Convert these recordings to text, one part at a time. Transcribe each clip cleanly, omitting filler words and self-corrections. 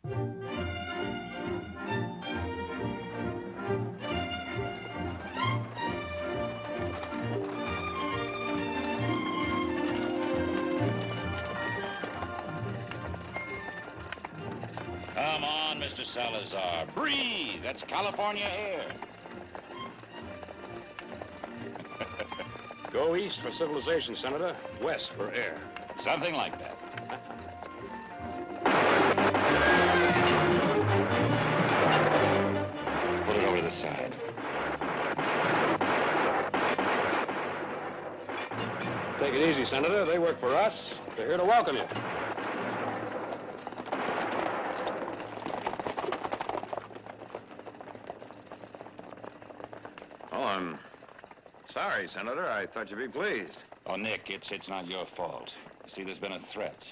Come on, Mr. Salazar. Breathe. That's California air. Go east for civilization, Senator. West for air. Something like that. Put it over to the side. Take it easy, Senator. They work for us. They're here to welcome you. Oh, I'm sorry, Senator. I thought you'd be pleased. Oh, Nick, it's not your fault. You see, there's been a threat.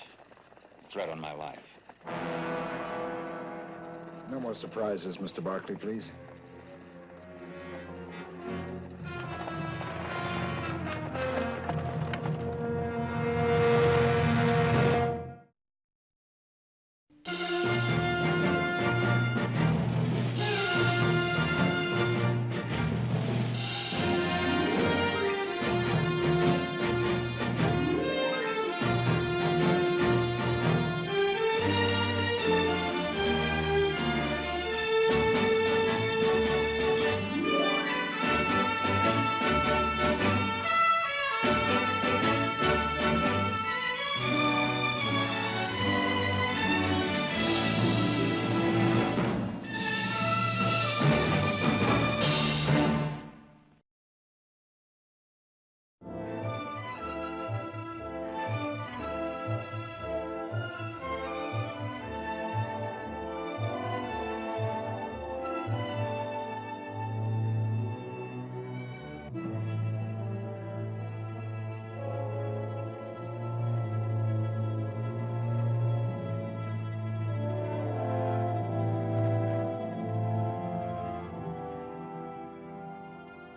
A threat on my life. No more surprises, Mr. Barkley, please.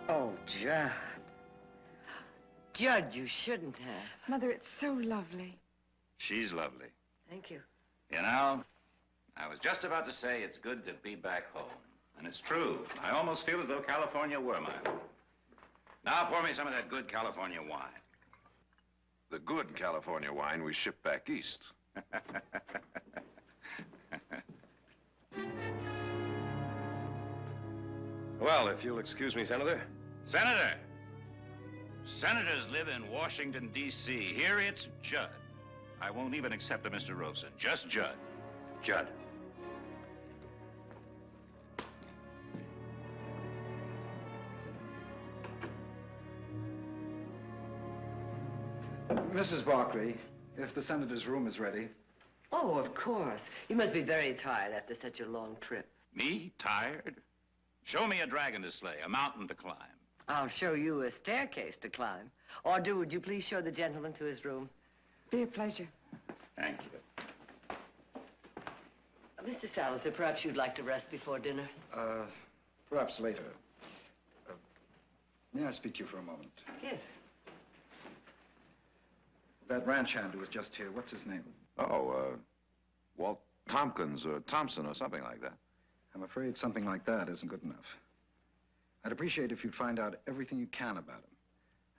Oh, Judd. Judd, you shouldn't have. Mother, it's so lovely. She's lovely. Thank you. You know, I was just about to say it's good to be back home. And it's true. I almost feel as though California were my home. Now pour me some of that good California wine. The good California wine we ship back east. Well, if you'll excuse me, Senator. Senator! Senators live in Washington, D.C. Here it's Judd. I won't even accept a Mr. Rosen. Just Judd. Judd. Mrs. Barkley, if the senator's room is ready. Oh, of course. You must be very tired after such a long trip. Me? Tired? Show me a dragon to slay, a mountain to climb. I'll show you a staircase to climb. Or would you please show the gentleman to his room? Be a pleasure. Thank you. Mr. Salazar, perhaps you'd like to rest before dinner? Perhaps later. May I speak to you for a moment? Yes. That ranch hand who was just here, what's his name? Oh, Walt Tompkins or Thompson or something like that. I'm afraid something like that isn't good enough. I'd appreciate if you'd find out everything you can about him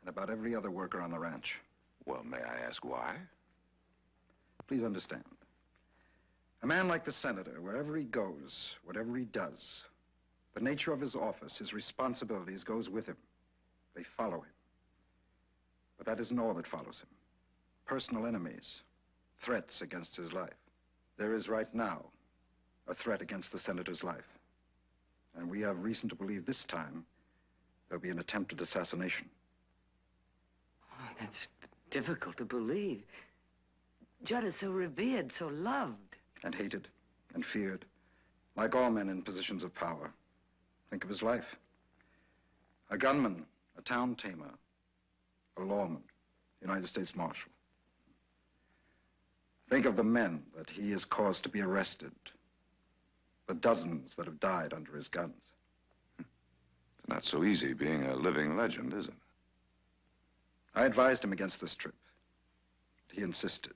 and about every other worker on the ranch. Well, may I ask why? Please understand. A man like the senator, wherever he goes, whatever he does, the nature of his office, his responsibilities goes with him. They follow him. But that isn't all that follows him. Personal enemies, threats against his life. There is right now a threat against the senator's life. And we have reason to believe this time there'll be an attempted assassination. Oh, that's difficult to believe. Judd is so revered, so loved. And hated and feared, like all men in positions of power. Think of his life. A gunman, a town tamer, a lawman, United States Marshal. Think of the men that he has caused to be arrested, the dozens that have died under his guns. It's not so easy being a living legend, is it? I advised him against this trip. He insisted.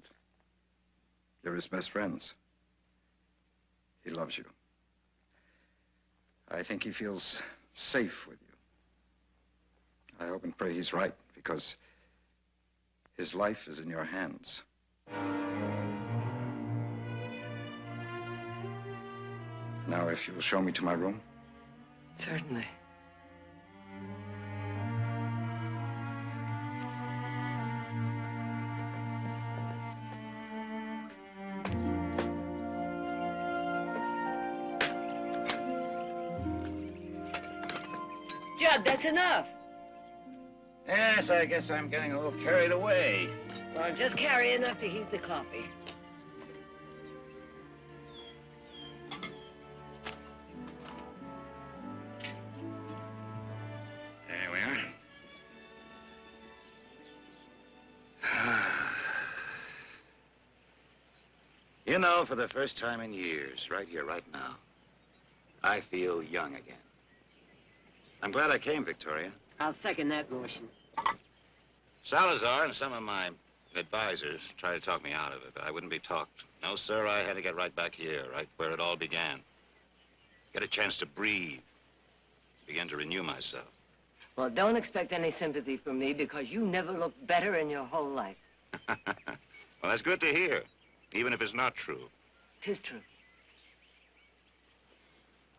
You're his best friends. He loves you. I think he feels safe with you. I hope and pray he's right, because his life is in your hands. Now, if you will show me to my room. Certainly. Judd, that's enough. Yes, I guess I'm getting a little carried away. Well, just carry enough to heat the coffee. There we are. You know, for the first time in years, right here, right now, I feel young again. I'm glad I came, Victoria. I'll second that motion. Salazar and some of my advisors tried to talk me out of it, but I wouldn't be talked. No, sir, I had to get right back here, right where it all began. Get a chance to breathe. Begin to renew myself. Well, don't expect any sympathy from me, because you never looked better in your whole life. Well, that's good to hear, even if it's not true. 'Tis true.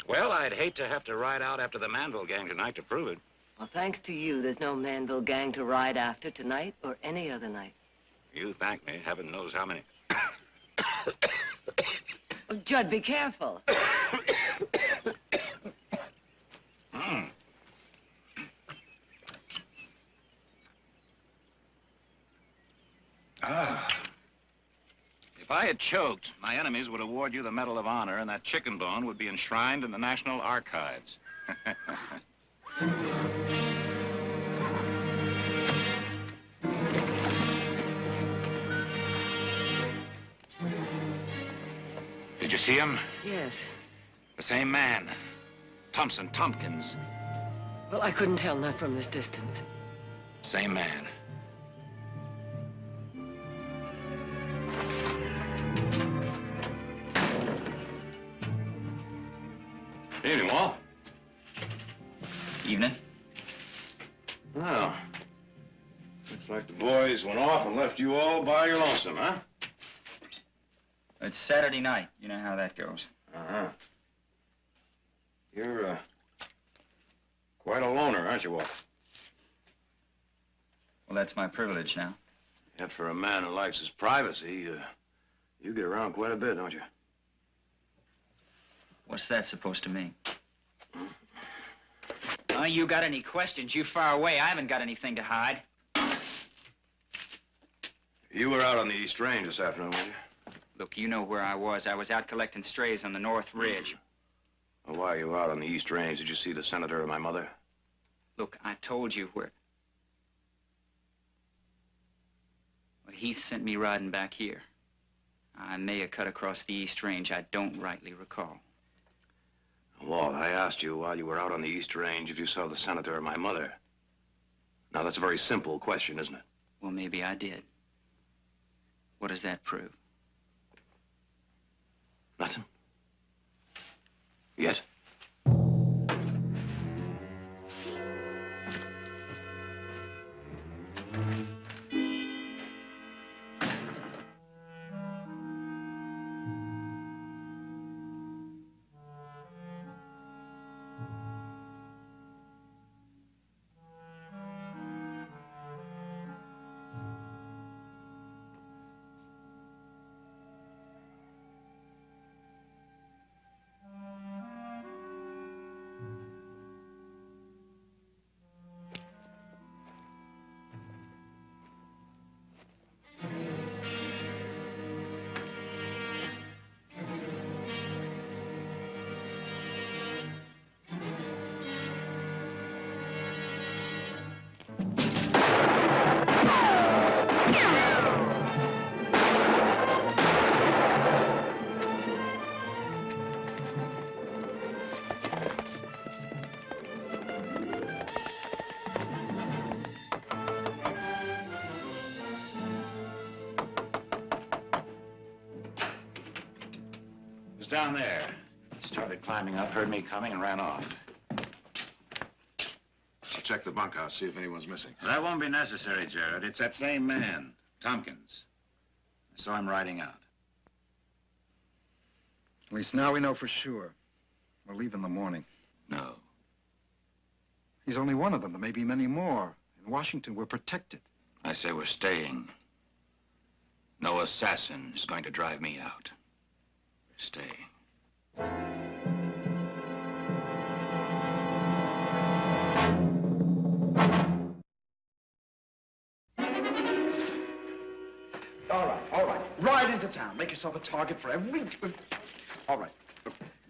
Well, I'd hate to have to ride out after the Manville gang tonight to prove it. Well, thanks to you, there's no Manville gang to ride after tonight or any other night. You thank me. Heaven knows how many. Oh, Judd, be careful. If I had choked, my enemies would award you the Medal of Honor, and that chicken bone would be enshrined in the National Archives. Did you see him? Yes. The same man. Tompkins. Well, I couldn't tell, not from this distance. Same man. Evening, Walt. Evening. Well, looks like the boys went off and left you all by your lonesome, huh? It's Saturday night. You know how that goes. Uh-huh. You're, quite a loner, aren't you, Walt? Well, that's my privilege now. Yet for a man who likes his privacy, you get around quite a bit, don't you? What's that supposed to mean? You got any questions, you fire away. I haven't got anything to hide. You were out on the East Range this afternoon, weren't you? Look, you know where I was. I was out collecting strays on the North Ridge. Well, while you were out on the East Range, did you see the senator or my mother? Look, I told you where... Well, Heath sent me riding back here. I may have cut across the East Range. I don't rightly recall. Walt, I asked you while you were out on the East Range if you saw the senator or my mother. Now, that's a very simple question, isn't it? Well, maybe I did. What does that prove? Nothing? Yes? down there. He started climbing up, heard me coming, and ran off. I'll check the bunkhouse, see if anyone's missing. That won't be necessary, Jared. It's that same man, Tompkins. I saw him riding out. At least now we know for sure. We'll leave in the morning. No. He's only one of them. There may be many more. In Washington, we're protected. I say we're staying. No assassin is going to drive me out. We're staying. All right. Ride into town. Make yourself a target for every... All right.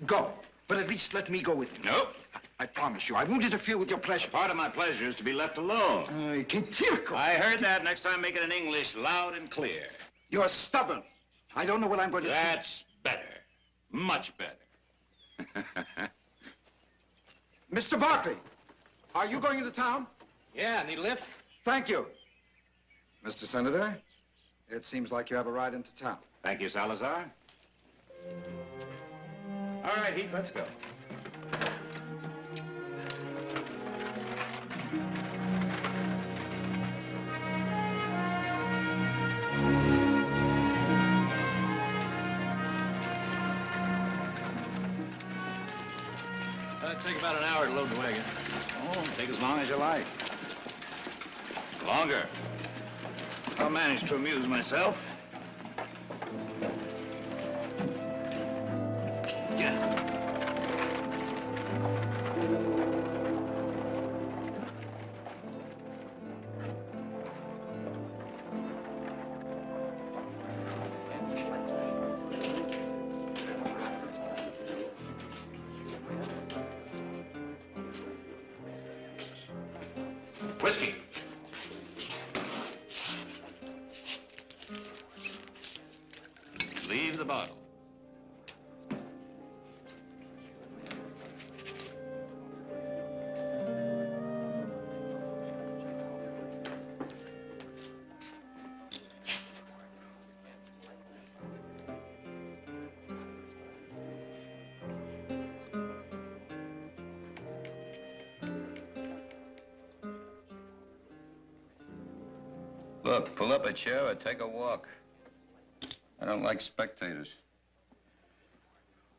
Go. But at least let me go with you. Nope. I promise you. I won't interfere with your pleasure. Part of my pleasure is to be left alone. Che circo. I heard that. Next time, make it in English, loud and clear. You're stubborn. I don't know what I'm going to do. That's better. Much better. Mr. Barkley, are you going into town? Yeah, need a lift? Thank you. Mr. Senator, it seems like you have a ride into town. Thank you, Salazar. All right, Heath, let's go. Take about an hour to load the wagon. Oh, take as long as you like. Longer. I'll manage to amuse myself. Yeah. Whiskey. Leave the bottle. Look, pull up a chair or take a walk. I don't like spectators.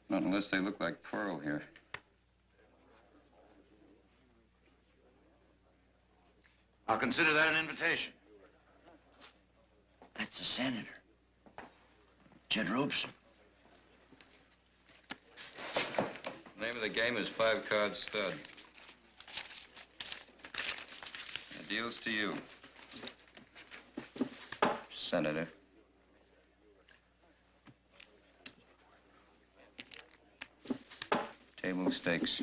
Not unless they look like Pearl here. I'll consider that an invitation. That's the senator. Jed Robeson. Name of the game is 5-card stud. The deal's to you, Senator. Table stakes.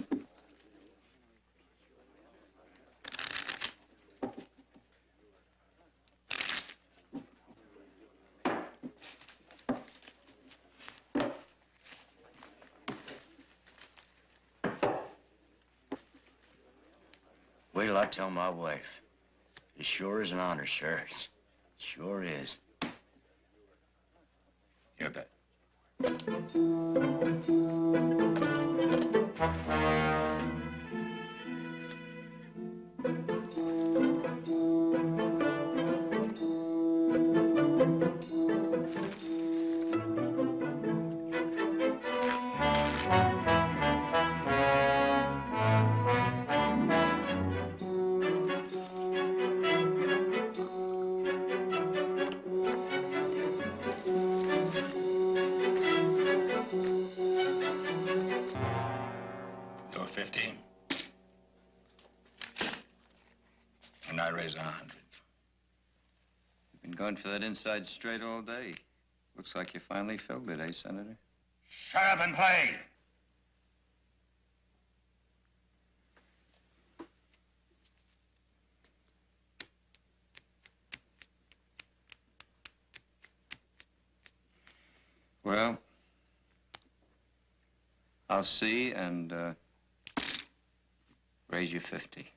Wait till I tell my wife. It sure is an honor, sir. It sure is. You bet. You're 15. And I raise 100. You've been going for that inside straight all day. Looks like you finally filled it, eh, Senator? Shut up and play! Well, I'll see and raise you 50.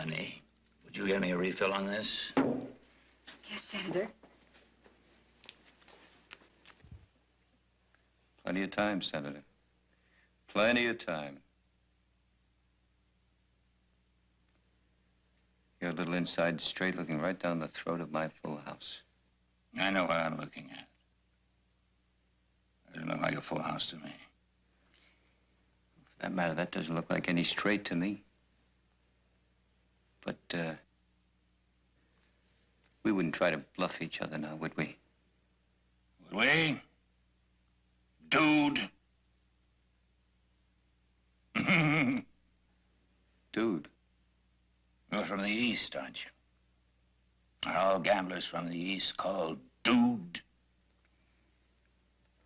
Honey, would you get me a refill on this? Yes, Senator. Plenty of time, Senator. Plenty of time. Your little inside straight looking right down the throat of my full house. I know what I'm looking at. It doesn't look like a full house to me. For that matter, that doesn't look like any straight to me. But, we wouldn't try to bluff each other now, would we? Would we? Dude. Dude. You're from the East, aren't you? Are all gamblers from the East called Dude?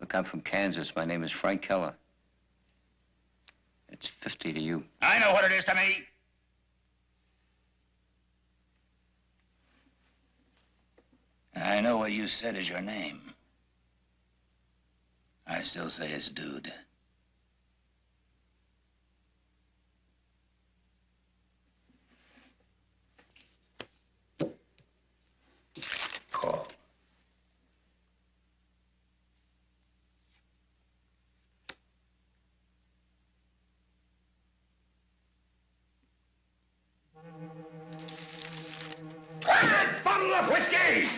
Look, I'm from Kansas. My name is Frank Keller. It's 50 to you. I know what it is to me. I know what you said is your name. I still say it's Dude. Call. Private bottle of whiskey!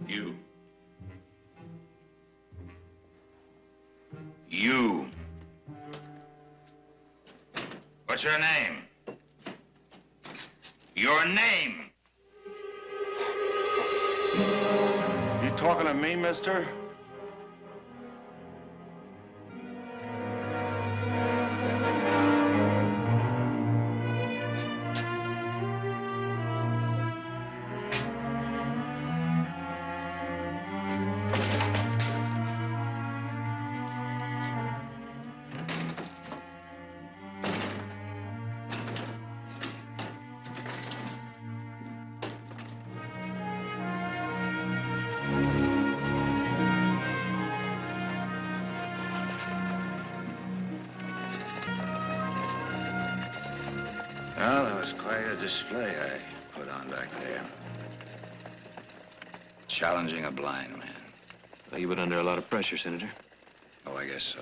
You. You. What's your name? Your name. You talking to me, mister? Well, that was quite a display I put on back there. Challenging a blind man. Well, you've been under a lot of pressure, Senator. Oh, I guess so.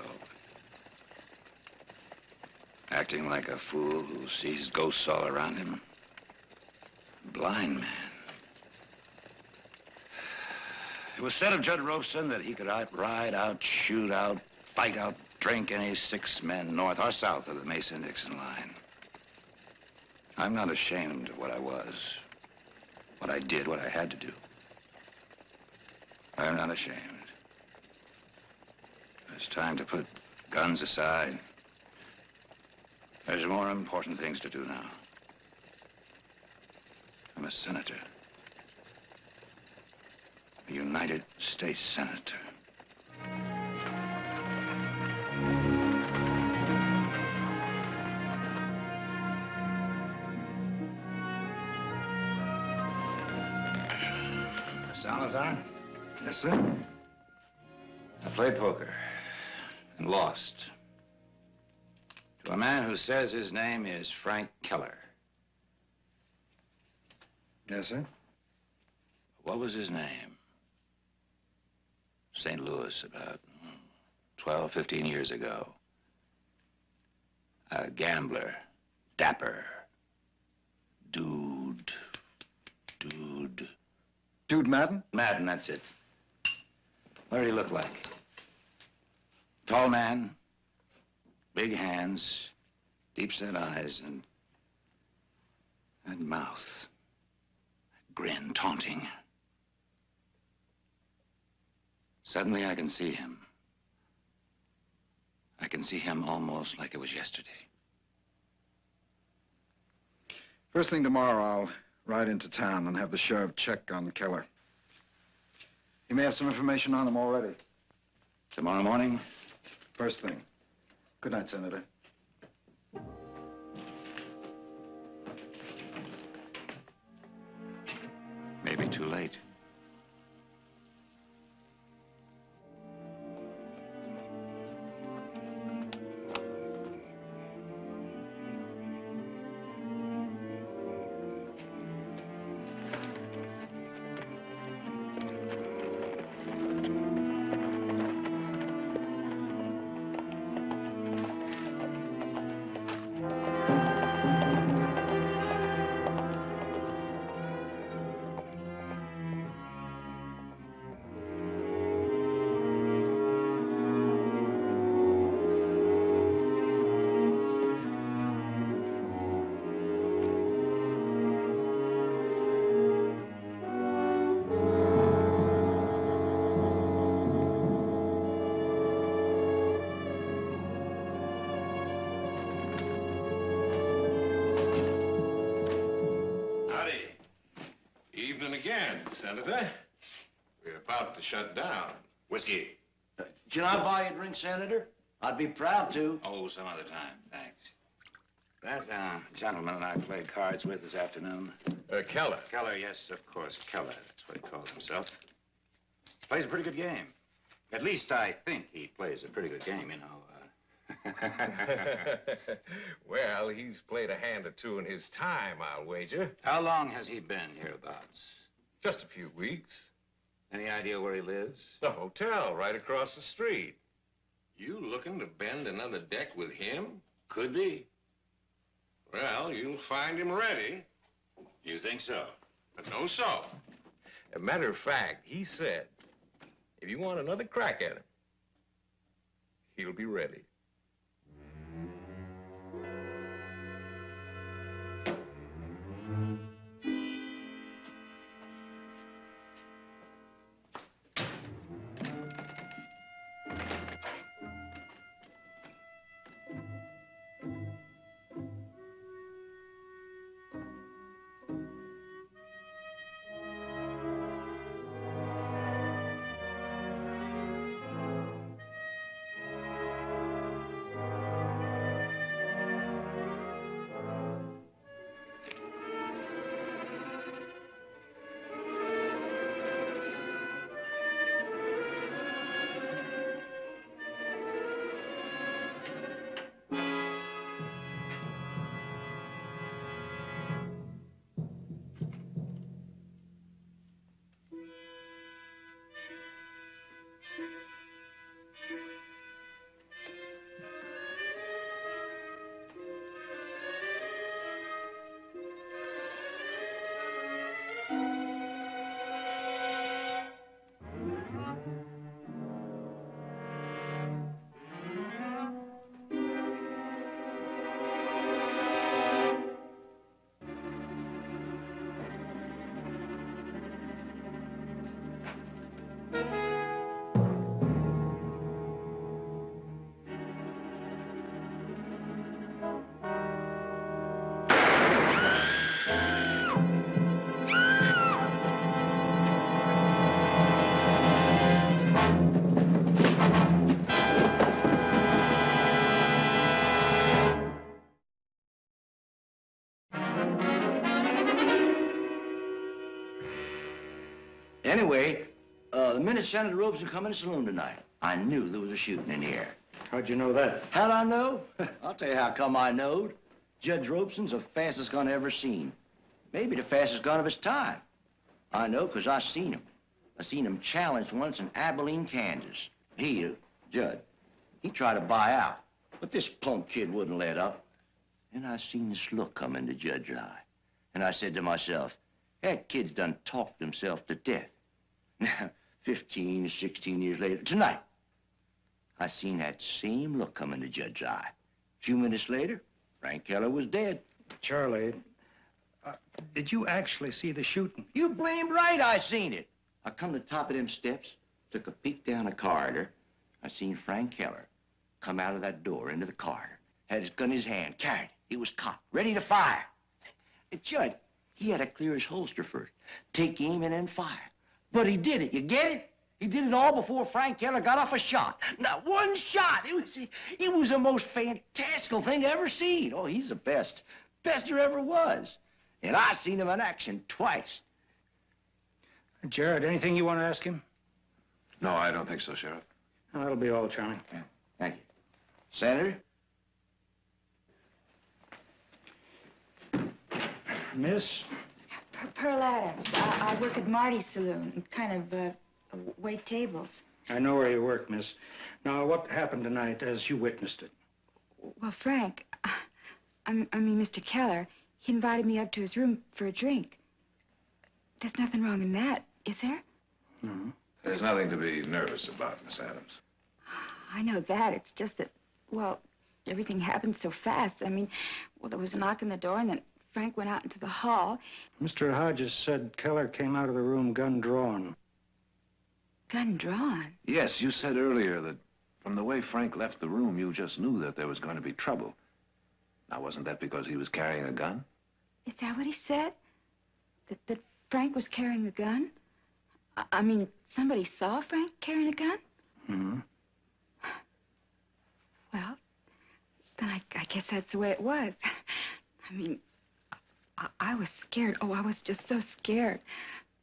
Acting like a fool who sees ghosts all around him. Blind man. It was said of Judd Roaston that he could ride out, shoot out, fight out, drink any 6 men north or south of the Mason-Dixon line. I'm not ashamed of what I was, what I did, what I had to do. I'm not ashamed. It's time to put guns aside. There's more important things to do now. I'm a senator. A United States senator. Salazar? Yes, sir? I played poker and lost to a man who says his name is Frank Keller. Yes, sir? What was his name? St. Louis, about 12, 15 years ago. A gambler, dapper, dude. Dude Madden? Madden, that's it. What did he look like? Tall man, big hands, deep-set eyes, and that mouth. That grin, taunting. Suddenly I can see him. I can see him almost like it was yesterday. First thing tomorrow, I'll ride into town and have the sheriff check on Keller. He may have some information on him already. Tomorrow morning? First thing. Good night, Senator. too late. Evening again, Senator. We're about to shut down. Whiskey. Can I buy you a drink, Senator? I'd be proud to. Oh, some other time, thanks. That gentleman I played cards with this afternoon. Keller. Keller, yes, of course, Keller. That's what he calls himself. Plays a pretty good game. At least I think he plays a pretty good game, you know. Well, he's played a hand or two in his time, I'll wager. How long has he been hereabouts? Just a few weeks. Any idea where he lives? The hotel right across the street. You looking to bend another deck with him? Could be. Well, you'll find him ready. You think so? But no so. As a matter of fact, he said, if you want another crack at him, he'll be ready. Anyway, the minute Senator Robeson come in the saloon tonight, I knew there was a shooting in the air. How'd you know that? How'd I know? I'll tell you how come I knowed. Judge Robeson's the fastest gun I ever seen. Maybe the fastest gun of his time. I know, 'cause I seen him. I seen him challenged once in Abilene, Kansas. Judd, he tried to buy out, but this punk kid wouldn't let up. And I seen this look come into Judge's eye. And I said to myself, that kid's done talked himself to death. Now, 15 or 16 years later, tonight, I seen that same look come into Judge's eye. A few minutes later, Frank Keller was dead. Charlie, did you actually see the shooting? You blamed right I seen it. I come to the top of them steps, took a peek down the corridor. I seen Frank Keller come out of that door into the corridor, had his gun in his hand, carried it. He was cocked, ready to fire. And Judge, he had to clear his holster first, take aim and then fire. But he did it, you get it? He did it all before Frank Keller got off a shot. Not one shot. It was the most fantastical thing I ever seen. Oh, he's the best. Best there ever was. And I seen him in action twice. Jared, anything you want to ask him? No, I don't think so, Sheriff. Oh, that'll be all, Charlie. Yeah, thank you. Senator? Miss? Pearl Adams. I work at Marty's saloon, kind of wait tables. I know where you work, miss. Now, what happened tonight as you witnessed it? Well, Frank, I mean, Mr. Keller, he invited me up to his room for a drink. There's nothing wrong in that, is there? Mm-hmm. There's nothing to be nervous about, Miss Adams. I know that. It's just that, well, everything happened so fast. I mean, well, there was a knock on the door, and then Frank went out into the hall. Mr. Hodges said Keller came out of the room gun drawn. Gun drawn? Yes, you said earlier that from the way Frank left the room, you just knew that there was going to be trouble. Now, wasn't that because he was carrying a gun? Is that what he said? That Frank was carrying a gun? I mean, somebody saw Frank carrying a gun? Mm-hmm. Well, then I guess that's the way it was. I mean, I was scared. Oh, I was just so scared.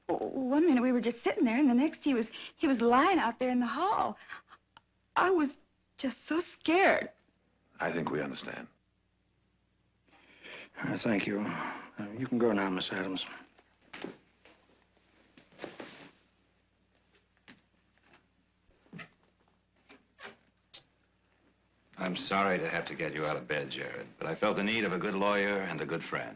One minute we were just sitting there, and the next he was lying out there in the hall. I was just so scared. I think we understand. Thank you. You can go now, Miss Adams. I'm sorry to have to get you out of bed, Jared, but I felt the need of a good lawyer and a good friend.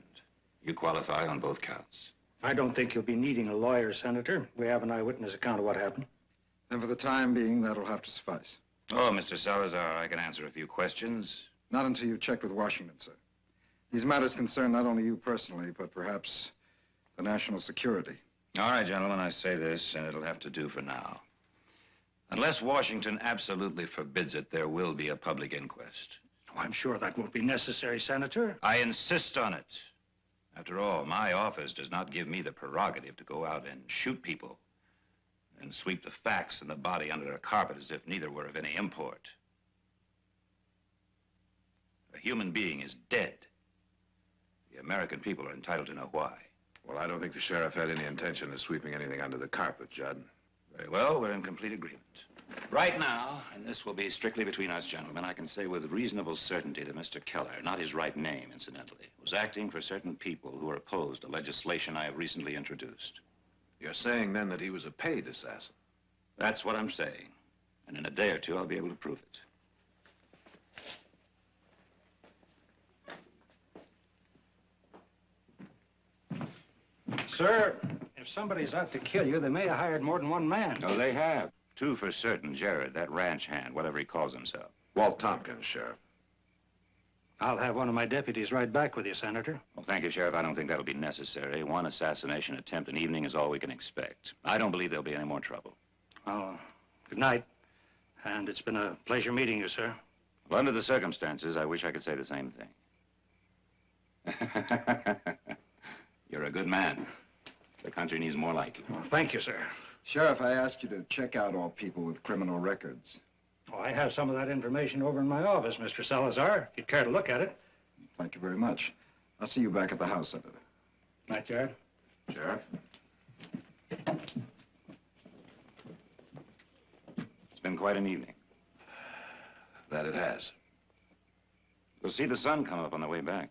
You qualify on both counts. I don't think you'll be needing a lawyer, Senator. We have an eyewitness account of what happened. And for the time being, that'll have to suffice. Oh, Mr. Salazar, I can answer a few questions. Not until you've checked with Washington, sir. These matters concern not only you personally, but perhaps the national security. All right, gentlemen, I say this, and it'll have to do for now. Unless Washington absolutely forbids it, there will be a public inquest. Oh, I'm sure that won't be necessary, Senator. I insist on it. After all, my office does not give me the prerogative to go out and shoot people and sweep the facts and the body under a carpet as if neither were of any import. A human being is dead. The American people are entitled to know why. Well, I don't think the sheriff had any intention of sweeping anything under the carpet, Judd. Very well, we're in complete agreement. Right now, and this will be strictly between us gentlemen, I can say with reasonable certainty that Mr. Keller, not his right name, incidentally, was acting for certain people who are opposed to legislation I have recently introduced. You're saying, then, that he was a paid assassin? That's what I'm saying. And in a day or two, I'll be able to prove it. Sir, if somebody's out to kill you, they may have hired more than one man. No, they have. Two for certain. Jared, that ranch hand, whatever he calls himself. Walt Tompkins, Sheriff. I'll have one of my deputies right back with you, Senator. Well, thank you, Sheriff. I don't think that'll be necessary. One assassination attempt an evening is all we can expect. I don't believe there'll be any more trouble. Oh, good night. And it's been a pleasure meeting you, sir. Well, under the circumstances, I wish I could say the same thing. You're a good man. The country needs more like you. Well, thank you, sir. Sheriff, I asked you to check out all people with criminal records. Oh, I have some of that information over in my office, Mr. Salazar, if you'd care to look at it. Thank you very much. I'll see you back at the house, Senator. Night, Jared. Sheriff? It's been quite an evening. That it has. We'll see the sun come up on the way back.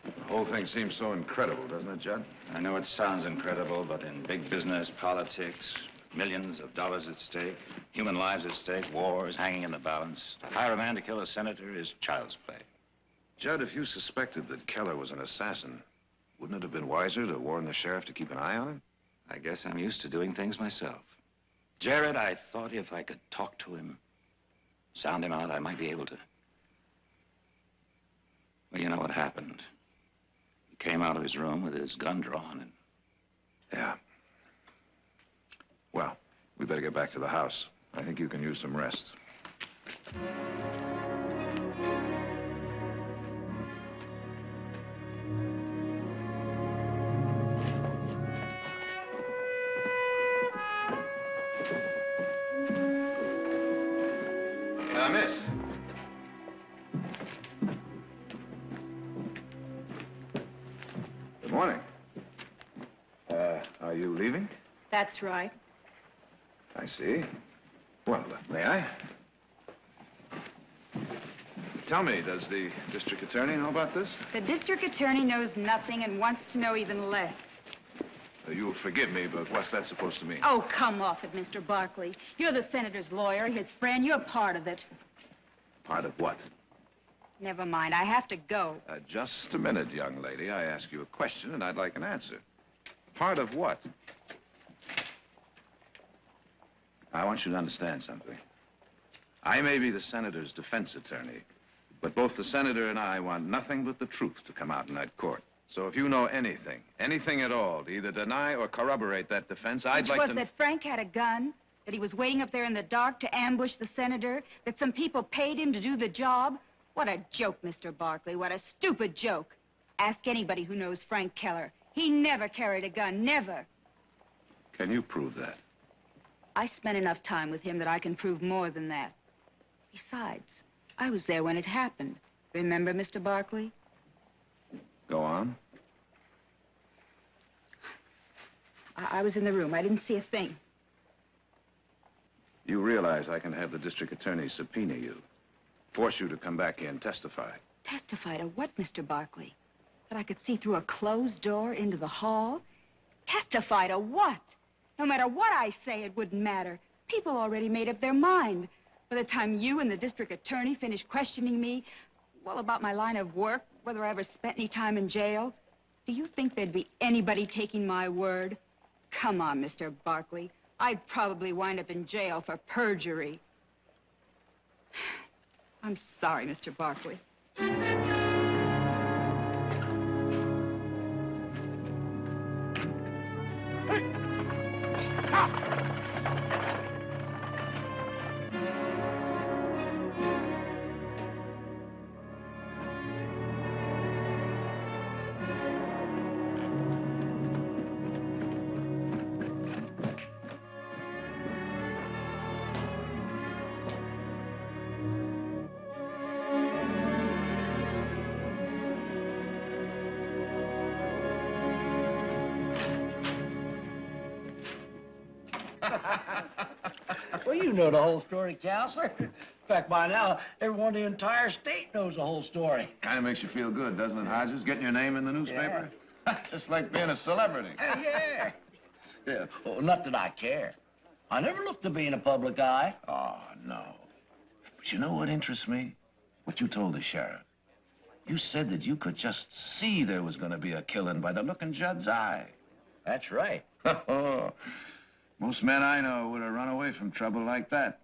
The whole thing seems so incredible, doesn't it, Judd? I know it sounds incredible, but in big business, politics, millions of dollars at stake, human lives at stake, wars hanging in the balance, to hire a man to kill a senator is child's play. Judd, if you suspected that Keller was an assassin, wouldn't it have been wiser to warn the sheriff to keep an eye on him? I guess I'm used to doing things myself. Jared, I thought if I could talk to him, sound him out, I might be able to. Well, you know what happened. He came out of his room with his gun drawn and... Yeah. Well, we better get back to the house. I think you can use some rest. Miss. That's right. I see. Well, may I? Tell me, does the district attorney know about this? The district attorney knows nothing and wants to know even less. You'll forgive me, but what's that supposed to mean? Oh, come off it, Mr. Barkley. You're the senator's lawyer, his friend. You're part of it. Part of what? Never mind. I have to go. Just a minute, young lady. I ask you a question, and I'd like an answer. Part of what? I want you to understand something. I may be the senator's defense attorney, but both the senator and I want nothing but the truth to come out in that court. So if you know anything at all, to either deny or corroborate that defense, I'd like to... Which was that Frank had a gun, that he was waiting up there in the dark to ambush the senator, that some people paid him to do the job? What a joke, Mr. Barkley. What a stupid joke. Ask anybody who knows Frank Keller. He never carried a gun, never. Can you prove that? I spent enough time with him that I can prove more than that. Besides, I was there when it happened. Remember, Mr. Barkley? Go on. I was in the room. I didn't see a thing. You realize I can have the district attorney subpoena you, force you to come back here and testify. Testify to what, Mr. Barkley? That I could see through a closed door into the hall? Testify to what? No matter what I say, it wouldn't matter. People already made up their mind. By the time you and the district attorney finished questioning me, well, about my line of work, whether I ever spent any time in jail, do you think there'd be anybody taking my word? Come on, Mr. Barkley. I'd probably wind up in jail for perjury. I'm sorry, Mr. Barkley. Well, you know the whole story, Counselor. In fact, by now, everyone in the entire state knows the whole story. Kind of makes you feel good, doesn't it, Hodges? Getting your name in the newspaper? Just like being a celebrity. Yeah. Yeah. Well, not that I care. I never looked to be in the public eye. Oh, no. But you know what interests me? What you told the sheriff. You said that you could just see there was going to be a killing by the look in Judd's eye. That's right. Most men I know would have run away from trouble like that.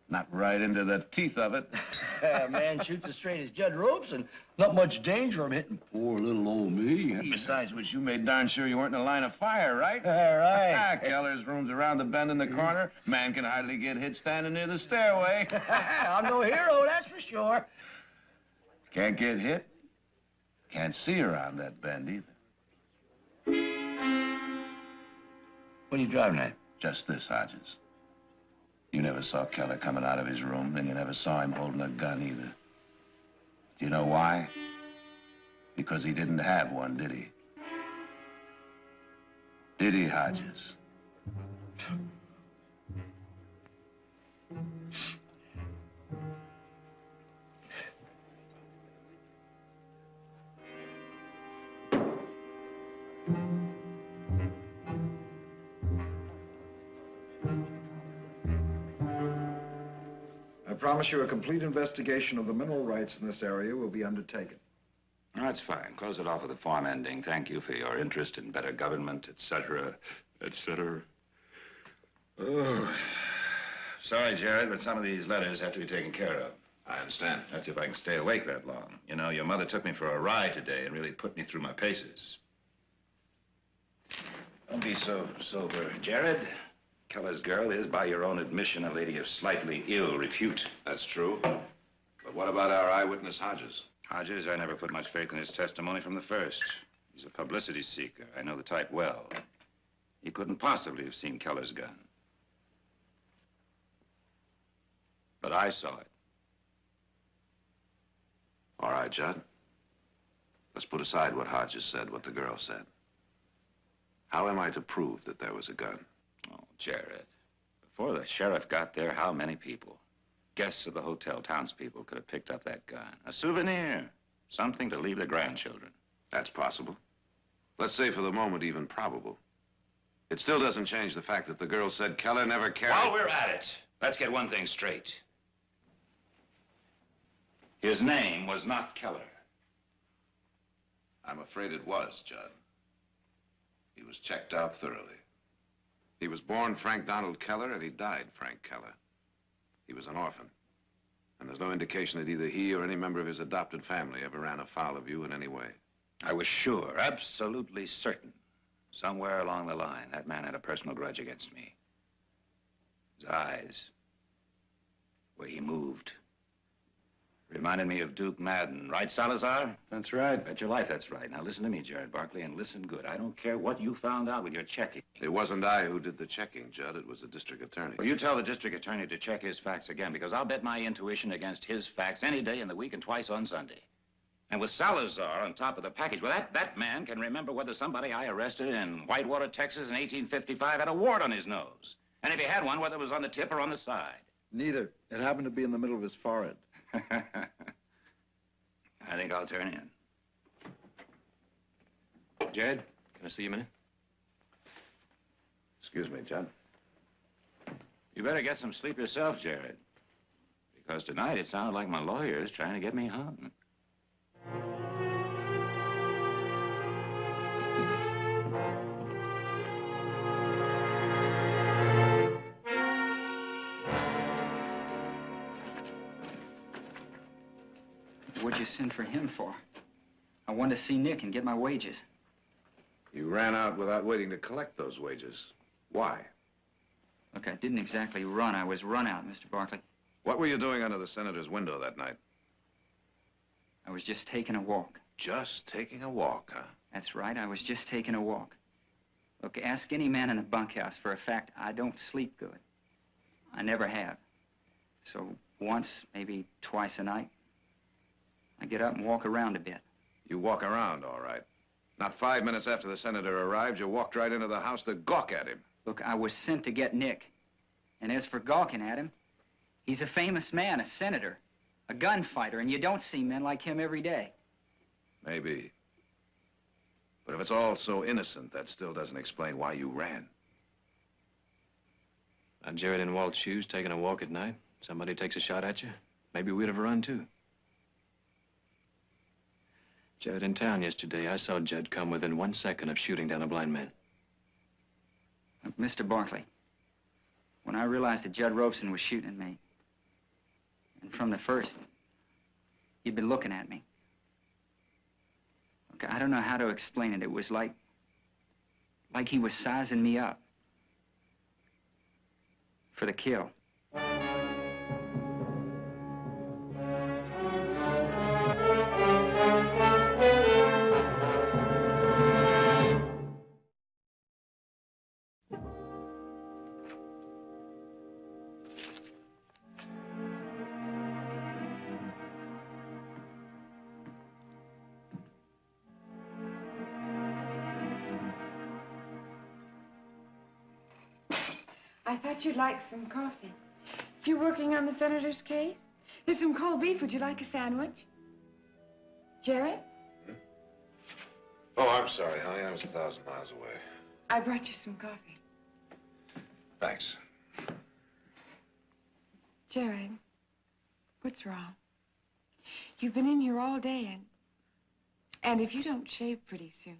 Not right into the teeth of it. A man shoots as straight as Judd ropes and not much danger of hitting poor little old me. And besides which, you made darn sure you weren't in a line of fire, right? All right. Keller's room's around the bend in the corner. Man can hardly get hit standing near the stairway. I'm no hero, that's for sure. Can't get hit. Can't see around that bend either. What are you driving at? Just this, Hodges. You never saw Keller coming out of his room, and you never saw him holding a gun either. Do you know why? Because he didn't have one, did he? Did he, Hodges? I promise you a complete investigation of the mineral rights in this area will be undertaken. That's fine. Close it off with a form ending. Thank you for your interest in better government, etc., etc. Oh. Sorry, Jared, but some of these letters have to be taken care of. I understand. That's if I can stay awake that long. You know, your mother took me for a ride today and really put me through my paces. Don't be so sober, Jared. Keller's girl is, by your own admission, a lady of slightly ill repute. That's true. But what about our eyewitness, Hodges? Hodges, I never put much faith in his testimony from the first. He's a publicity seeker. I know the type well. He couldn't possibly have seen Keller's gun. But I saw it. All right, Judd. Let's put aside what Hodges said, what the girl said. How am I to prove that there was a gun? Oh, Jared. Before the sheriff got there, how many people? Guests of the hotel, townspeople, could have picked up that gun. A souvenir. Something to leave their grandchildren. That's possible. Let's say for the moment even probable. It still doesn't change the fact that the girl said Keller never carried... While we're at it, let's get one thing straight. His name was not Keller. I'm afraid it was, Judd. He was checked out thoroughly. He was born Frank Donald Keller, and he died Frank Keller. He was an orphan. And there's no indication that either he or any member of his adopted family ever ran afoul of you in any way. I was sure, absolutely certain. Somewhere along the line, that man had a personal grudge against me. His eyes, the way he moved, reminded me of Duke Madden. Right, Salazar? That's right. Bet your life that's right. Now listen to me, Jared Barkley, and listen good. I don't care what you found out with your checking. It wasn't I who did the checking, Judd. It was the district attorney. Well, you tell the district attorney to check his facts again, because I'll bet my intuition against his facts any day in the week and twice on Sunday. And with Salazar on top of the package, well, that man can remember whether somebody I arrested in Whitewater, Texas in 1855 had a wart on his nose. And if he had one, whether it was on the tip or on the side. Neither. It happened to be in the middle of his forehead. I think I'll turn in. Jared, can I see you a minute? Excuse me, Judd. You better get some sleep yourself, Jared. Because tonight it sounded like my lawyer is trying to get me hung. What'd you send for him for? I wanted to see Nick and get my wages. You ran out without waiting to collect those wages. Why? Look, I didn't exactly run. I was run out, Mr. Barkley. What were you doing under the senator's window that night? I was just taking a walk. Just taking a walk, huh? That's right, I was just taking a walk. Look, ask any man in a bunkhouse. For a fact, I don't sleep good. I never have. So once, maybe twice a night, I get up and walk around a bit. You walk around, all right. Not 5 minutes after the senator arrived, you walked right into the house to gawk at him. Look, I was sent to get Nick. And as for gawking at him, he's a famous man, a senator, a gunfighter, and you don't see men like him every day. Maybe. But if it's all so innocent, that still doesn't explain why you ran. Jared in Walt's shoes, taking a walk at night. Somebody takes a shot at you. Maybe we'd have run, too. Jared, in town yesterday, I saw Judd come within 1 second of shooting down a blind man. Look, Mr. Barkley, when I realized that Judd Robeson was shooting at me, and from the first, he'd been looking at me. Look, I don't know how to explain it. It was like he was sizing me up for the kill. I thought you'd like some coffee. You working on the senator's case? There's some cold beef. Would you like a sandwich? Jared? Oh, I'm sorry, honey. I was 1,000 miles away. I brought you some coffee. Thanks. Jared, what's wrong? You've been in here all day, and if you don't shave pretty soon,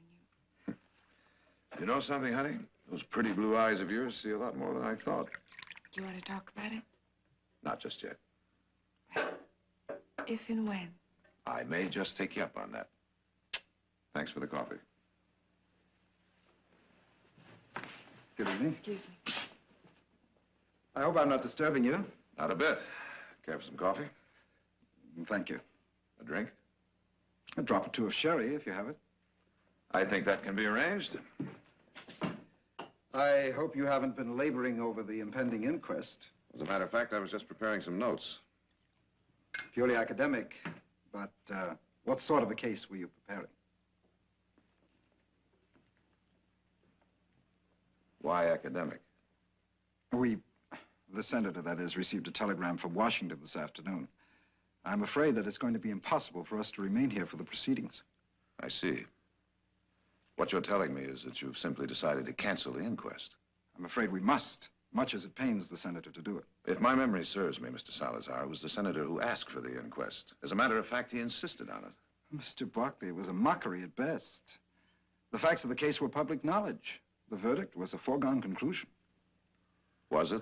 You know something, honey? Those pretty blue eyes of yours see a lot more than I thought. Do you want to talk about it? Not just yet. If and when? I may just take you up on that. Thanks for the coffee. Good evening. Excuse me. I hope I'm not disturbing you. Not a bit. Care for some coffee? Thank you. A drink? A drop or two of sherry, if you have it. I think that can be arranged. I hope you haven't been laboring over the impending inquest. As a matter of fact, I was just preparing some notes. Purely academic, but what sort of a case were you preparing? Why academic? The senator, that is, received a telegram from Washington this afternoon. I'm afraid that it's going to be impossible for us to remain here for the proceedings. I see. What you're telling me is that you've simply decided to cancel the inquest. I'm afraid we must, much as it pains the senator to do it. If my memory serves me, Mr. Salazar, it was the senator who asked for the inquest. As a matter of fact, he insisted on it. Mr. Barkley, it was a mockery at best. The facts of the case were public knowledge. The verdict was a foregone conclusion. Was it?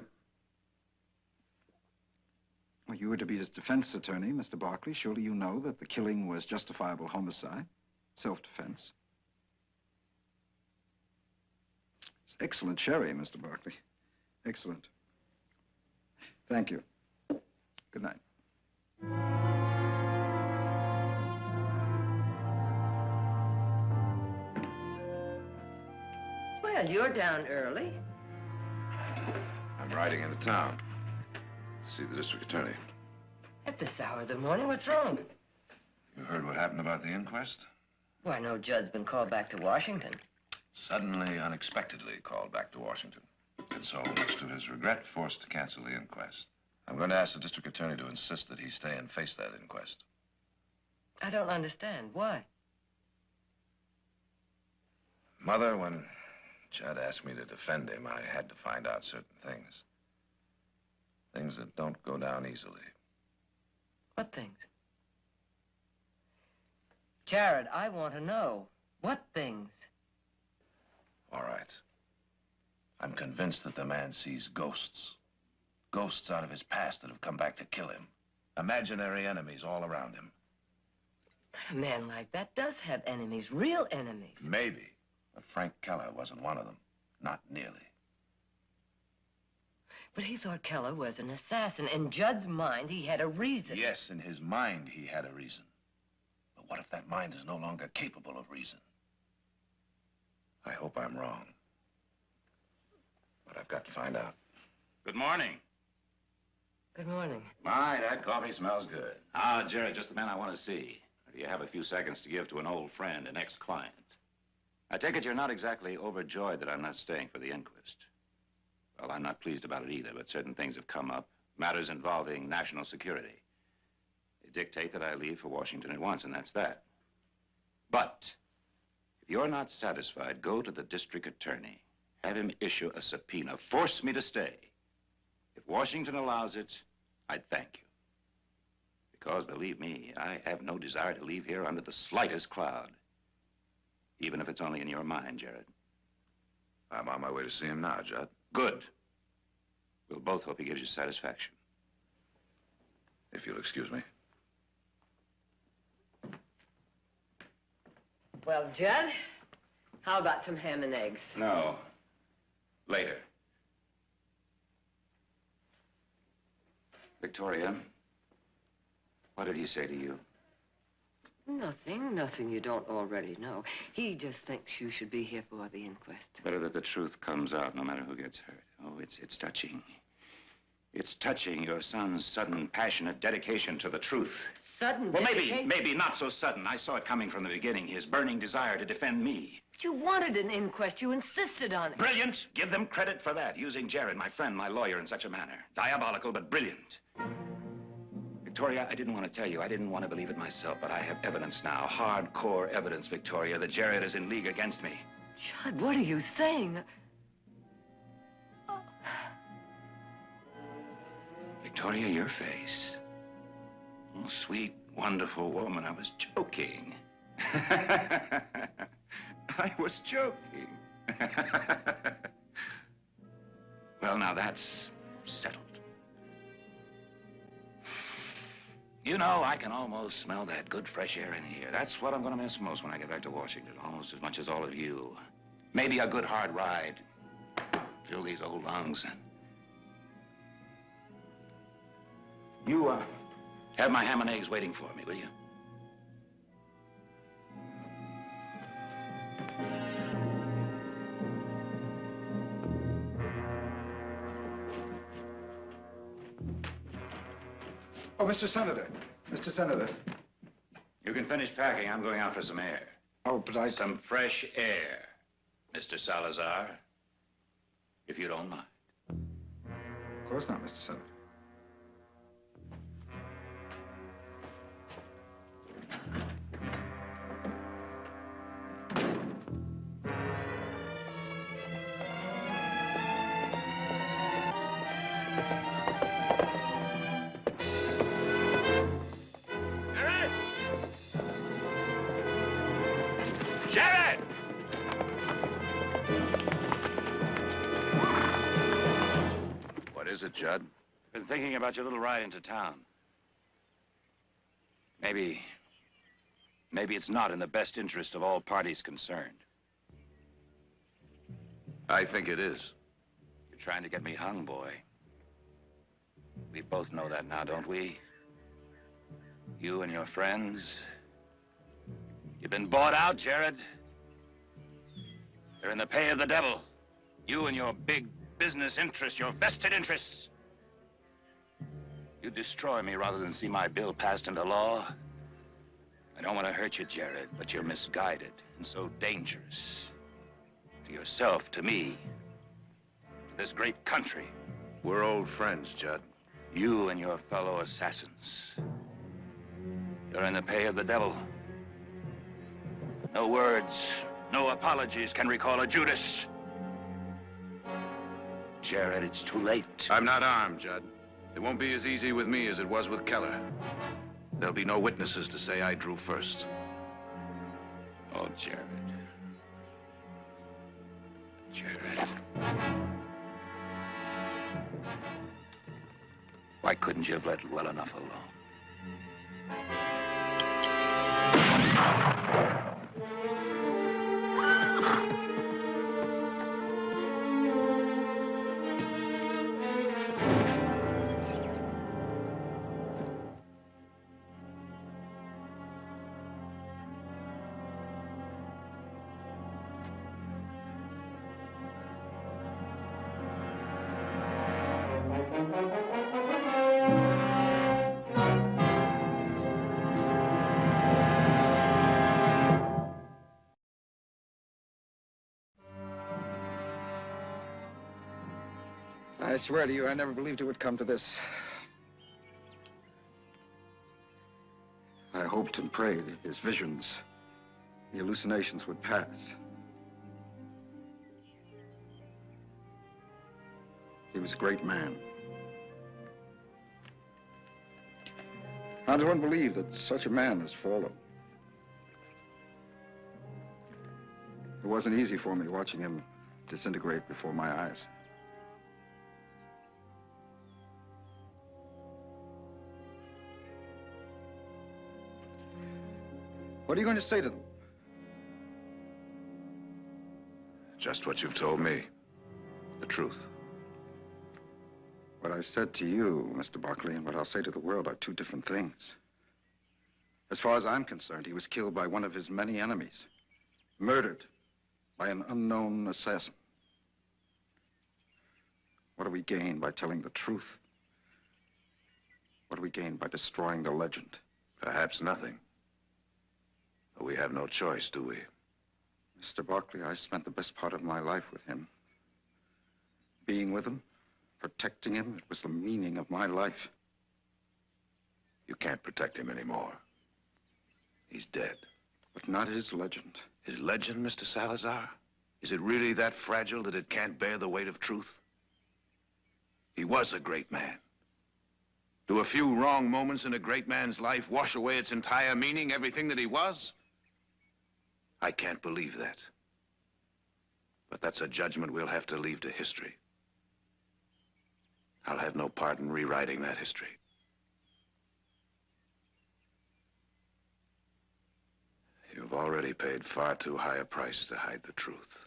Well, you were to be his defense attorney, Mr. Barkley. Surely you know that the killing was justifiable homicide, self-defense. It's excellent sherry, Mr. Barkley. Excellent. Thank you. Good night. Well, you're down early. I'm riding into town to see the district attorney. At this hour of the morning, what's wrong? You heard what happened about the inquest? Why, no, Judd's been called back to Washington. Suddenly, unexpectedly called back to Washington. And so, much to his regret, forced to cancel the inquest. I'm going to ask the district attorney to insist that he stay and face that inquest. I don't understand. Why? Mother, when Judd asked me to defend him, I had to find out certain things. Things that don't go down easily. What things? Jared, I want to know. What things? All right. I'm convinced that the man sees ghosts. Ghosts out of his past that have come back to kill him. Imaginary enemies all around him. But a man like that does have enemies, real enemies. Maybe. But Frank Keller wasn't one of them. Not nearly. But he thought Keller was an assassin. In Judd's mind, he had a reason. Yes, in his mind, he had a reason. But what if that mind is no longer capable of reason? I hope I'm wrong. But I've got to find out. Good morning. Good morning. My, that coffee smells good. Ah, Jerry, just the man I want to see. Do you have a few seconds to give to an old friend, an ex-client? I take it you're not exactly overjoyed that I'm not staying for the inquest. Well, I'm not pleased about it either, but certain things have come up, matters involving national security. They dictate that I leave for Washington at once, and that's that. But if you're not satisfied, go to the district attorney. Have him issue a subpoena. Force me to stay. If Washington allows it, I'd thank you. Because, believe me, I have no desire to leave here under the slightest cloud. Even if it's only in your mind, Jared. I'm on my way to see him now, Judd. Good. We'll both hope he gives you satisfaction. If you'll excuse me. Well, Judd, how about some ham and eggs? No. Later. Victoria, what did he say to you? Nothing you don't already know. He just thinks you should be here for the inquest. Better that the truth comes out no matter who gets hurt. Oh, it's touching. It's touching, your son's sudden, passionate dedication to the truth. Sudden Well, dedication? maybe not so sudden. I saw it coming from the beginning, his burning desire to defend me. But you wanted an inquest. You insisted on it. Brilliant. Give them credit for that, using Jared, my friend, my lawyer, in such a manner. Diabolical, but brilliant. Victoria, I didn't want to tell you. I didn't want to believe it myself, but I have evidence now. Hardcore evidence, Victoria, that Jared is in league against me. Judd, what are you saying? Victoria, your face. Oh, sweet, wonderful woman, I was joking. I was joking. Well, now that's settled. You know, I can almost smell that good fresh air in here. That's what I'm going to miss most when I get back to Washington, almost as much as all of you. Maybe a good hard ride. Fill these old lungs. You, have my ham and eggs waiting for me, will you? Oh, Mr. Senator. Mr. Senator. You can finish packing. I'm going out for some air. Oh, but Some fresh air, Mr. Salazar. if you don't mind. Of course not, Mr. Senator. Jared! What is it, Judd? Been thinking about your little ride into town. Maybe it's not in the best interest of all parties concerned. I think it is. You're trying to get me hung, boy. We both know that now, don't we? You and your friends. You've been bought out, Jared. You're in the pay of the devil. You and your big business interests, your vested interests. You destroy me rather than see my bill passed into law. I don't want to hurt you, Jared, but you're misguided and so dangerous. To yourself, to me, to this great country. We're old friends, Judd. You and your fellow assassins. You're in the pay of the devil. No words, no apologies can recall a Judas. Jared, it's too late. I'm not armed, Judd. It won't be as easy with me as it was with Keller. There'll be no witnesses to say I drew first. Oh, Jared. Jared. Why couldn't you have let it well enough alone? I swear to you, I never believed it would come to this. I hoped and prayed his visions, the hallucinations would pass. He was a great man. How does one believe that such a man has fallen? It wasn't easy for me watching him disintegrate before my eyes. What are you going to say to them? Just what you've told me. The truth. What I've said to you, Mr. Buckley, and what I'll say to the world are two different things. As far as I'm concerned, he was killed by one of his many enemies. Murdered by an unknown assassin. What do we gain by telling the truth? What do we gain by destroying the legend? Perhaps nothing. But we have no choice, do we? Mr. Buckley, I spent the best part of my life with him. Being with him, protecting him, it was the meaning of my life. You can't protect him anymore. He's dead. But not his legend. His legend, Mr. Salazar? Is it really that fragile that it can't bear the weight of truth? He was a great man. Do a few wrong moments in a great man's life wash away its entire meaning, everything that he was? I can't believe that. But that's a judgment we'll have to leave to history. I'll have no part in rewriting that history. You've already paid far too high a price to hide the truth.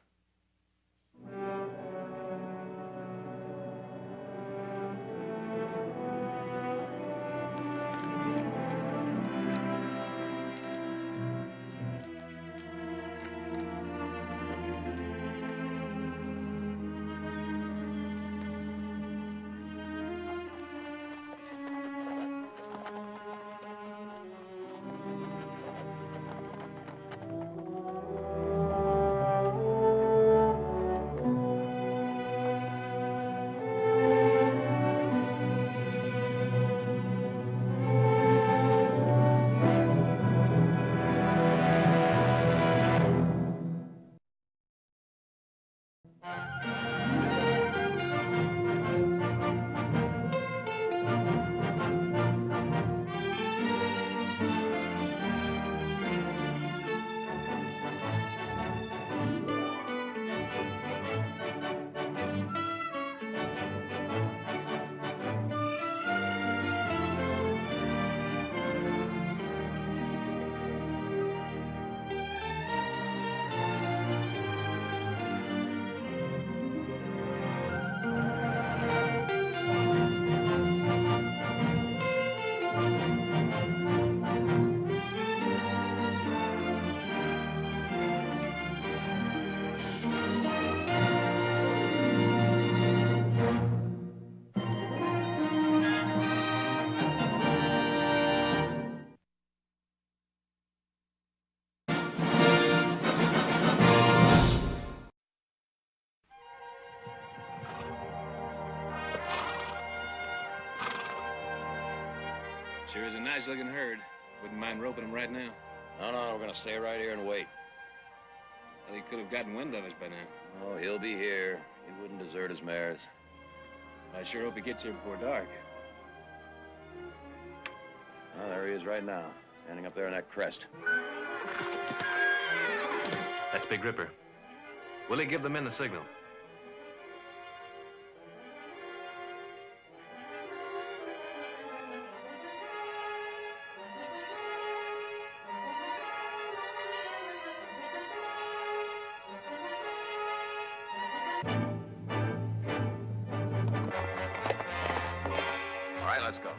Sure is a nice-looking herd. Wouldn't mind roping them right now. No, we're gonna stay right here and wait. Well, he could have gotten wind of us by now. Oh, he'll be here. He wouldn't desert his mares. I sure hope he gets here before dark. Oh, there he is right now, standing up there on that crest. That's Big Ripper. Willie, give the men the signal. All right, let's go.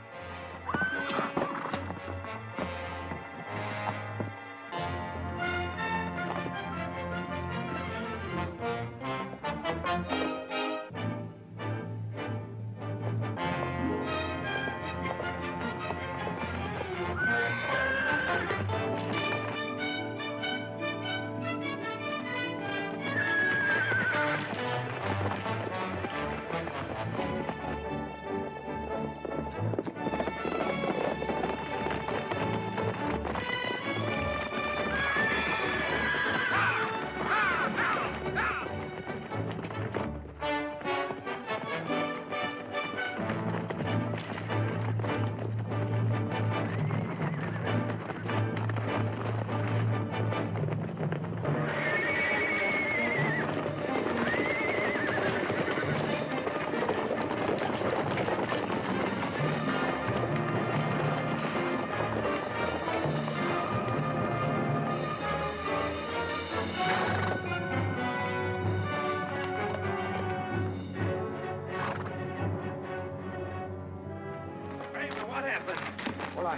Well,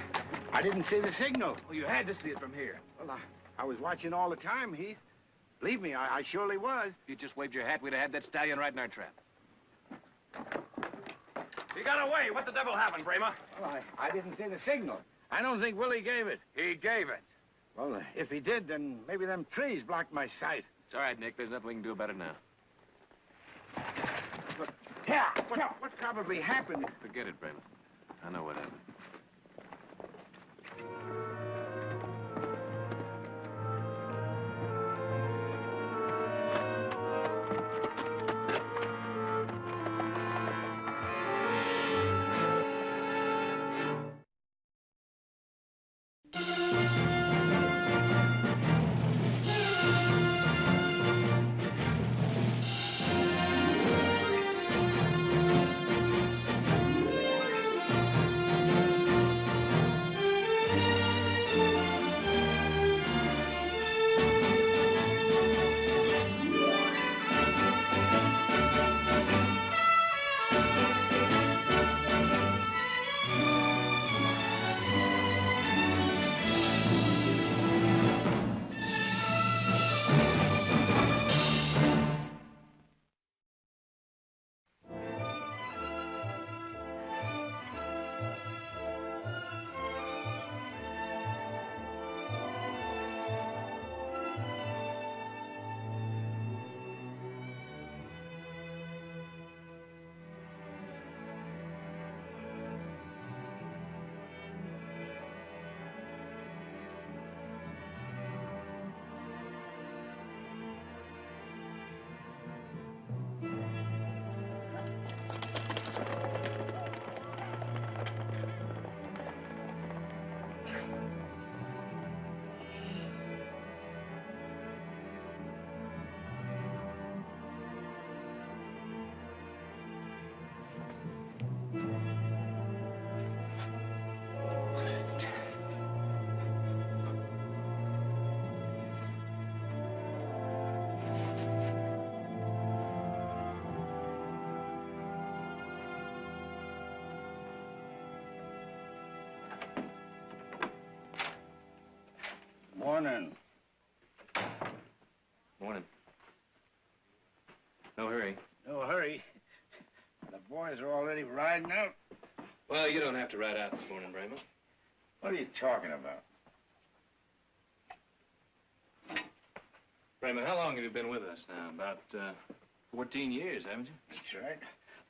I didn't see the signal. Well, you had to see it from here. Well, I was watching all the time, Heath. Believe me, I surely was. If you just waved your hat, we'd have had that stallion right in our trap. He got away. What the devil happened, Bramer? Well, I didn't see the signal. I don't think Willie gave it. He gave it. Well, if he did, then maybe them trees blocked my sight. It's all right, Nick. There's nothing we can do about it now. But, yeah, what probably happened? Forget it, Bramer. I know what happened. Morning. Morning. No hurry. No hurry. The boys are already riding out. Well, you don't have to ride out this morning, Bramer. What are you talking about? Bramer, how long have you been with us now? About 14 years, haven't you? That's right.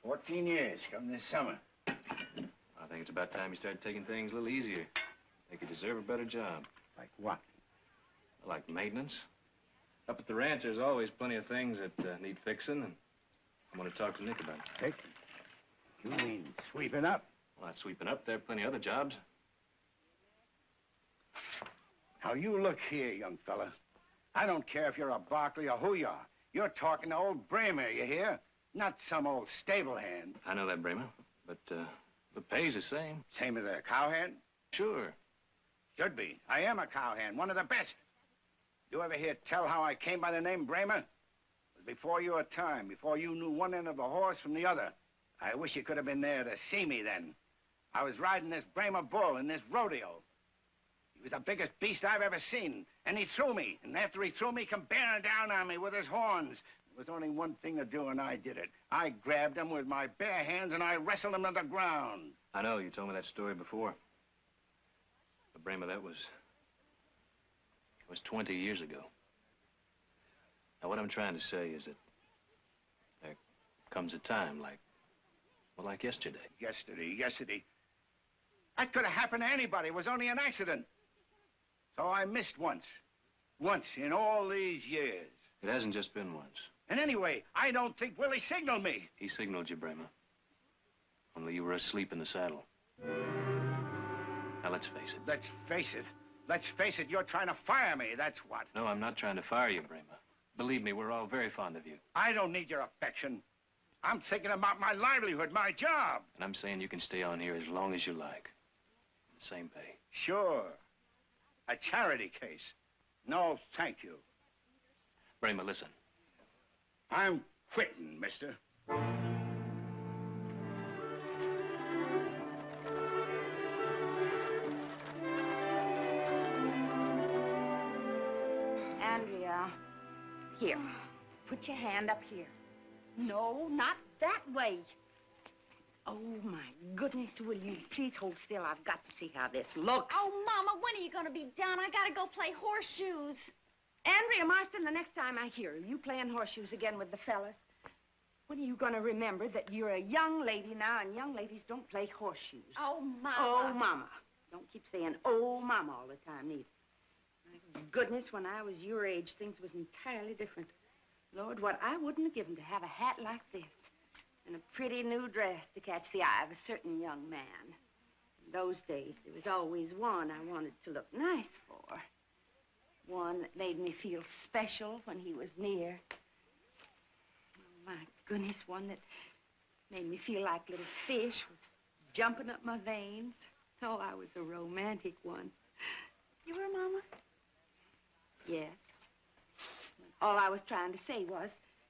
14 years, come this summer. Well, think it's about time you started taking things a little easier. I think you deserve a better job. Like what? Like maintenance. Up at the ranch, there's always plenty of things that need fixing, and I'm going to talk to Nick about it. Fixing? You mean sweeping up? Well, not sweeping up. There are plenty of other jobs. Now, you look here, young fella. I don't care if you're a Barkley or who you are. You're talking to old Bramer, you hear? Not some old stable hand. I know that, Bramer, but the pay's the same. Same as a cowhand? Sure. Should be. I am a cowhand, one of the best. You ever hear tell how I came by the name Bramer? It was before your time, before you knew one end of a horse from the other. I wish you could have been there to see me then. I was riding this Bramer bull in this rodeo. He was the biggest beast I've ever seen, and he threw me. And after he threw me, he come bearing down on me with his horns. There was only one thing to do, and I did it. I grabbed him with my bare hands, and I wrestled him to the ground. I know, you told me that story before. But, Bramer, that was 20 years ago. Now, what I'm trying to say is that there comes a time like yesterday. Yesterday. That could have happened to anybody. It was only an accident. So I missed once. Once in all these years. It hasn't just been once. And anyway, I don't think Willie signaled me. He signaled you, Bramer. Only you were asleep in the saddle. Now, let's face it. Let's face it, you're trying to fire me, that's what. No, I'm not trying to fire you, Bramer. Believe me, we're all very fond of you. I don't need your affection. I'm thinking about my livelihood, my job. And I'm saying you can stay on here as long as you like. The same pay. Sure. A charity case. No, thank you. Bramer, listen. I'm quitting, mister. Andrea, here. Put your hand up here. No, not that way. Oh, my goodness, will you please hold still? I've got to see how this looks. Oh, Mama, when are you going to be done? I got to go play horseshoes. Andrea Marston, the next time I hear you playing horseshoes again with the fellas, when are you going to remember that you're a young lady now, and young ladies don't play horseshoes? Oh, Mama. Oh, Mama. Don't keep saying, oh, Mama, all the time, either. My goodness, when I was your age, things was entirely different. Lord, what I wouldn't have given to have a hat like this and a pretty new dress to catch the eye of a certain young man. In those days, there was always one I wanted to look nice for. One that made me feel special when he was near. Oh, my goodness, one that made me feel like little fish was jumping up my veins. Oh, I was a romantic one. You were, Mama? Yes. All I was trying to say was,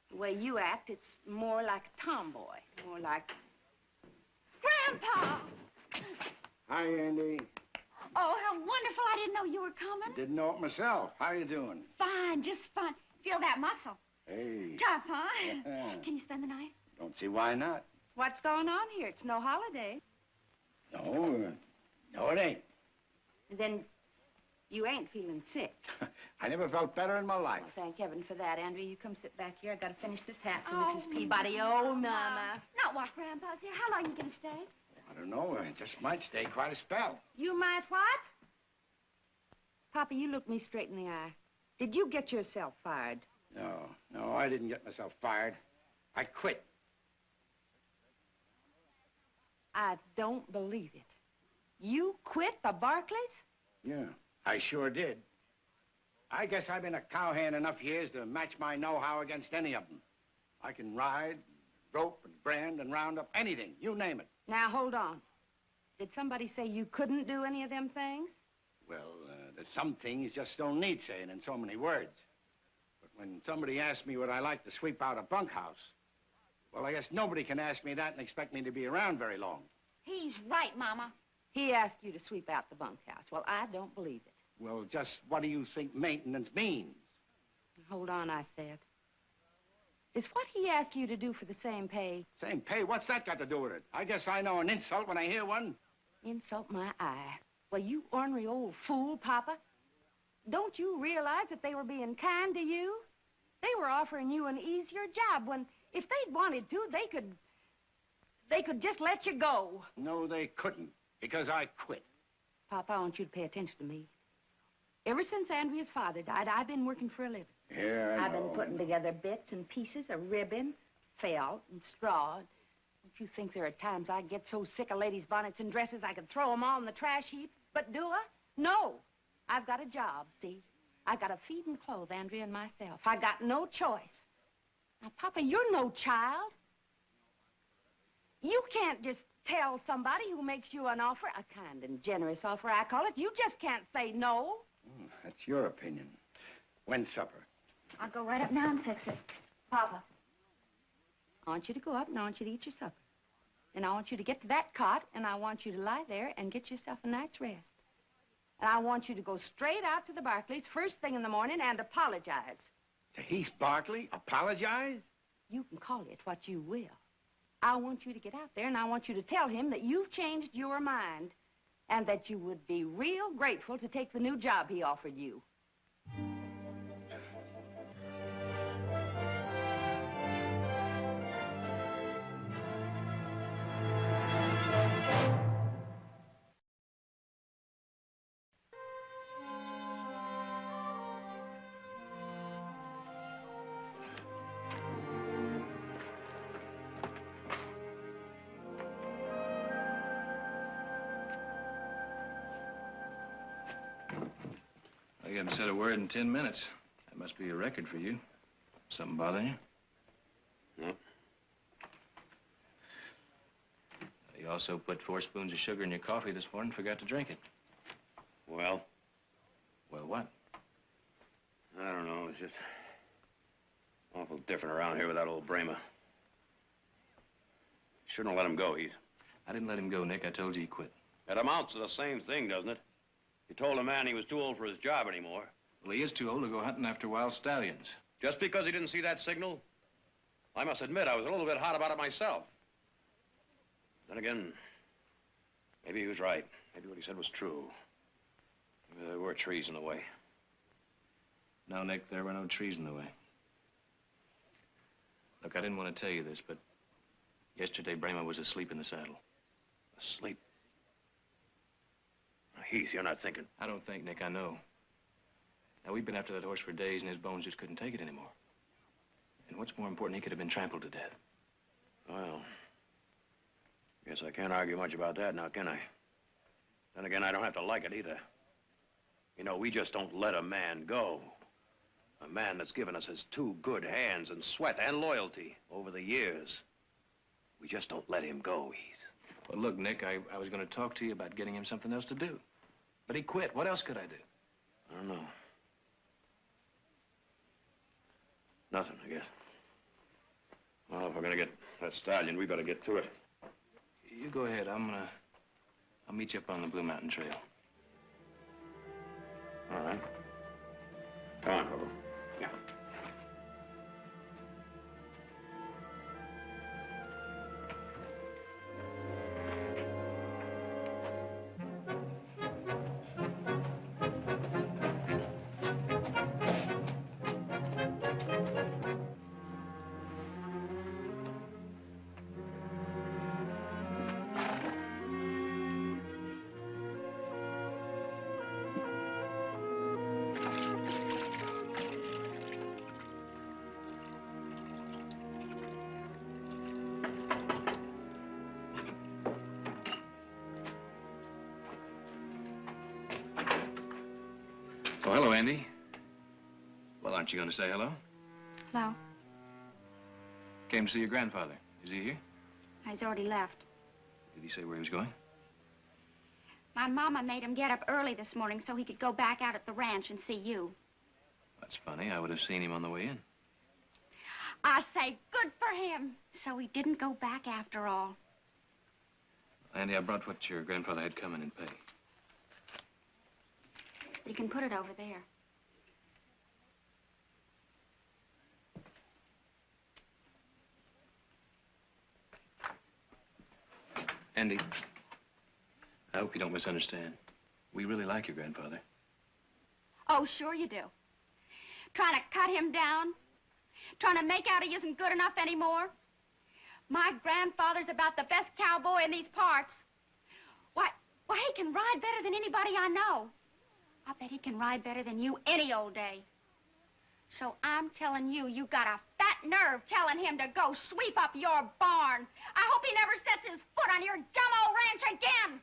the way you act, it's more like a tomboy. More like... Grandpa! Hi, Andy. Oh, how wonderful. I didn't know you were coming. Didn't know it myself. How you doing? Fine, just fine. Feel that muscle. Hey. Tough, huh? Yeah. Can you spend the night? Don't see why not. What's going on here? It's no holiday. No, it ain't. Then you ain't feeling sick. I never felt better in my life. Well, thank heaven for that. Andrea, you come sit back here. I gotta finish this hat for Oh, Mrs. Peabody. Oh, Mama. Not while Grandpa's here. How long are you going to stay? I don't know. I just might stay quite a spell. You might what? Papa, you look me straight in the eye. Did you get yourself fired? No, I didn't get myself fired. I quit. I don't believe it. You quit the Barclays? Yeah, I sure did. I guess I've been a cowhand enough years to match my know-how against any of them. I can ride, rope, and brand, and round up anything. You name it. Now, hold on. Did somebody say you couldn't do any of them things? Well, there's some things just don't need saying in so many words. But when somebody asks me would I like to sweep out a bunkhouse, well, I guess nobody can ask me that and expect me to be around very long. He's right, Mama. He asked you to sweep out the bunkhouse. Well, I don't believe it. Well, just what do you think maintenance means? Hold on, I said. Is what he asked you to do for the same pay? Same pay? What's that got to do with it? I guess I know an insult when I hear one. Insult my eye. Well, you ornery old fool, Papa. Don't you realize that they were being kind to you? They were offering you an easier job when, if they'd wanted to, they could They could just let you go. No, they couldn't, because I quit. Papa, I want you to pay attention to me. Ever since Andrea's father died, I've been working for a living. Yeah, I've been putting together bits and pieces of ribbon, felt, and straw. Don't you think there are times I get so sick of ladies' bonnets and dresses I could throw them all in the trash heap? But do I? No. I've got a job, see? I've got to feed and clothe Andrea and myself. I got no choice. Now, Papa, you're no child. You can't just tell somebody who makes you an offer, a kind and generous offer, I call it. You just can't say no. That's your opinion. When's supper? I'll go right up now and fix it. Papa, I want you to go up and I want you to eat your supper. And I want you to get to that cot and I want you to lie there and get yourself a night's rest. And I want you to go straight out to the Barclays first thing in the morning and apologize. To Heath Barkley? Apologize? You can call it what you will. I want you to get out there and I want you to tell him that you've changed your mind and that you would be real grateful to take the new job he offered you. You haven't said a word in 10 minutes. That must be a record for you. Something bothering you? No. You also put 4 spoons of sugar in your coffee this morning and forgot to drink it. Well? Well, what? I don't know. It's just awful different around here with that old Brahma. Shouldn't have let him go, Heath. I didn't let him go, Nick. I told you he quit. It amounts to the same thing, doesn't it? You told a man he was too old for his job anymore. Well, he is too old to go hunting after wild stallions. Just because he didn't see that signal? I must admit, I was a little bit hot about it myself. Then again, maybe he was right. Maybe what he said was true. Maybe there were trees in the way. No, Nick, there were no trees in the way. Look, I didn't want to tell you this, but yesterday Brahma was asleep in the saddle. Asleep? Now, Heath, you're not thinking. I don't think, Nick, I know. Now, we've been after that horse for days, and his bones just couldn't take it anymore. And what's more important, he could have been trampled to death. Well, guess I can't argue much about that now, can I? Then again, I don't have to like it either. You know, we just don't let a man go. A man that's given us his 2 good hands and sweat and loyalty over the years. We just don't let him go, Heath. Well, look, Nick, I was going to talk to you about getting him something else to do. But he quit. What else could I do? I don't know. Nothing, I guess. Well, if we're gonna get that stallion, we better get to it. You go ahead. I'll meet you up on the Blue Mountain Trail. All right. Come on, Corporal. Yeah. Oh, hello, Andy. Well, aren't you going to say hello? Hello. Came to see your grandfather. Is he here? He's already left. Did he say where he was going? My mama made him get up early this morning so he could go back out at the ranch and see you. That's funny. I would have seen him on the way in. I say, good for him. So he didn't go back after all. Andy, I brought what your grandfather had come in and pay. You can put it over there. Andy, I hope you don't misunderstand. We really like your grandfather. Oh, sure you do. Trying to cut him down? Trying to make out he isn't good enough anymore? My grandfather's about the best cowboy in these parts. Why, he can ride better than anybody I know. I bet he can ride better than you any old day. So I'm telling you, you got a fat nerve telling him to go sweep up your barn. I hope he never sets his foot on your dumb old ranch again.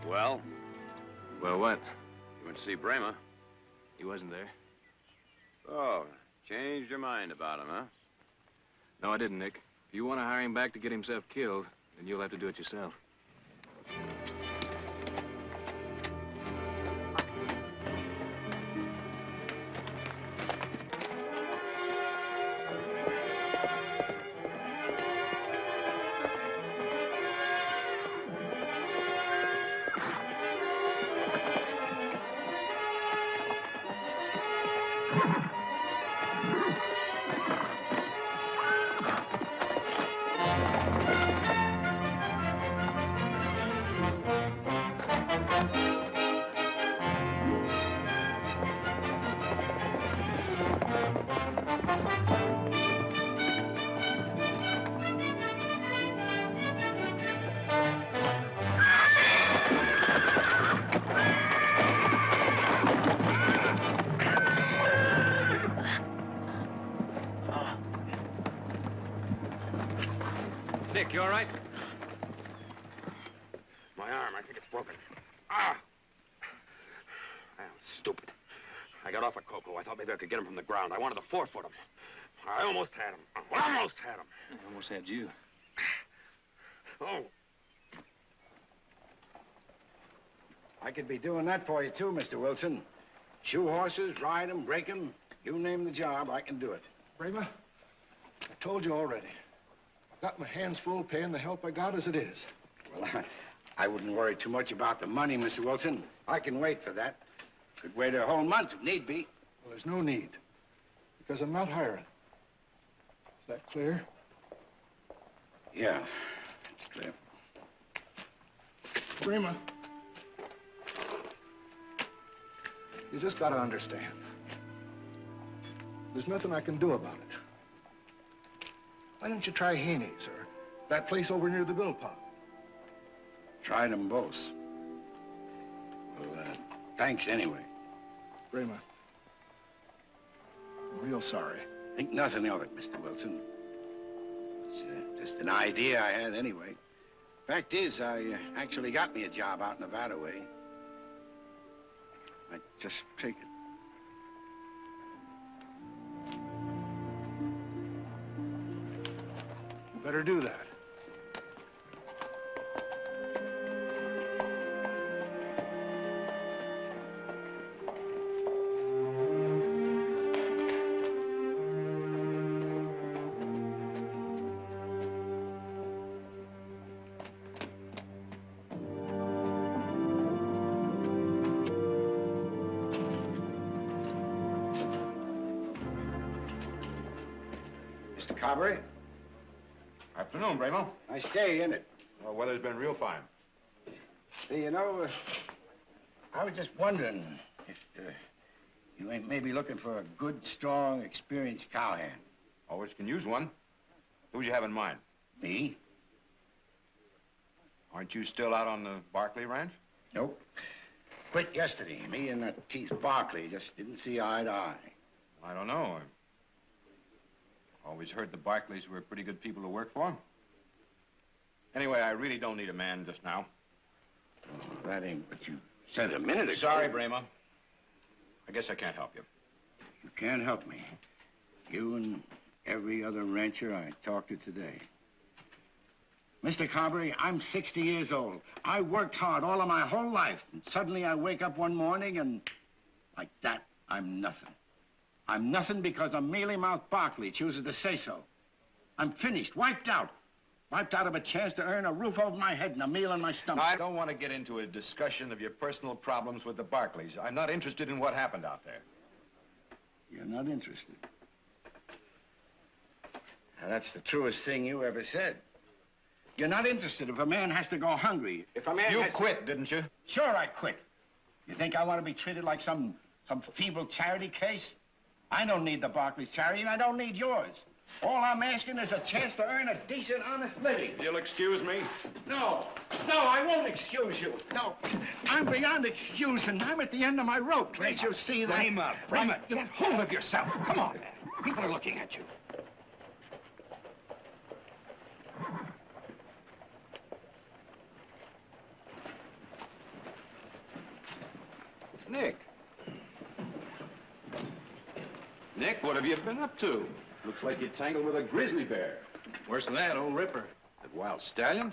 Well? Well, what? You went to see Brema. He wasn't there. Oh, changed your mind about him, huh? No, I didn't, Nick. If you want to hire him back to get himself killed, then you'll have to do it yourself. Nick, you all right? My arm, I think it's broken. Ah! I'm stupid. I got off at Coco. I thought maybe I could get him from the ground. I wanted to 4-foot him. I almost had him. Almost had him. I almost had you. Oh. I could be doing that for you, too, Mr. Wilson. Shoe horses, ride them, break them. You name the job, I can do it. Brema, I told you already. Got my hands full paying the help I got as it is. Well, I wouldn't worry too much about the money, Mr. Wilson. I can wait for that. Could wait a whole month if need be. Well, there's no need, because I'm not hiring. Is that clear? Yeah, it's clear. Brema, you just gotta understand. There's nothing I can do about it. Why don't you try Haney's or that place over near the Bill Pop? Tried them both. Well, thanks anyway. Brema, I'm real sorry. Think nothing of it, Mr. Wilson. It's just an idea I had anyway. Fact is, I actually got me a job out Nevada way. I just take it. You better do that. Mr. Cowboy? Afternoon, Bremo. Nice day, isn't it? Well, weather's been real fine. Hey, you know, I was just wondering if you ain't maybe looking for a good, strong, experienced cowhand. Always can use one. Who'd you have in mind? Me? Aren't you still out on the Barkley Ranch? Nope. Quit yesterday. Me and that Keith Barkley just didn't see eye to eye. I don't know. I always heard the Barkleys were pretty good people to work for. Anyway, I really don't need a man just now. Oh, that ain't what you said a minute ago. Sorry, Brema. I guess I can't help you. You can't help me. You and every other rancher I talked to today. Mr. Carberry, I'm 60 years old. I worked hard all of my whole life, and suddenly I wake up one morning and, like that, I'm nothing. I'm nothing because a mealy-mouthed Barkley chooses to say so. I'm finished, wiped out. Wiped out of a chance to earn a roof over my head and a meal in my stomach. I don't want to get into a discussion of your personal problems with the Barkleys. I'm not interested in what happened out there. You're not interested. Now, that's the truest thing you ever said. You're not interested if a man has to go hungry. If a man You has quit, didn't you? Sure, I quit. You think I want to be treated like some feeble charity case? I don't need the Barclays charity, and I don't need yours. All I'm asking is a chance to earn a decent, honest living. You'll excuse me? No, I won't excuse you. No, I'm beyond excusing. I'm at the end of my rope. Can't you see that? Bramer, Get hold of yourself. Come on, man. People are looking at you. Nick. Nick, what have you been up to? Looks like you're tangled with a grizzly bear. Worse than that, old Ripper. That wild stallion?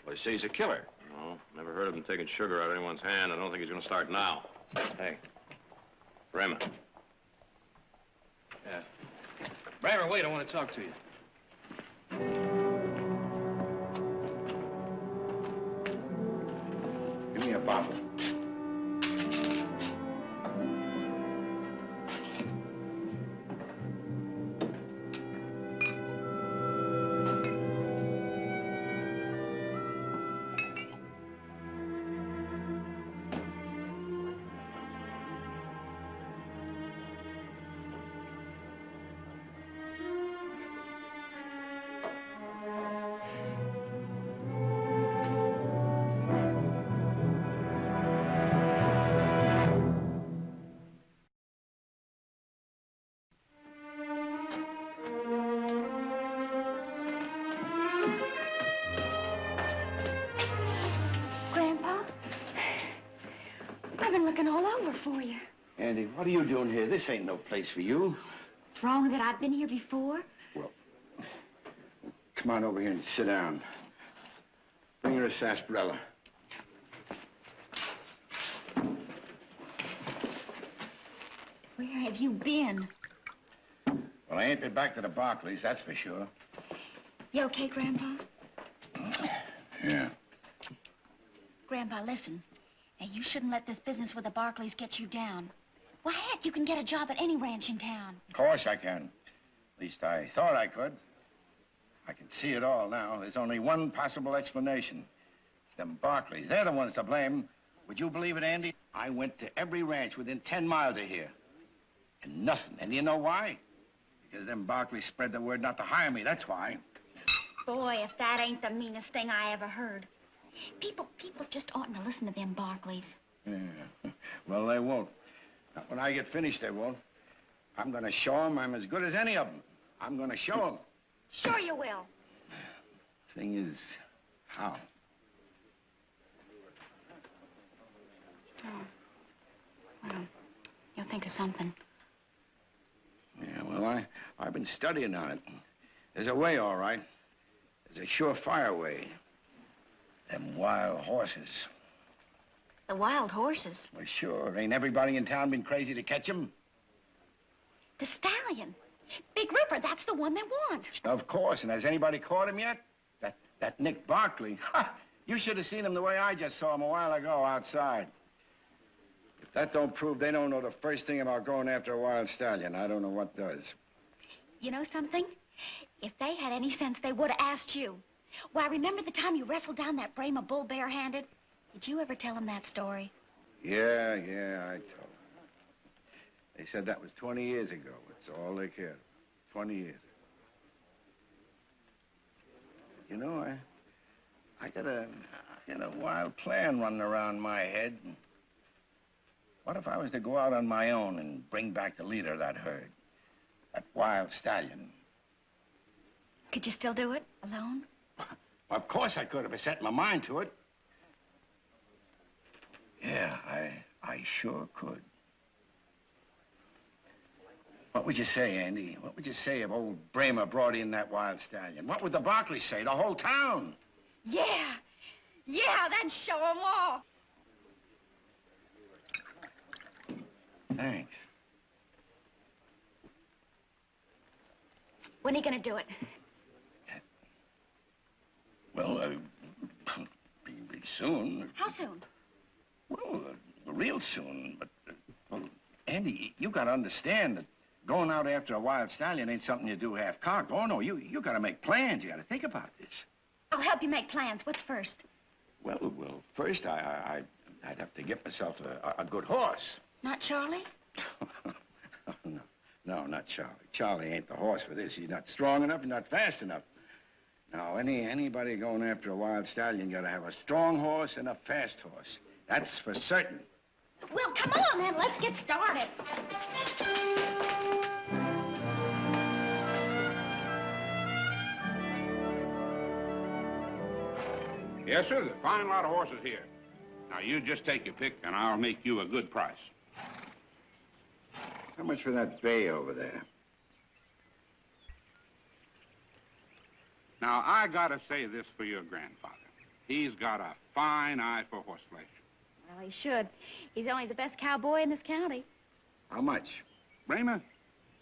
Well, they say he's a killer. No, never heard of him taking sugar out of anyone's hand. I don't think he's gonna start now. Hey, Bremen. Yeah. Bramer, wait, I want to talk to you. Give me a bottle. Grandpa, I've been looking all over for you. Andy, what are you doing here? This ain't no place for you. What's wrong that I've been here before? Well, come on over here and sit down. Bring her a sarsaparilla. Where have you been? Well, I ain't been back to the Barclays, that's for sure. You okay, Grandpa? Yeah. Grandpa, listen. Now, you shouldn't let this business with the Barclays get you down. Why, heck, you can get a job at any ranch in town. Of course I can. At least I thought I could. I can see it all now. There's only one possible explanation. It's them Barclays. They're the ones to blame. Would you believe it, Andy? I went to every ranch within 10 miles of here. And nothing. And you know why? Because them Barclays spread the word not to hire me, that's why. Boy, if that ain't the meanest thing I ever heard. People just oughtn't to listen to them Barclays. Yeah. Well, they won't. Not when I get finished, they won't. I'm gonna show them I'm as good as any of them. I'm gonna show them. Sure you will. Thing is, how? Oh. Well, you'll think of something. Yeah, well, I've been studying on it. There's a way, all right. There's a surefire way. Them wild horses. The wild horses? Well, sure. Ain't everybody in town been crazy to catch 'em? The stallion. Big Ripper, that's the one they want. Of course. And has anybody caught him yet? That Nick Barkley. Ha! You should have seen him the way I just saw him a while ago outside. If that don't prove they don't know the first thing about going after a wild stallion, I don't know what does. You know something? If they had any sense, they would have asked you. Why, remember the time you wrestled down that Brahma bull barehanded? Did you ever tell them that story? Yeah, I told them. They said that was 20 years ago. That's all they cared. 20 years. You know, I got a wild plan running around my head. What if I was to go out on my own and bring back the leader of that herd? That wild stallion. Could you still do it, alone? Of course I could if I set my mind to it. Yeah, I sure could. What would you say, Andy? What would you say if old Brahma brought in that wild stallion? What would the Barclays say? The whole town? Yeah, that'd show them all. Thanks. When are you gonna do it? Well, be soon. How soon? Well, real soon. But, well, Andy, you gotta understand that going out after a wild stallion ain't something you do half-cocked. Oh, no, you gotta make plans. You gotta think about this. I'll help you make plans. What's first? Well, first I'd have to get myself a good horse. Not Charlie? No, not Charlie. Charlie ain't the horse for this. He's not strong enough, he's not fast enough. Now, anybody going after a wild stallion gotta have a strong horse and a fast horse. That's for certain. Well, come on then. Let's get started. Yes, sir. There's a fine lot of horses here. Now, you just take your pick, and I'll make you a good price. How much for that bay over there? Now, I gotta say this for your grandfather. He's got a fine eye for horseflesh. Well, he should. He's only the best cowboy in this county. How much? Bramer,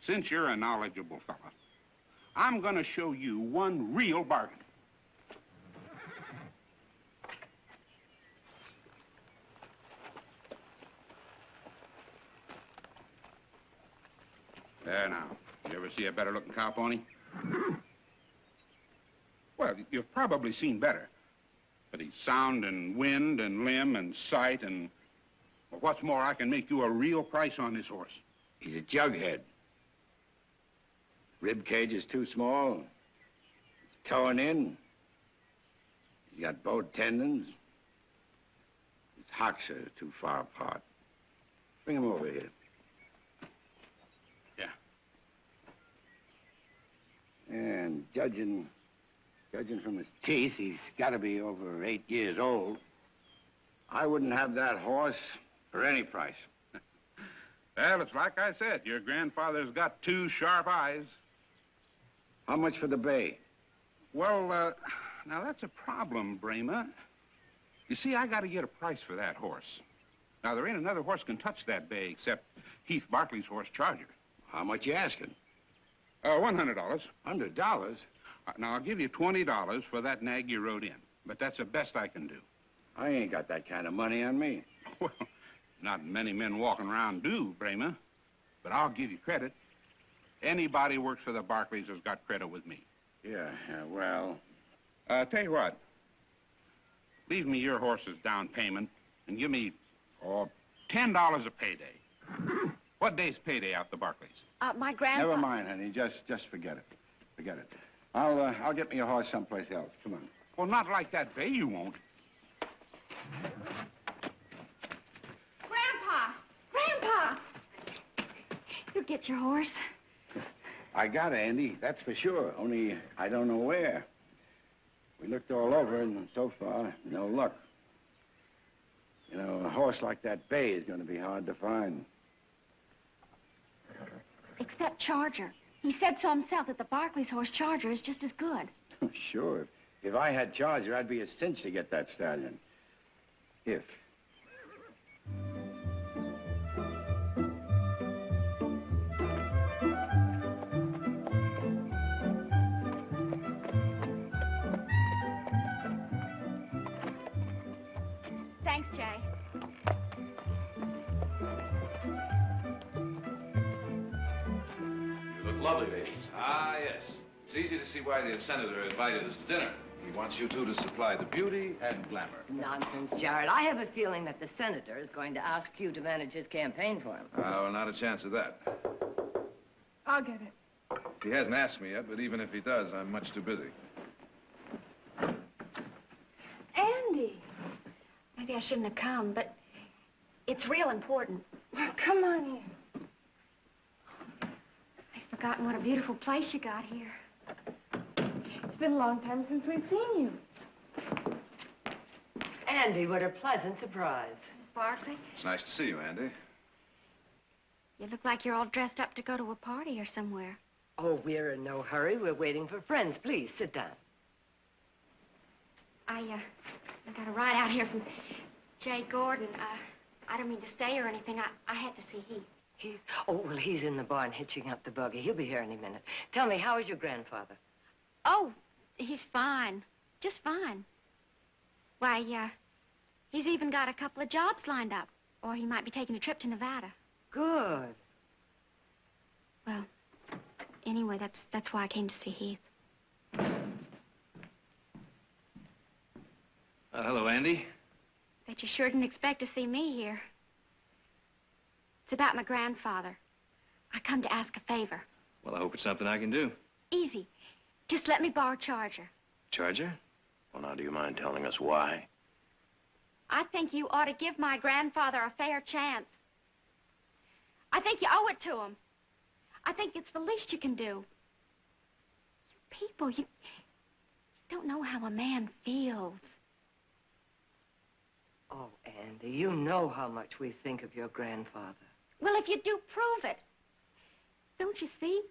since you're a knowledgeable fella, I'm gonna show you one real bargain. There now. You ever see a better looking cow pony? Well, you've probably seen better. But he's sound in wind and limb and sight and... Well, what's more, I can make you a real price on this horse. He's a jughead. Rib cage is too small. He's torn in. He's got bowed tendons. His hocks are too far apart. Bring him over here. Yeah. And judging from his teeth, he's got to be over 8 years old. I wouldn't have that horse for any price. Well, it's like I said, your grandfather's got two sharp eyes. How much for the bay? Well, now that's a problem, Bramer. You see, I got to get a price for that horse. Now, there ain't another horse can touch that bay except Heath Barkley's horse, Charger. How much you asking? $100. $100? Now, I'll give you $20 for that nag you rode in, but that's the best I can do. I ain't got that kind of money on me. Well, not many men walking around do, Bramer, but I'll give you credit. Anybody who works for the Barclays has got credit with me. Yeah, well... Tell you what, leave me your horse's down payment and give me, $10 a payday. What day's payday out the Barclays? My grandpa... Never mind, honey. Just forget it. Forget it. I'll get me a horse someplace else. Come on. Well, not like that bay, you won't. Grandpa! You'll get your horse. I got it, Andy. That's for sure. Only I don't know where. We looked all over, and so far, no luck. You know, a horse like that bay is going to be hard to find. Except Charger. He said so himself that the Barclays horse Charger is just as good. Sure. If I had Charger, I'd be a cinch to get that stallion. If. Thanks, Jay. You look lovely, ladies. Ah, yes. It's easy to see why the senator invited us to dinner. He wants you two to supply the beauty and glamour. Nonsense, Jared. I have a feeling that the senator is going to ask you to manage his campaign for him. Well, not a chance of that. I'll get it. He hasn't asked me yet, but even if he does, I'm much too busy. Andy! Maybe I shouldn't have come, but it's real important. Come on in. I've forgotten what a beautiful place you got here. It's been a long time since we've seen you. Andy, what a pleasant surprise. Miss Barkley, It's nice to see you, Andy. you look like you're all dressed up to go to a party or somewhere. Oh, we're in no hurry. We're waiting for friends. Please, sit down. I got a ride out here from Jay Gordon. I don't mean to stay or anything. I had to see Heath. Oh, well, he's in the barn hitching up the buggy. He'll be here any minute. Tell me, how is your grandfather? Oh, he's fine. Just fine. Why, he's even got a couple of jobs lined up. Or he might be taking a trip to Nevada. Good. Well, anyway, that's why I came to see Heath. Hello, Andy. Bet you sure didn't expect to see me here. It's about my grandfather. I come to ask a favor. Well, I hope it's something I can do. Easy. Just let me borrow Charger. Charger? Well, now, do you mind telling us why? I think you ought to give my grandfather a fair chance. I think you owe it to him. I think it's the least you can do. You people, you don't know how a man feels. Oh, Andy, you know how much we think of your grandfather. Well, if you do, prove it. Don't you see?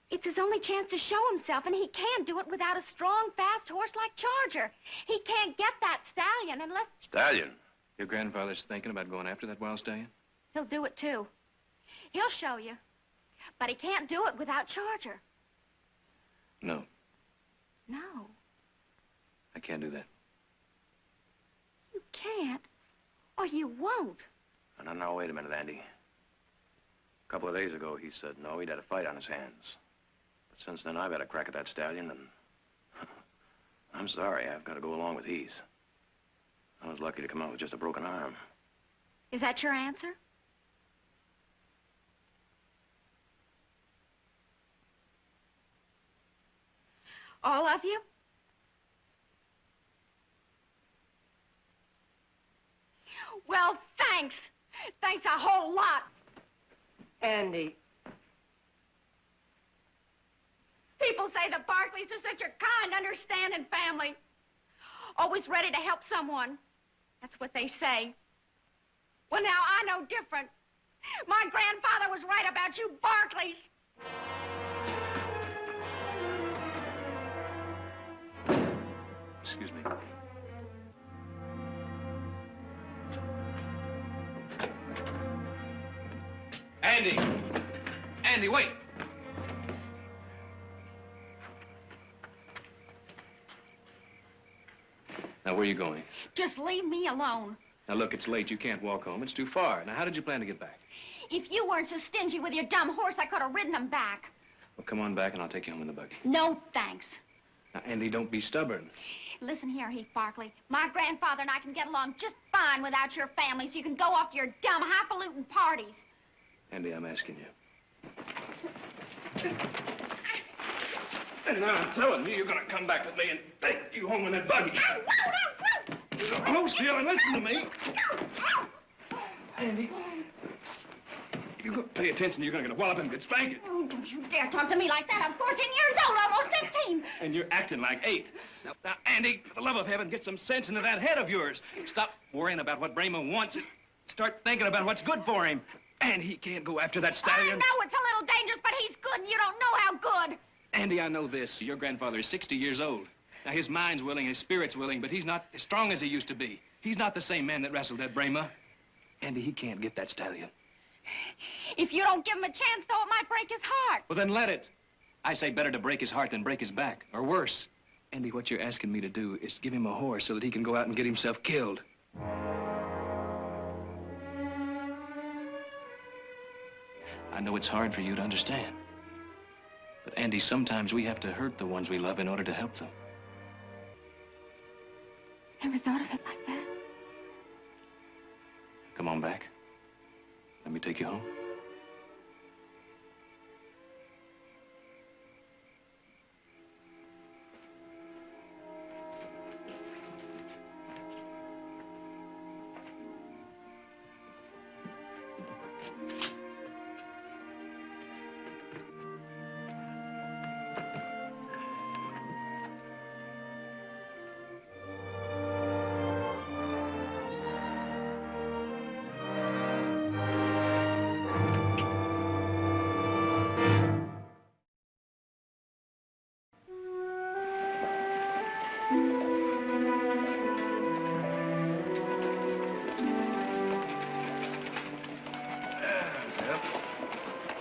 It's his only chance to show himself, and he can't do it without a strong, fast horse like Charger. He can't get that stallion unless... Stallion? Your grandfather's thinking about going after that wild stallion? He'll do it, too. He'll show you. But he can't do it without Charger. No, No, I can't do that. you can't. Or you won't. No, wait a minute, Andy. A couple of days ago, he said no, he'd had a fight on his hands. But since then, I've had a crack at that stallion, and I'm sorry, I've got to go along with Heath. I was lucky to come out with just a broken arm. Is that your answer? All of you? Well, thanks. Thanks a whole lot. Andy, People say the Barclays are such a kind, understanding family. Always ready to help someone. That's what they say. Well, now, I know different. My grandfather was right about you Barclays. Excuse me. Andy! Andy, wait! Now, where are you going? Just leave me alone. Now, look, it's late. You can't walk home. It's too far. Now, how did you plan to get back? If you weren't so stingy with your dumb horse, I could have ridden him back. Well, come on back, and I'll take you home in the buggy. No, thanks. Now, Andy, don't be stubborn. Listen here, Heath Barkley. My grandfather and I can get along just fine without your family, so you can go off to your dumb, highfalutin parties. Andy, I'm asking you. And now I'm telling you, you're going to come back with me and take you home in that buggy. So hold still and listen to me. Andy, if you don't pay attention, you're going to get a wallop and get spanked. Oh, don't you dare talk to me like that. I'm 14 years old, almost 15. And you're acting like 8. Now, Andy, for the love of heaven, get some sense into that head of yours. Stop worrying about what Brahma wants and start thinking about what's good for him. And he can't go after that stallion. I know it's a little dangerous, but he's good, and you don't know how good. Andy, I know this. Your grandfather is 60 years old. Now, his mind's willing, his spirit's willing, but he's not as strong as he used to be. He's not the same man that wrestled that Brahma. Andy, he can't get that stallion. If you don't give him a chance, though, it might break his heart. Well, then let it. I say better to break his heart than break his back, or worse. Andy, what you're asking me to do is to give him a horse so that he can go out and get himself killed. I know it's hard for you to understand. But, Andy, sometimes we have to hurt the ones we love in order to help them. Never thought of it like that. Come on back. Let me take you home.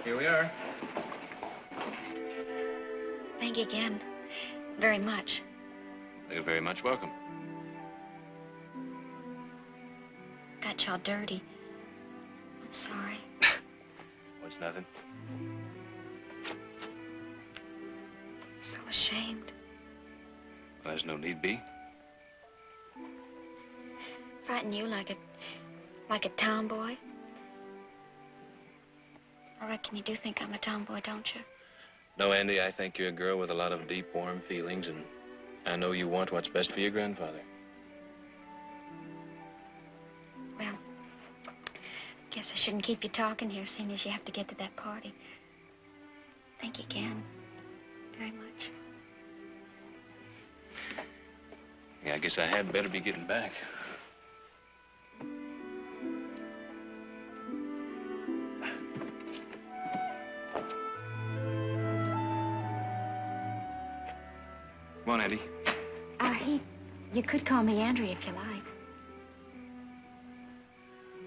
Here we are. Thank you again. Very much. You're very much welcome. Got y'all dirty. I'm sorry. Oh, it's nothing. So ashamed. Well, there's no need be. frighten you like a tomboy? I reckon you do think I'm a tomboy, don't you? No, Andy, I think you're a girl with a lot of deep, warm feelings, and I know you want what's best for your grandfather. Well, guess I shouldn't keep you talking here, seeing as you have to get to that party. Thank you again. Very much. Yeah, I guess I had better be getting back. Come on, Andy. Heath, you could call me Andrea if you like.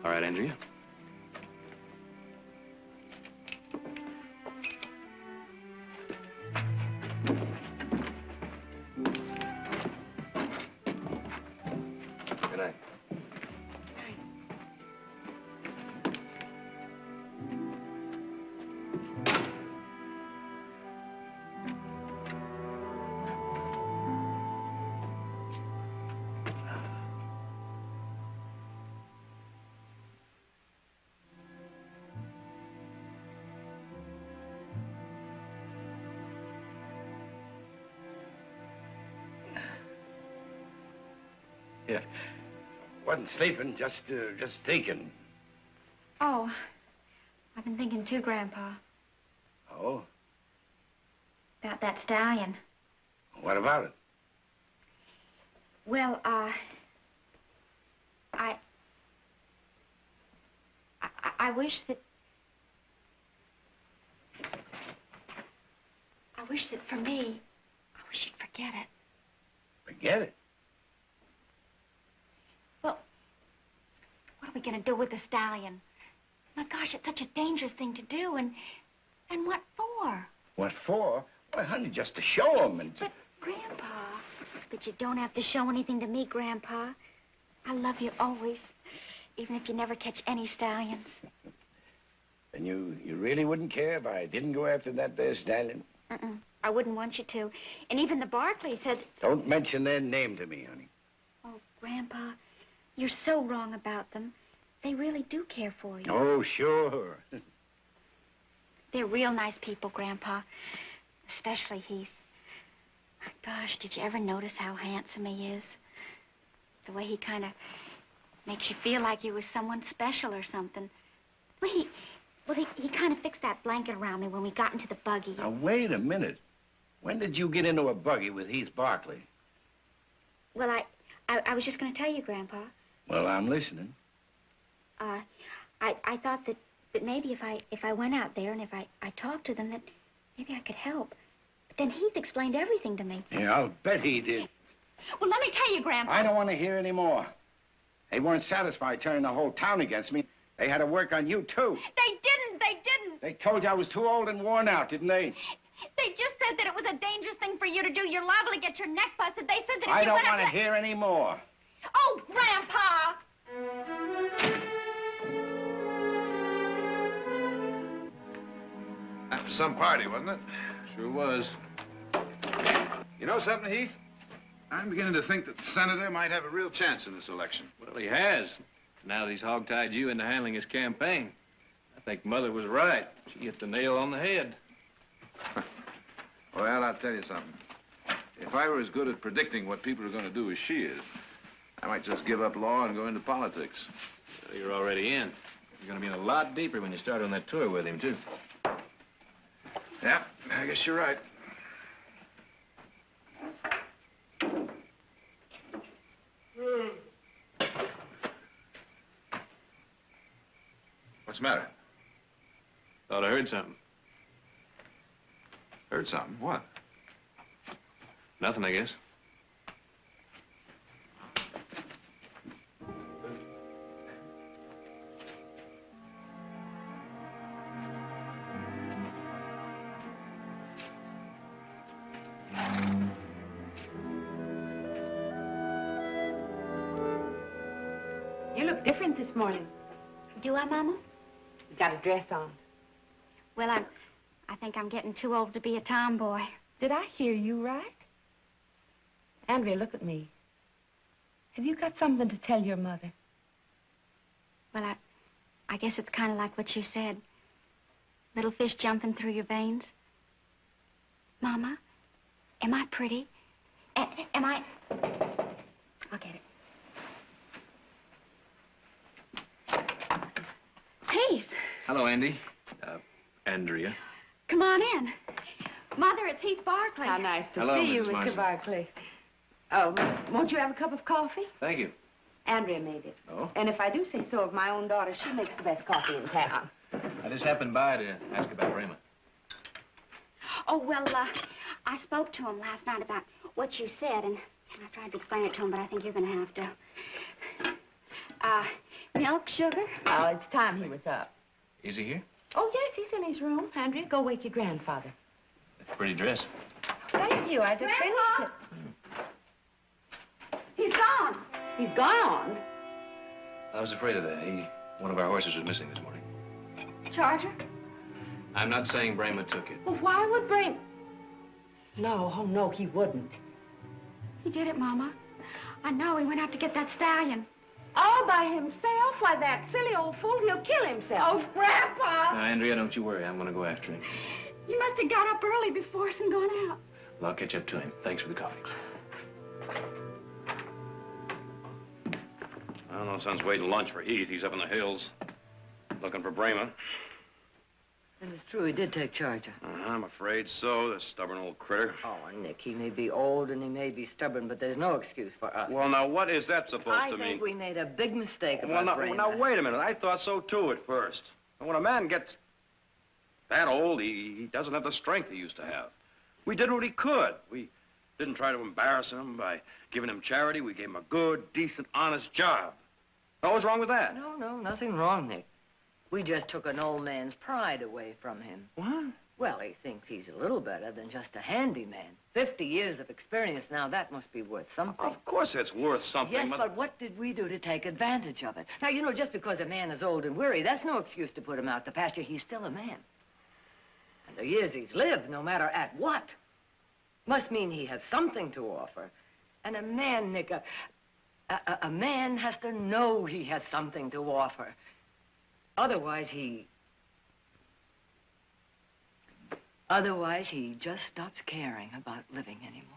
All right, Andrea. Good night. Yeah. Wasn't sleeping, just thinking. Oh, I've been thinking too, Grandpa, Oh? about that stallion. What about it? Well, I wish that... I wish that for me, I wish you'd forget it. Forget it? Well, what are we gonna do with the stallion? My gosh, it's such a dangerous thing to do, and what for? What for? Well, honey, just to show him and... But, Grandpa, but you don't have to show anything to me, Grandpa. I love you always, even if you never catch any stallions. And you really wouldn't care if I didn't go after that there stallion? I wouldn't want you to. And even the Barclays said... Don't mention their name to me, honey. Oh, Grandpa, you're so wrong about them. They really do care for you. Oh, sure. They're real nice people, Grandpa. Especially Heath. My gosh, did you ever notice how handsome he is? The way he kind of makes you feel like you were someone special or something. Well, he kind of fixed that blanket around me when we got into the buggy. Now, wait a minute. When did you get into a buggy with Heath Barkley? Well, I was just going to tell you, Grandpa. Well, I'm listening. I thought that maybe if I went out there and if I talked to them, that maybe I could help. But then Heath explained everything to me. Yeah, I'll bet he did. Well, let me tell you, Grandpa. I don't want to hear any more. They weren't satisfied turning the whole town against me. They had to work on you, too. They didn't. They told you I was too old and worn out, didn't they? They just said that it was a dangerous thing for you to do. You're liable to get your neck busted. They said that if I you don't went want to up hear any more. Oh, Grandpa! That was some party, wasn't it? Sure was. You know something, Heath? I'm beginning to think that the senator might have a real chance in this election. Well, he has. Now that he's hog-tied you into handling his campaign. I think Mother was right. She hit the nail on the head. Well, I'll tell you something. If I were as good at predicting what people are going to do as she is, I might just give up law and go into politics. Well, you're already in. You're going to be in a lot deeper when you start on that tour with him, too. Yeah, I guess you're right. What's the matter? Thought I heard something. Heard something? What? Nothing, I guess. You look different this morning. Do I, Mama? You got a dress on. Well, I think I'm getting too old to be a tomboy. Did I hear you right? Andrea, look at me. Have you got something to tell your mother? Well, I guess it's kind of like what you said. Little fish jumping through your veins. Mama, am I pretty? Am I... I'll get it. Heath, Hello, Andy. Andrea. come on in. Mother, it's Heath Barkley. How nice to Hello, see you, Mrs. Marsden. Mr. Barkley. Oh, won't you have a cup of coffee? Thank you. Andrea made it. Oh? And if I do say so of my own daughter, she makes the best coffee in town. I just happened by to ask about Brahma. Oh, well, I spoke to him last night about what you said, and I tried to explain it to him, but I think you're going to have to. Milk, sugar? Oh, it's time he was up. Is he here? Oh, yes, he's in his room. Andrea, go wake your grandfather. Pretty dress. Thank you. I just finished it. He's gone. He's gone. I was afraid of that. One of our horses was missing this morning. Charger? I'm not saying Brahma took it. Well, why would Brain... No, oh, no, he wouldn't. He did it, Mama. I know. He went out to get that stallion. All by himself? Why, that silly old fool, he'll kill himself. Oh, Grandpa! Now, Andrea, don't you worry. I'm going to go after him. You must have got up early before us and gone out. Well, I'll catch up to him. Thanks for the coffee. I don't know, son's waiting lunch for Heath. He's up in the hills, looking for Brahma. And it's true, he did take charge of. I'm afraid so, the stubborn old critter. Oh, Nick, he may be old and he may be stubborn, but there's no excuse for us. Well, now, what is that supposed to I mean? think we made a big mistake Well, about now, Brahma. wait a minute. I thought so, too, at first. When a man gets that old, he doesn't have the strength he used to have. We did what he could. We didn't try to embarrass him by giving him charity. We gave him a good, decent, honest job. Now, what's wrong with that? No, nothing wrong, Nick. We just took an old man's pride away from him. What? Well, he thinks he's a little better than just a handyman. 50 years of experience now, that must be worth something. Of course it's worth something. Yes, but what did we do to take advantage of it? Now, you know, just because a man is old and weary, that's no excuse to put him out to pasture. He's still a man. And the years he's lived, no matter at what, must mean he has something to offer. And a man, Nick, a man has to know he has something to offer. Otherwise, he just stops caring about living anymore.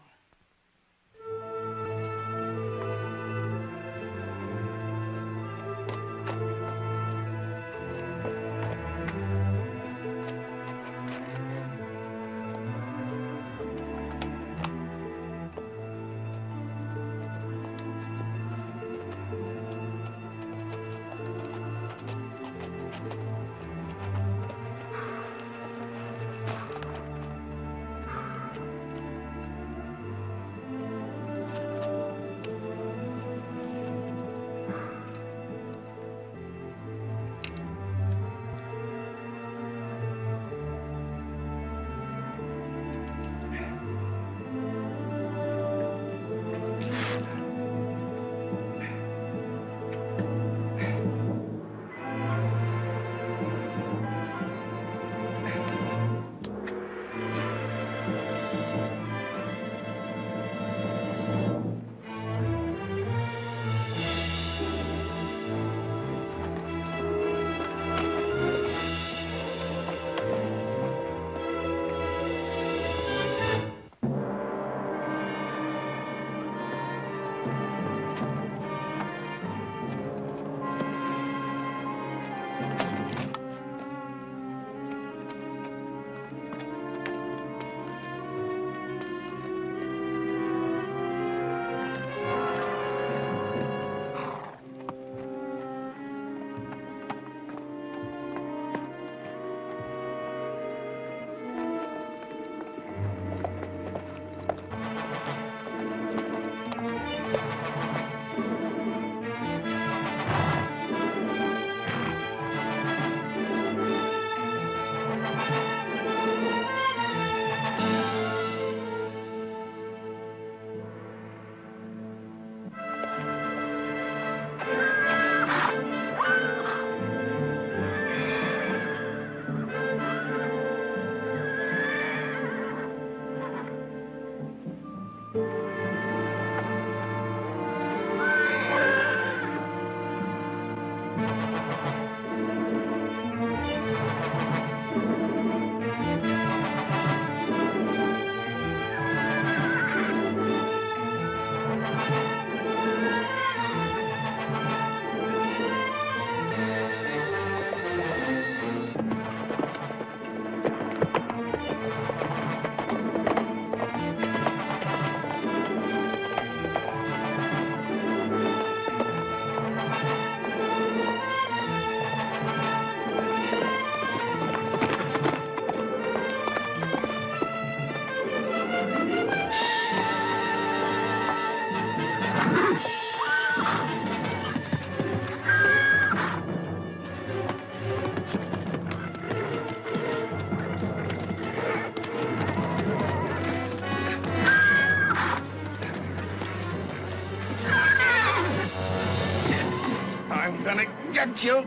didn't you?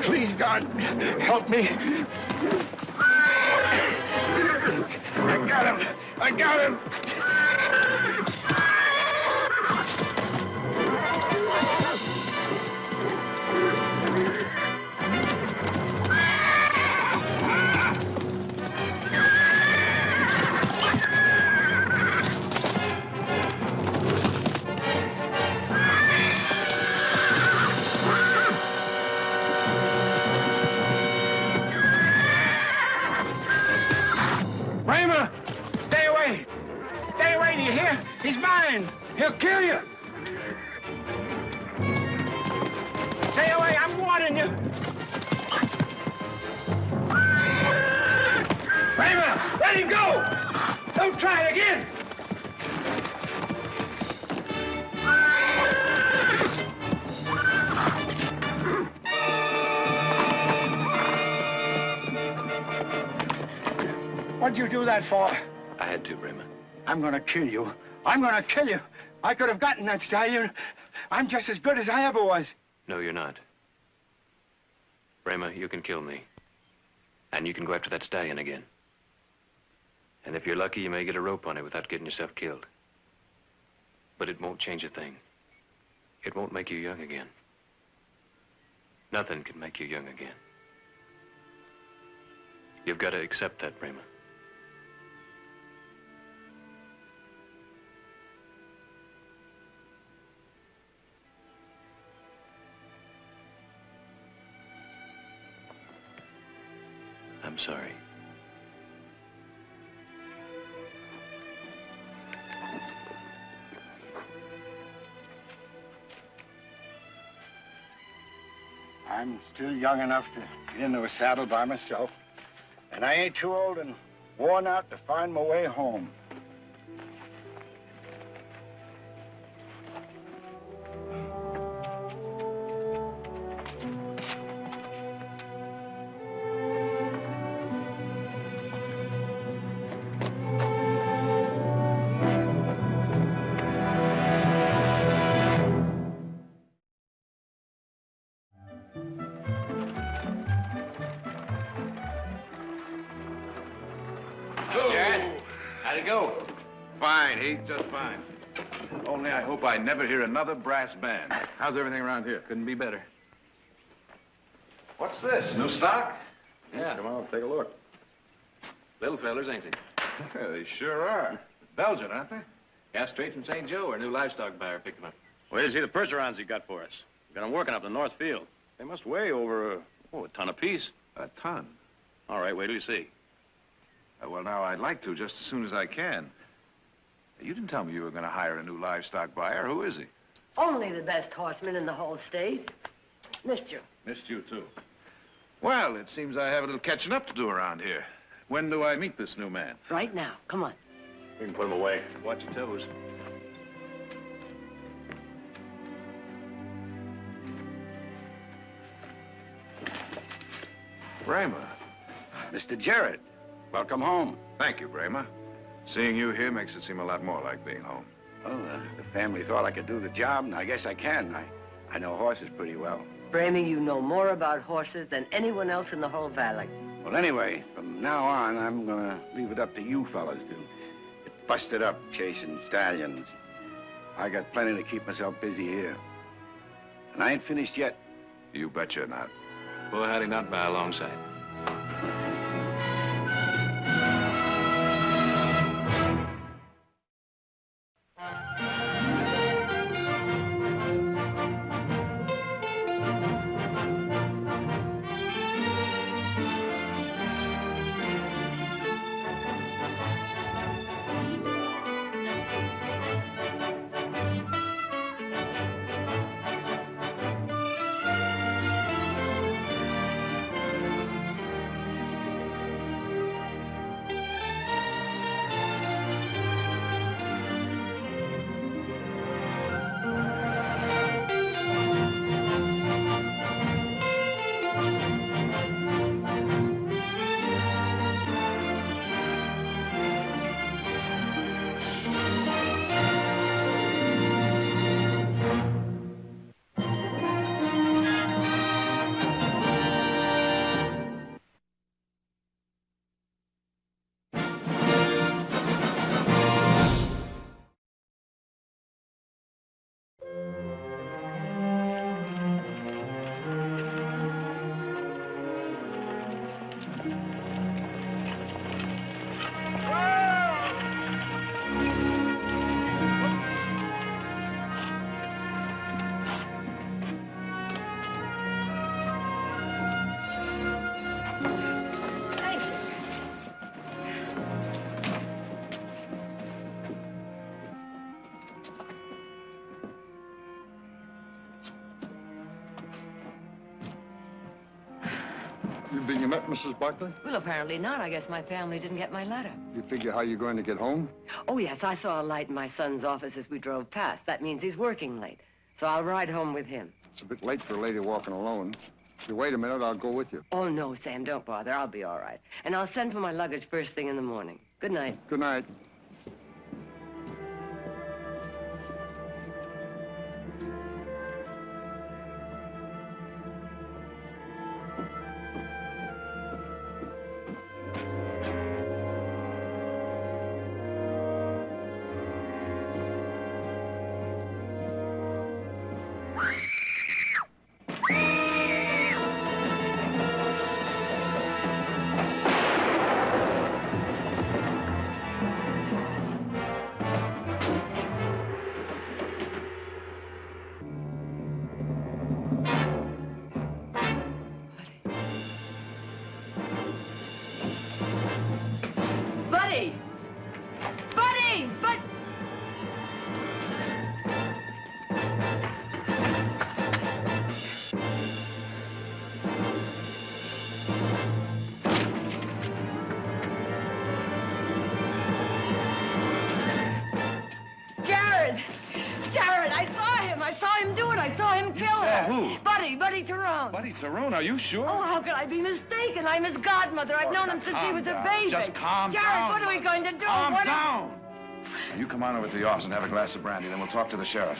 Please, God, help me. I got him. I got him. Bramer! Stay away! Stay away, do you hear? He's mine! He'll kill you! Stay away, I'm warning you! Bramer, let him go! Don't try it again! What'd you do that for? I had to, Bramer. I'm gonna kill you. I'm gonna kill you. I could have gotten that stallion. I'm just as good as I ever was. No, you're not. Bramer, you can kill me. And you can go after that stallion again. And if you're lucky, you may get a rope on it without getting yourself killed. But it won't change a thing. It won't make you young again. Nothing can make you young again. You've got to accept that, Bramer. I'm sorry. I'm still young enough to get into a saddle by myself. And I ain't too old and worn out to find my way home. How'd it go? Fine, Heath, just fine. Only I hope I never hear another brass band. How's everything around here? Couldn't be better. What's this, new stock? Yeah. Come on, take a look. Little fellers, ain't they? Yeah, they sure are. Belgian, aren't they? Yeah, straight from St. Joe. Our new livestock buyer picked them up. Wait to see the Percherons he got for us. Got them working up in the North Field. They must weigh over, a ton apiece. A ton. All right, wait till you see. Well, now, I'd like to just as soon as I can. You didn't tell me you were going to hire a new livestock buyer. Who is he? Only the best horseman in the whole state. Missed you. Missed you, too. Well, it seems I have a little catching up to do around here. When do I meet this new man? Right now. Come on. We can put him away. Watch your toes. Bramer. Mr. Jarrett, welcome home. Thank you, Bramer. Seeing you here makes it seem a lot more like being home. Well, the family thought I could do the job, and I guess I can. I know horses pretty well. Bramy, you know more about horses than anyone else in the whole valley. Well, anyway, from now on, I'm gonna leave it up to you fellas to get busted up chasing stallions. I got plenty to keep myself busy here. And I ain't finished yet. You bet you're not. Boy, how'd he not buy alongside? You met Mrs. Barkley? Well, apparently not. I guess my family didn't get my letter. You figure how you're going to get home? Oh, yes, I saw a light in my son's office as we drove past. That means he's working late. So I'll ride home with him. It's a bit late for a lady walking alone. If you wait a minute, I'll go with you. Oh, no, Sam, don't bother. I'll be all right. And I'll send for my luggage first thing in the morning. Good night. Good night. Buddy! Buddy! Jared! Jared, I saw him. I saw him do it. I saw him kill her. Who? Buddy Tyrone. Buddy Tyrone, are you sure? Oh, how could I be mistaken? I'm his godmother. I've known him since he was a baby. Just calm Jared, down. what are we going to do? Calm What down. You come on over to the office and have a glass of brandy, then we'll talk to the sheriff.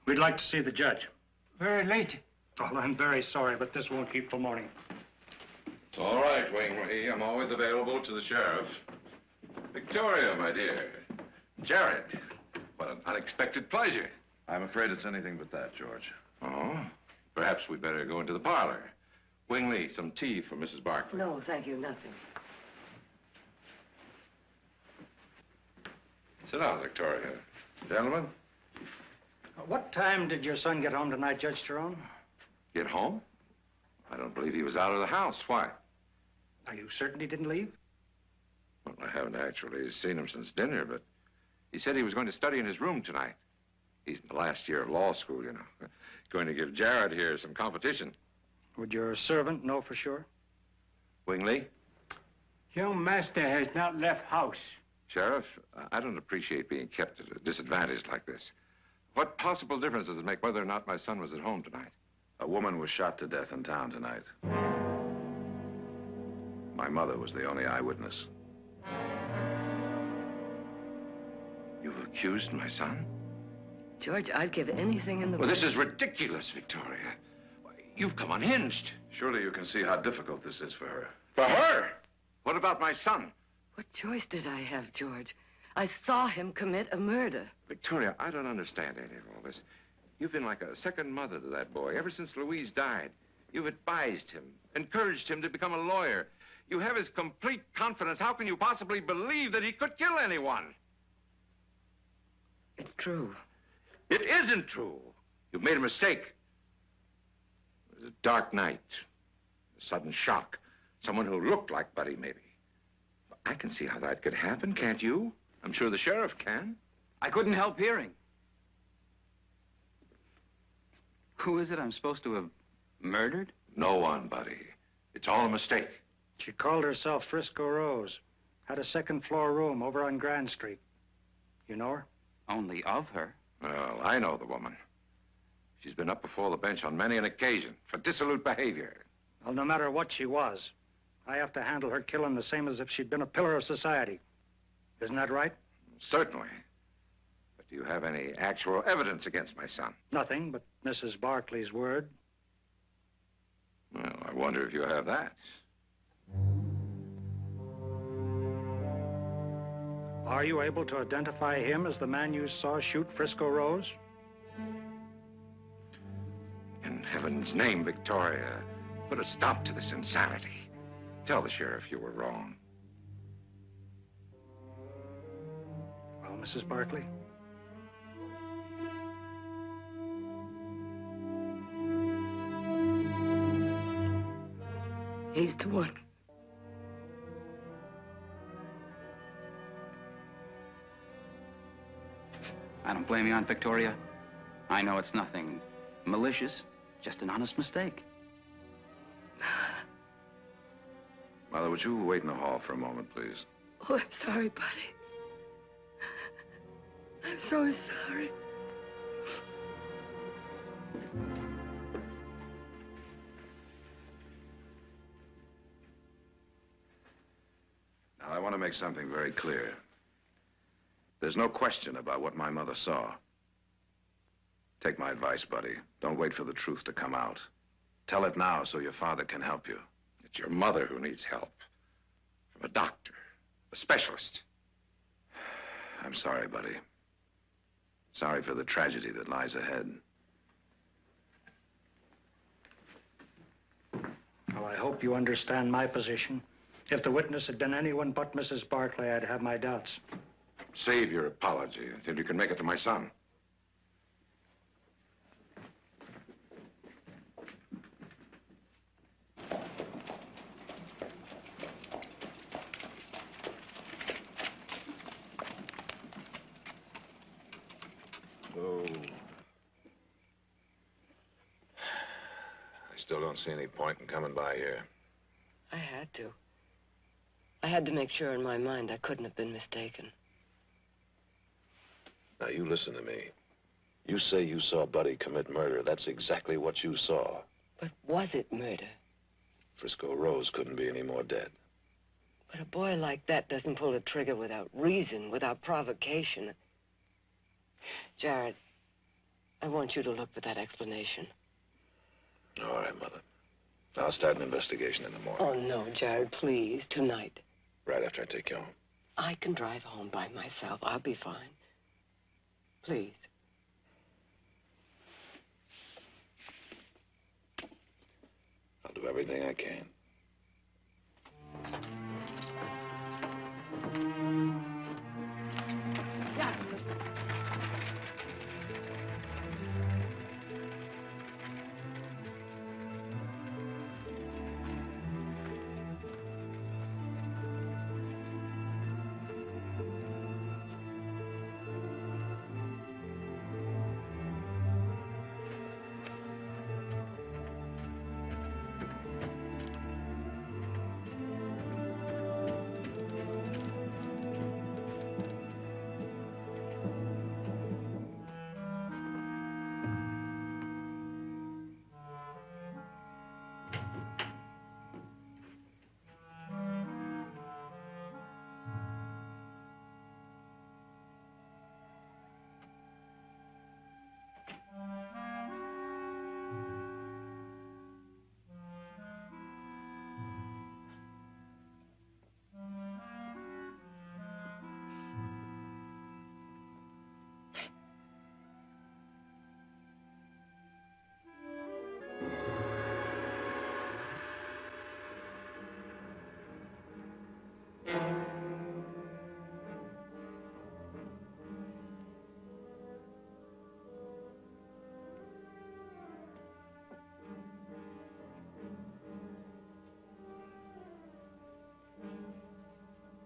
We'd like to see the judge. Very late. Well, I'm very sorry, but this won't keep till morning. It's all right, Wingley. I'm always available to the sheriff. Victoria, my dear. Jared, what an unexpected pleasure. I'm afraid it's anything but that, George. Oh? Perhaps we'd better go into the parlor. Wingley, some tea for Mrs. Barkley. No, thank you, nothing. Sit down, Victoria. Gentlemen? What time did your son get home tonight, Judge Tyrone? Get home? I don't believe he was out of the house. Why? Are you certain he didn't leave? Well, I haven't actually seen him since dinner, but he said he was going to study in his room tonight. He's in the last year of law school, you know. Going to give Jared here some competition. Would your servant know for sure? Wingley? Your master has not left house. Sheriff, I don't appreciate being kept at a disadvantage like this. What possible difference does it make whether or not my son was at home tonight? A woman was shot to death in town tonight. My mother was the only eyewitness. You've accused my son? George, I'd give anything in the Well, world. this is ridiculous, Victoria. Why, you've come unhinged. Surely you can see how difficult this is for her. For her? What about my son? What choice did I have, George? I saw him commit a murder. Victoria, I don't understand any of all this. You've been like a second mother to that boy ever since Louise died. You've advised him, encouraged him to become a lawyer. You have his complete confidence. How can you possibly believe that he could kill anyone? It's true. It isn't true. You've made a mistake. It was a dark night, a sudden shock. Someone who looked like Buddy, maybe. I can see how that could happen, can't you? I'm sure the sheriff can. I couldn't help hearing. Who is it I'm supposed to have murdered? No one, Buddy. It's all a mistake. She called herself Frisco Rose. Had a second-floor room over on Grand Street. You know her? Only of her. Well, I know the woman. She's been up before the bench on many an occasion for dissolute behavior. Well, no matter what she was, I have to handle her killing the same as if she'd been a pillar of society. Isn't that right? Certainly. But do you have any actual evidence against my son? Nothing but Mrs. Barclay's word. Well, I wonder if you have that. Are you able to identify him as the man you saw shoot Frisco Rose? In heaven's name, Victoria, put a stop to this insanity. Tell the sheriff you were wrong. Well, Mrs. Barclay? He's the one. I don't blame you, Aunt Victoria. I know it's nothing malicious, just an honest mistake. Mother, would you wait in the hall for a moment, please? Oh, I'm sorry, Buddy. I'm so sorry. Now, I want to make something very clear. There's no question about what my mother saw. Take my advice, Buddy. Don't wait for the truth to come out. Tell it now so your father can help you. It's your mother who needs help. From a doctor, a specialist. I'm sorry, Buddy. Sorry for the tragedy that lies ahead. Well, I hope you understand my position. If the witness had been anyone but Mrs. Barclay, I'd have my doubts. Save your apology until you can make it to my son. Oh. I still don't see any point in coming by here. I had to. I had to make sure in my mind I couldn't have been mistaken. Now, you listen to me. You say you saw Buddy commit murder. That's exactly what you saw. But was it murder? Frisco Rose couldn't be any more dead. But a boy like that doesn't pull a trigger without reason, without provocation. Jared, I want you to look for that explanation. All right, Mother. I'll start an investigation in the morning. Oh, no, Jared, please, tonight. Right after I take you home. I can drive home by myself. I'll be fine. Please. I'll do everything I can.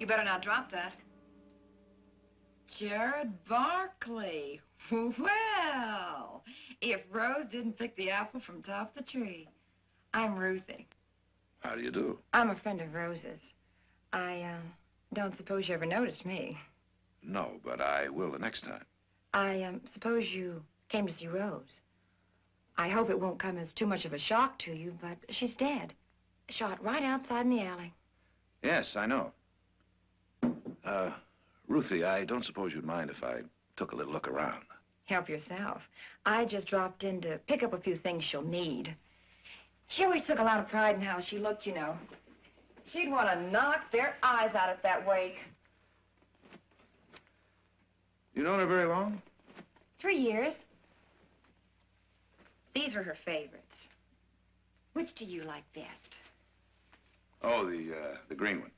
You better not drop that. Jared Barkley. Well, if Rose didn't pick the apple from top of the tree. I'm Ruthie. How do you do? I'm a friend of Rose's. I don't suppose you ever noticed me. No, but I will the next time. I suppose you came to see Rose. I hope it won't come as too much of a shock to you, but she's dead. Shot right outside in the alley. Yes, I know. Ruthie, I don't suppose you'd mind if I took a little look around. Help yourself. I just dropped in to pick up a few things she'll need. She always took a lot of pride in how she looked, you know. She'd want to knock their eyes out at that wake. You known her very long? 3 years. These were her favorites. Which do you like best? Oh, the green one.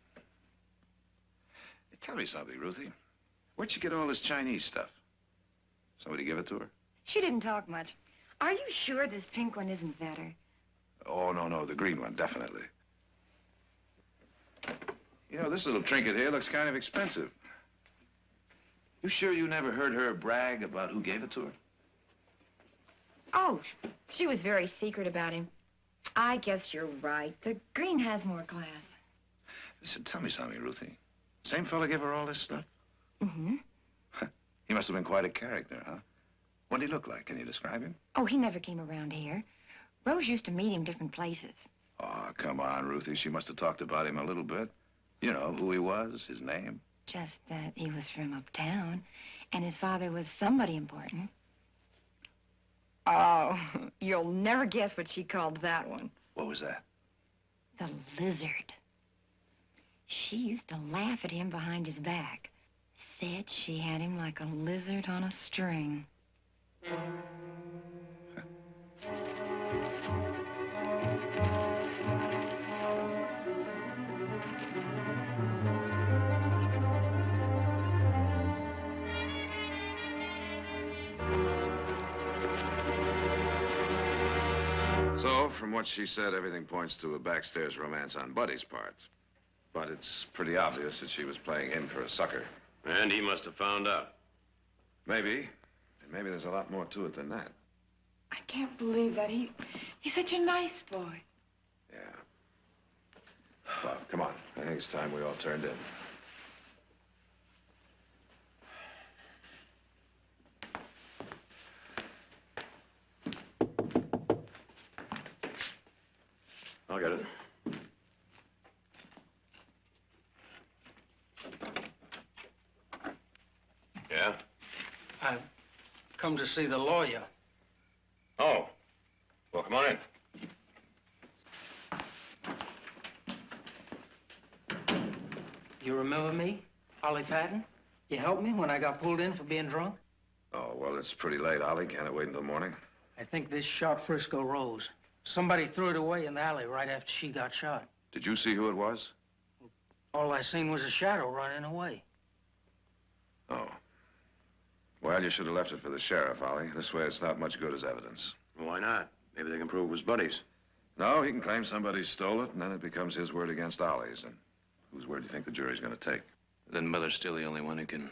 Hey, tell me something, Ruthie. Where'd you get all this Chinese stuff? Somebody give it to her? She didn't talk much. Are you sure this pink one isn't better? Oh, no, the green one, definitely. You know, this little trinket here looks kind of expensive. You sure you never heard her brag about who gave it to her? Oh, she was very secret about him. I guess you're right. The green has more class. Listen, tell me something, Ruthie. Same fella gave her all this stuff? Mm-hmm. He must have been quite a character, huh? What did he look like? Can you describe him? Oh, he never came around here. Rose used to meet him different places. Oh, come on, Ruthie. She must have talked about him a little bit. You know, who he was, his name. Just that he was from uptown, and his father was somebody important. Oh, you'll never guess what she called that one. What was that? The Lizard. She used to laugh at him behind his back. Said she had him like a lizard on a string. So, from what she said, everything points to a backstairs romance on Buddy's part. But it's pretty obvious that she was playing him for a sucker. And he must have found out. Maybe. And maybe there's a lot more to it than that. I can't believe that. He's such a nice boy. Yeah. Well, come on. I think it's time we all turned in. I'll get it. Yeah? I've come to see the lawyer. Oh. Well, come on in. You remember me, Ollie Patton? You helped me when I got pulled in for being drunk? Oh, well, it's pretty late, Ollie. Can't it wait until morning? I think this shot Frisco Rose. Somebody threw it away in the alley right after she got shot. Did you see who it was? All I seen was a shadow running away. Oh. Well, you should have left it for the sheriff, Ollie. This way it's not much good as evidence. Why not? Maybe they can prove it was Buddy's. No, he can claim somebody stole it, and then it becomes his word against Ollie's. And whose word do you think the jury's going to take? Then Miller's still the only one who can...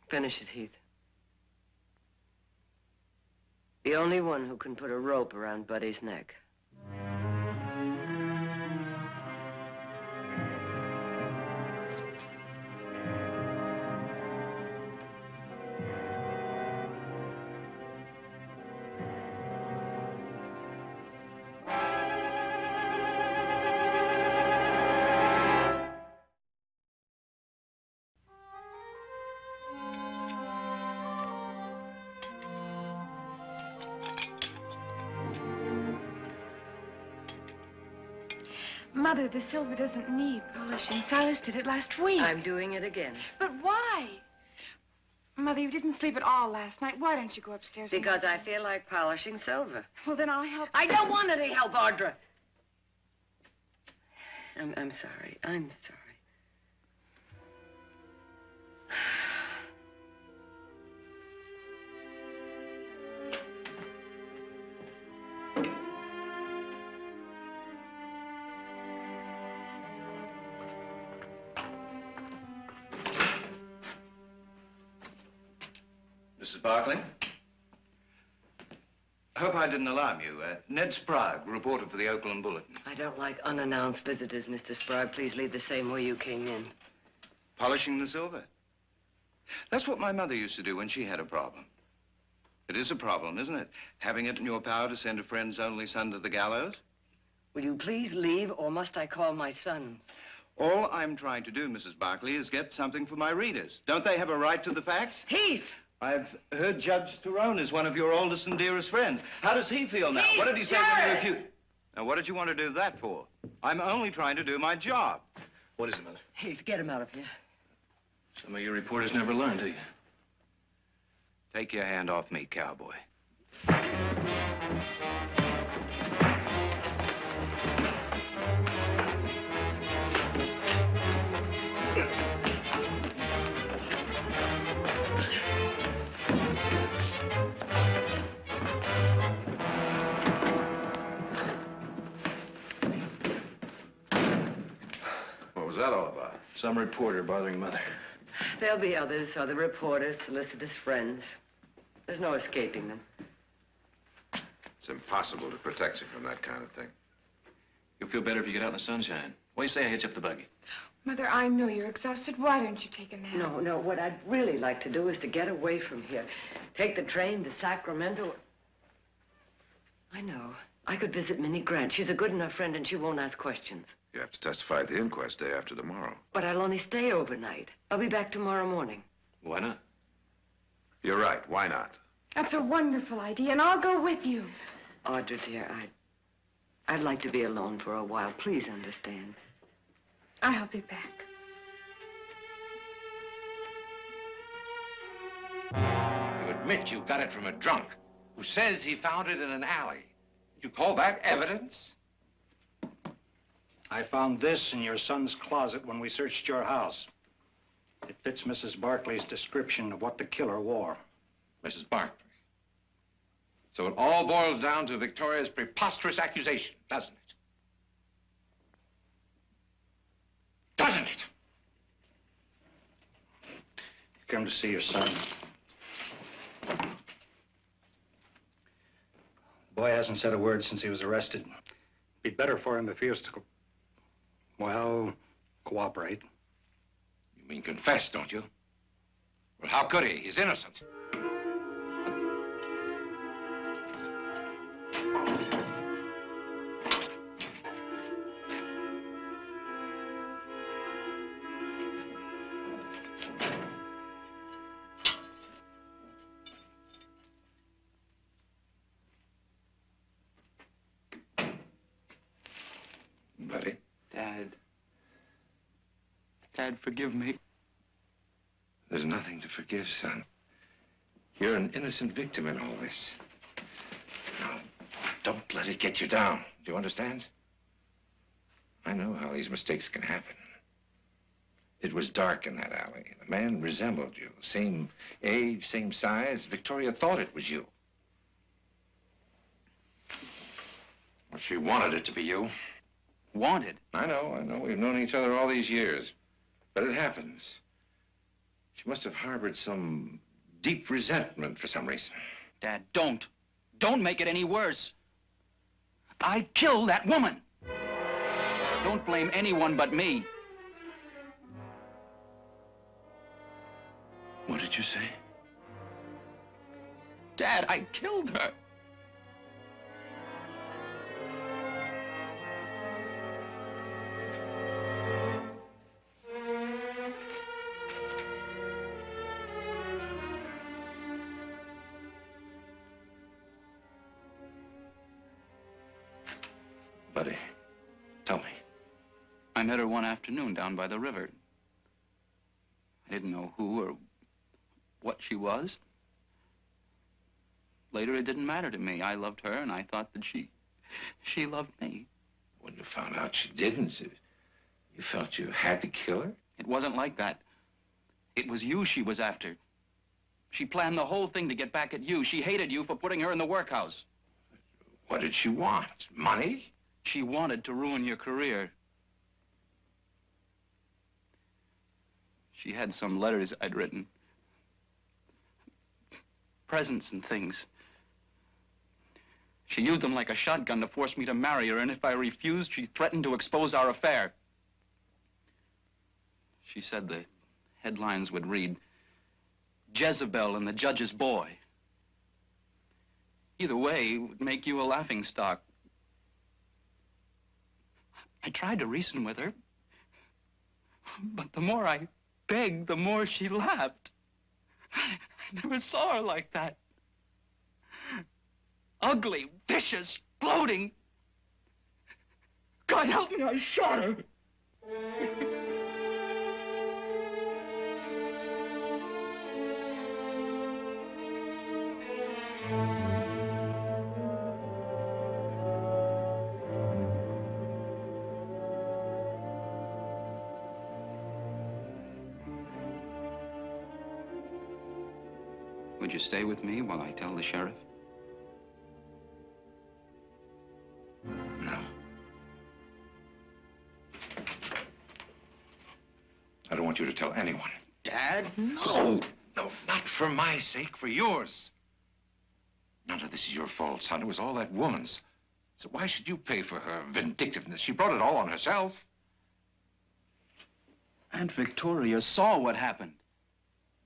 Finish it, Heath. The only one who can put a rope around Buddy's neck. Mother, the silver doesn't need polishing. Silas did it last week. I'm doing it again. But why? Mother, you didn't sleep at all last night. Why don't you go upstairs? Because I feel like polishing silver. Well, then I'll help. I don't want any help, Audra. I'm sorry. I'm sorry. Mrs. Barkley. I hope I didn't alarm you. Ned Sprague, reporter for the Oakland Bulletin. I don't like unannounced visitors, Mr. Sprague. Please leave the same way you came in. Polishing the silver. That's what my mother used to do when she had a problem. It is a problem, isn't it? Having it in your power to send a friend's only son to the gallows? Will you please leave, or must I call my sons? All I'm trying to do, Mrs. Barkley, is get something for my readers. Don't they have a right to the facts? Heath! I've heard Judge Tyrone is one of your oldest and dearest friends. How does he feel now? What did he say when you accused? Now, what did you want to do that for? I'm only trying to do my job. What is it, Mother? Heath, get him out of here. Some of your reporters never learn, do you? Take your hand off me, cowboy. What was that all about? Some reporter bothering Mother. There'll be others, other reporters, solicitors, friends. There's no escaping them. It's impossible to protect you from that kind of thing. You'll feel better if you get out in the sunshine. What do you say I hitch up the buggy? Mother, I know you're exhausted. Why don't you take a nap? No, what I'd really like to do is to get away from here. Take the train to Sacramento. I know. I could visit Minnie Grant. She's a good enough friend and she won't ask questions. You have to testify at the inquest day after tomorrow. But I'll only stay overnight. I'll be back tomorrow morning. Why not? You're right. Why not? That's a wonderful idea, and I'll go with you. Audra, dear, I'd like to be alone for a while. Please understand. I'll be back. You admit you got it from a drunk who says he found it in an alley. You call that evidence? I found this in your son's closet when we searched your house. It fits Mrs. Barkley's description of what the killer wore. Mrs. Barkley. So it all boils down to Victoria's preposterous accusation, doesn't it? Doesn't it? You come to see your son. The boy hasn't said a word since he was arrested. Be better for him if he was to, well, cooperate. You mean confess, don't you? Well, how could he? He's innocent. Buddy? Dad. Dad, forgive me. There's nothing to forgive, son. You're an innocent victim in all this. Now, don't let it get you down. Do you understand? I know how these mistakes can happen. It was dark in that alley. The man resembled you. Same age, same size. Victoria thought it was you. Well, she wanted it to be you. Wanted? I know. We've known each other all these years. But it happens. She must have harbored some deep resentment for some reason. Dad, don't. Don't make it any worse. I killed that woman. Don't blame anyone but me. What did you say? Dad, I killed her. Buddy, tell me. I met her one afternoon down by the river. I didn't know who or what she was. Later, it didn't matter to me. I loved her, and I thought that she loved me. When you found out she didn't, you felt you had to kill her? It wasn't like that. It was you she was after. She planned the whole thing to get back at you. She hated you for putting her in the workhouse. What did she want? Money? She wanted to ruin your career. She had some letters I'd written. presents and things. She used them like a shotgun to force me to marry her, and if I refused, she threatened to expose our affair. She said the headlines would read, Jezebel and the Judge's Boy. Either way, it would make you a laughingstock. I tried to reason with her, but the more I begged, the more she laughed. I never saw her like that. Ugly, vicious, gloating. God help me, I shot her. Would you stay with me while I tell the sheriff? No. I don't want you to tell anyone. Dad? No! No, not for my sake, for yours. None of this is your fault, son. It was all that woman's. So why should you pay for her vindictiveness? She brought it all on herself. Aunt Victoria saw what happened.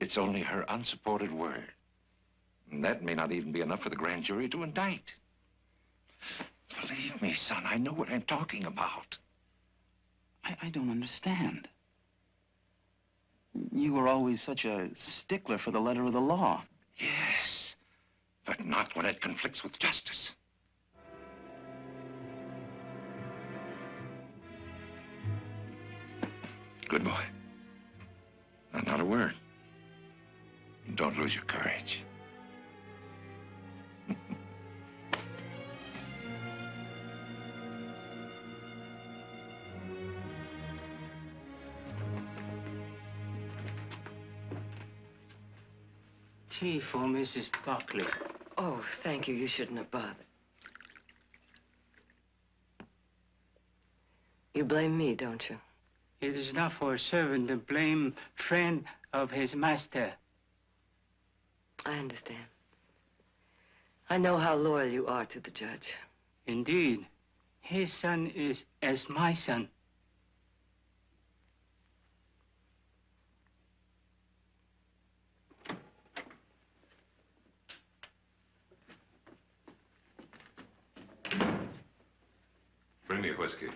It's only her unsupported word. And that may not even be enough for the grand jury to indict. Believe me, son, I know what I'm talking about. I don't understand. You were always such a stickler for the letter of the law. Yes, but not when it conflicts with justice. Good boy. Now, not a word. Don't lose your courage. Tea for Mrs. Buckley. Oh, thank you. You shouldn't have bothered. You blame me, don't you? It is not for a servant to blame friend of his master. I understand. I know how loyal you are to the judge. Indeed. His son is as my son. Bring me a whiskey.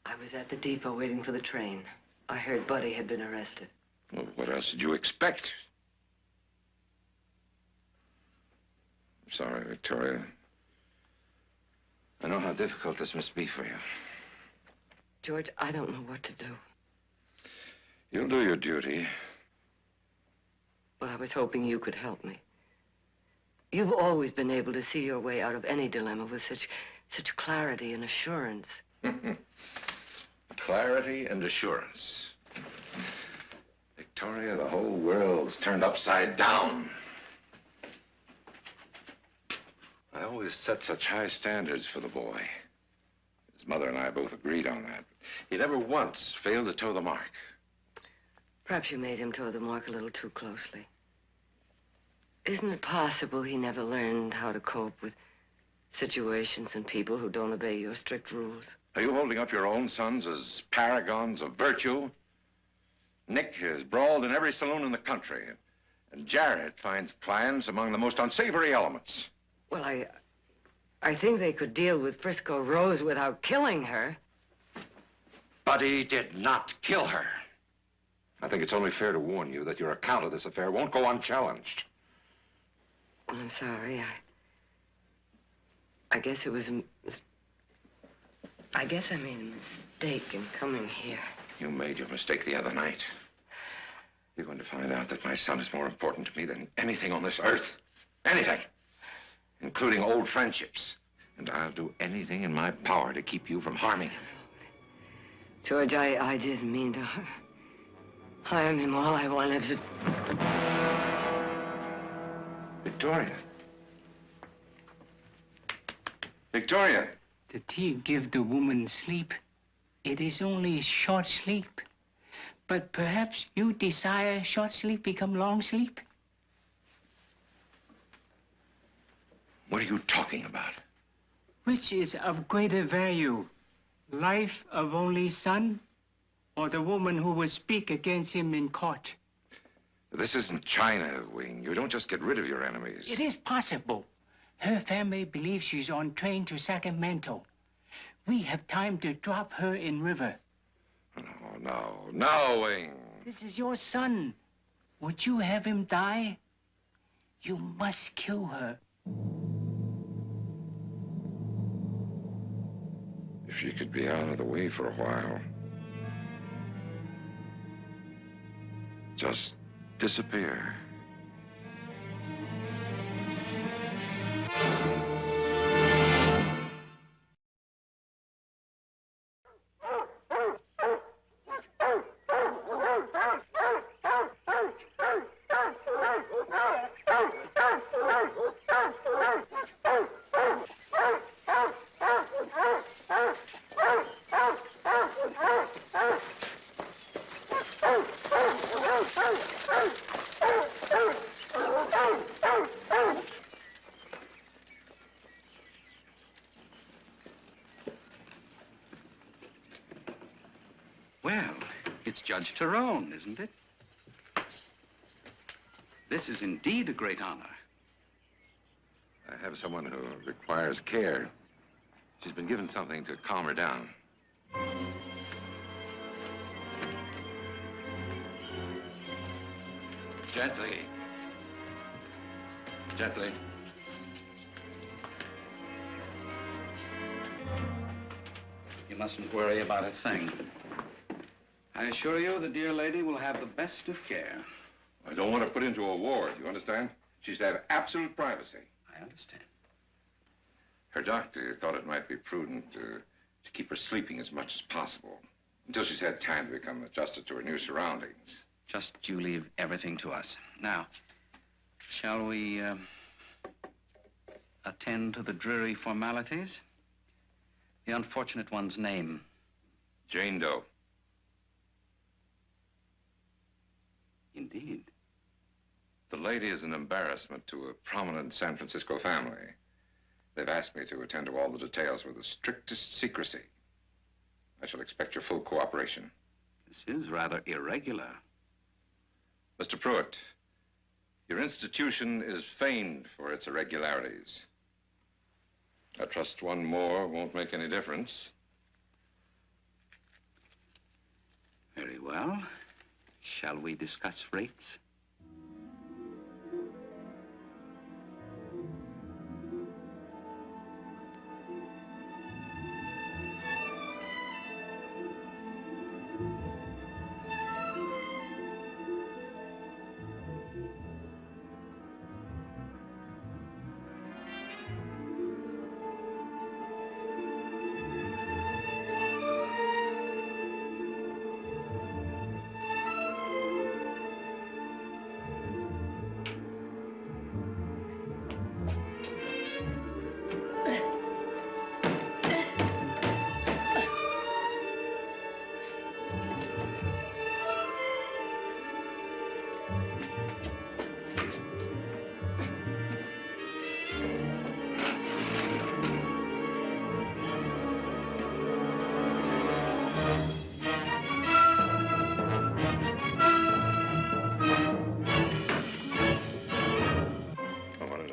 I was at the depot waiting for the train. I heard Buddy had been arrested. Well, what else did you expect? I'm sorry, Victoria. I know how difficult this must be for you. George, I don't know what to do. You'll do your duty. But I was hoping you could help me. You've always been able to see your way out of any dilemma with such clarity and assurance. Clarity and assurance. Victoria, the whole world's turned upside down. I always set such high standards for the boy. His mother and I both agreed on that. He never once failed to toe the mark. Perhaps you made him toe the mark a little too closely. Isn't it possible he never learned how to cope with situations and people who don't obey your strict rules? Are you holding up your own sons as paragons of virtue? Nick is brawled in every saloon in the country, and Jared finds clients among the most unsavory elements. Well, I think they could deal with Frisco Rose without killing her. Buddy did not kill her. I think it's only fair to warn you that your account of this affair won't go unchallenged. I'm sorry. I guess it was I guess I made a mistake in coming here. You made your mistake the other night. You're going to find out that my son is more important to me than anything on this earth. Anything. Including old friendships. And I'll do anything in my power to keep you from harming him. George, I didn't mean to harm him. All I wanted to... Victoria. Victoria. The tea give the woman sleep. It is only short sleep. But perhaps you desire short sleep become long sleep? What are you talking about? Which is of greater value, life of only son, or the woman who will speak against him in court? This isn't China, Wing. You don't just get rid of your enemies. It is possible. Her family believes she's on train to Sacramento. We have time to drop her in river. No, Wing. This is your son. Would you have him die? You must kill her. If she could be out of the way for a while. Just disappear. Well, it's Judge Tyrone, isn't it? This is indeed a great honor. I have someone who requires care. She's been given something to calm her down. Gently. Gently. You mustn't worry about a thing. I assure you the dear lady will have the best of care. I don't want to put into a ward, you understand? She's to have absolute privacy. I understand. Her doctor thought it might be prudent to keep her sleeping as much as possible until she's had time to become adjusted to her new surroundings. Just you leave everything to us. Now, shall we attend to the dreary formalities? The unfortunate one's name. Jane Doe. Indeed. The lady is an embarrassment to a prominent San Francisco family. They've asked me to attend to all the details with the strictest secrecy. I shall expect your full cooperation. This is rather irregular. Mr. Pruitt, your institution is famed for its irregularities. I trust one more won't make any difference. Very well. Shall we discuss rates?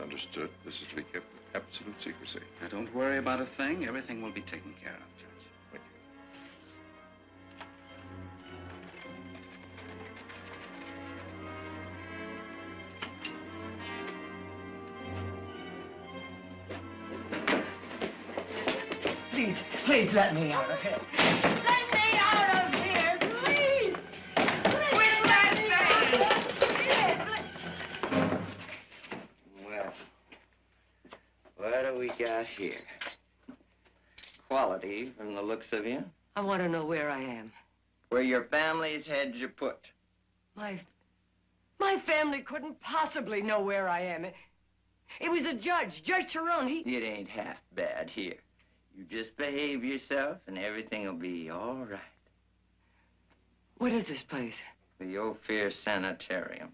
Understood. This is to be kept with absolute secrecy. Now, don't worry about a thing. Everything will be taken care of, Judge. Thank Please, please let me out of here. Let me out of here, please! Quit that thing! Well, what do we got here? Quality from the looks of you. I want to know where I am. Where your family's had you put. My family couldn't possibly know where I am. It was the judge, Judge Tyrone. It ain't half bad here. You just behave yourself and everything will be all right. What is this place? The Ophir Sanitarium.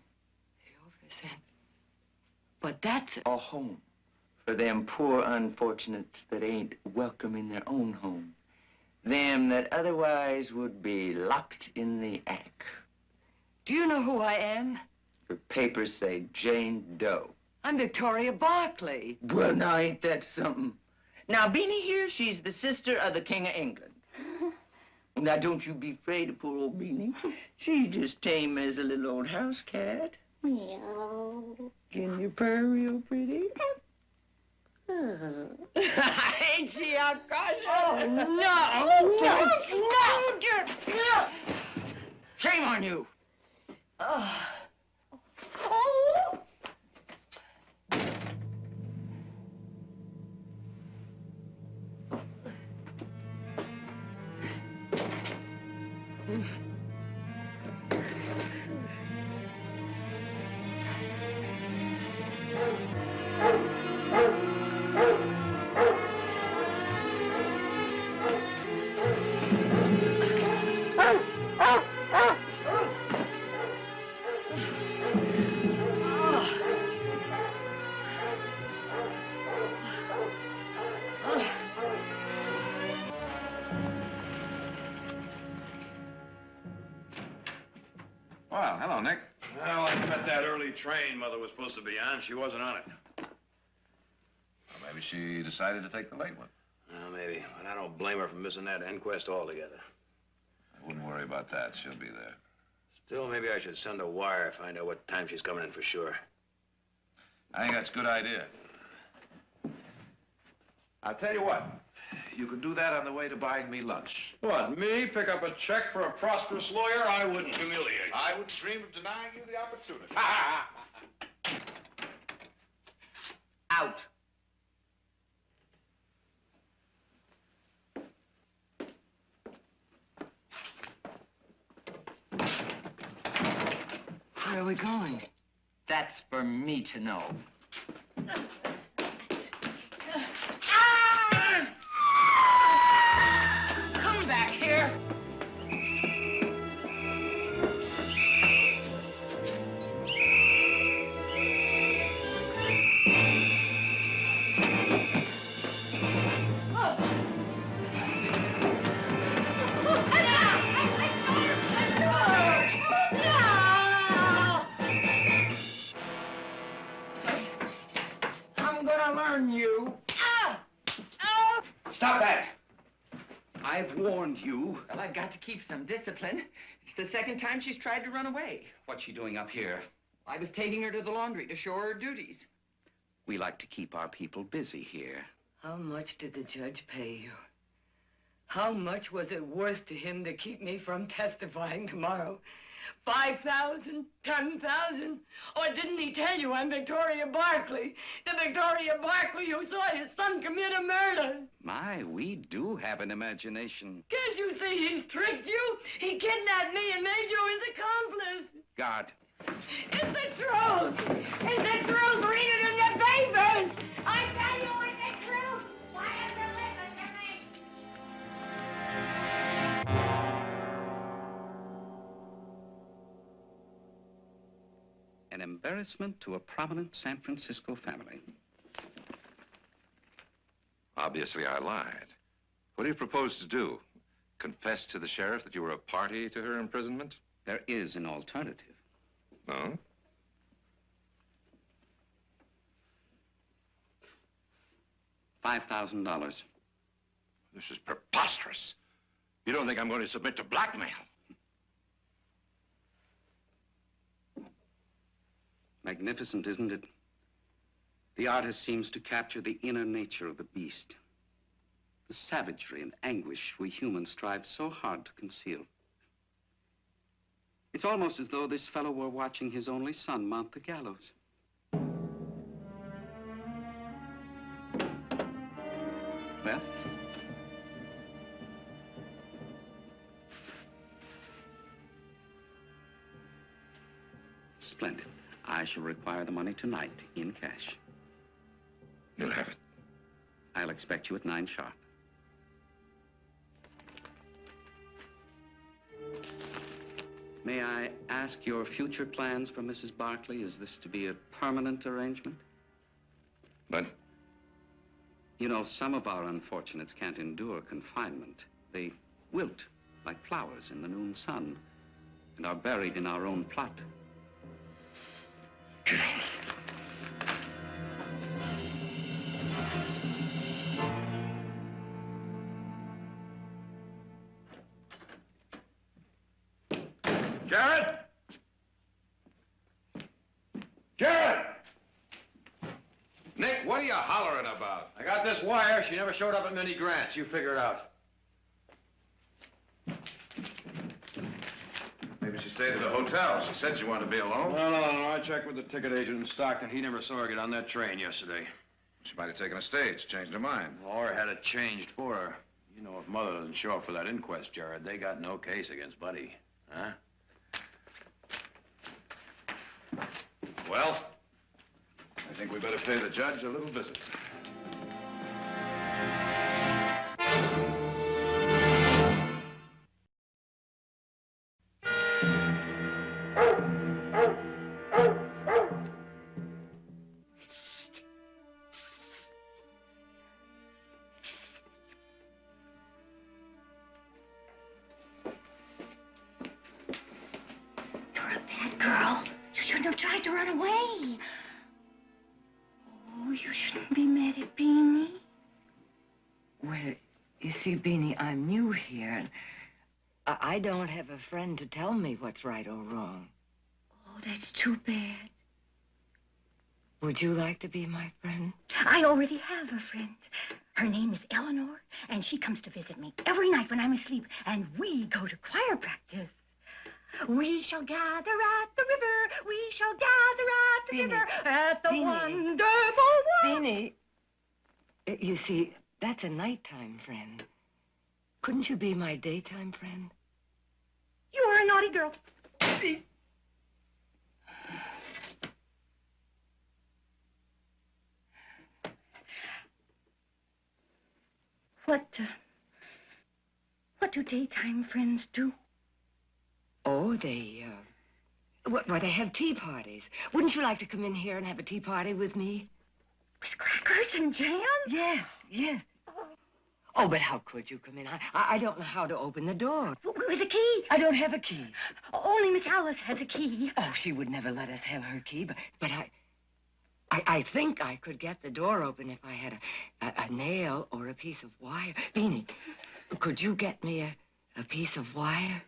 But that's A home for them poor unfortunates that ain't welcome in their own home. Them that otherwise would be locked in the attic. Do you know who I am? Your papers say Jane Doe. I'm Victoria Barclay. Well, now ain't that something? Now, Beanie here, she's the sister of the King of England. Now, don't you be afraid of poor old Beanie. She's just tame as a little old house cat. Meow. Can you purr real pretty? Ain't she outcautious? Oh, no! Shame on you! Oh. Well, hello, Nick. Well, I met that early train Mother was supposed to be on. She wasn't on it. Well, maybe she decided to take the late one. Well, maybe. But I don't blame her for missing that inquest altogether. I wouldn't worry about that. She'll be there. Still, maybe I should send a wire, find out what time she's coming in for sure. I think that's a good idea. I'll tell you what. You could do that on the way to buying me lunch. What, me? Pick up a check for a prosperous lawyer? I wouldn't humiliate. I would dream of denying you the opportunity. Out. Where are we going? That's for me to know. Come back here. I'm gonna learn you. Stop that! I've warned you. Well, I've got to keep some discipline. It's the second time she's tried to run away. What's she doing up here? I was taking her to the laundry to show her duties. We like to keep our people busy here. How much did the judge pay you? How much was it worth to him to keep me from testifying tomorrow? 5,000? 10,000? Or didn't he tell you I'm Victoria Barclay? The Victoria Barclay who saw his son commit a murder? My, we do have an imagination. Can't you see he's tricked you? He kidnapped me and made you his accomplice. God. It's the truth! It's the truth! Read it in the papers! I tell you it's the truth! Why have you listened to me? An embarrassment to a prominent San Francisco family. Obviously, I lied. What do you propose to do? Confess to the sheriff that you were a party to her imprisonment? There is an alternative. No? $5,000. This is preposterous. You don't think I'm going to submit to blackmail? Magnificent, isn't it? The artist seems to capture the inner nature of the beast. The savagery and anguish we humans strive so hard to conceal. It's almost as though this fellow were watching his only son mount the gallows. Well? Splendid. I shall require the money tonight, in cash. You'll have it. I'll expect you at 9 sharp. May I ask your future plans for Mrs. Barkley? Is this to be a permanent arrangement? But You know, some of our unfortunates can't endure confinement. They wilt like flowers in the noon sun and are buried in our own plot. Jared! Jared! Nick, what are you hollering about? I got this wire. She never showed up at many grants. You figure it out. Maybe she stayed at a hotel. She said she wanted to be alone. No. I checked with the ticket agent in Stockton. He never saw her get on that train yesterday. She might have taken a stage, changed her mind. Or had it changed for her. You know, if Mother doesn't show up for that inquest, Jared, they got no case against Buddy. Huh? Well, I think we better pay the judge a little visit. Bad girl. You shouldn't have tried to run away. Oh, you shouldn't be mad at Beanie. Well, you see, Beanie, I'm new here, and I don't have a friend to tell me what's right or wrong. Oh, that's too bad. Would you like to be my friend? I already have a friend. Her name is Eleanor, and she comes to visit me every night when I'm asleep, and we go to choir practice. We shall gather at the river. We shall gather at the river at the wonderful world. Beanie, you see, that's a nighttime friend. Couldn't you be my daytime friend? You are a naughty girl. What do daytime friends do? Oh, they have tea parties. Wouldn't you like to come in here and have a tea party with me? With crackers and jam? Yes. Oh, but how could you come in? I don't know how to open the door. With a key? I don't have a key. Only Miss Alice has a key. Oh, she would never let us have her key, but I think I could get the door open if I had a nail or a piece of wire. Beanie, could you get me a piece of wire?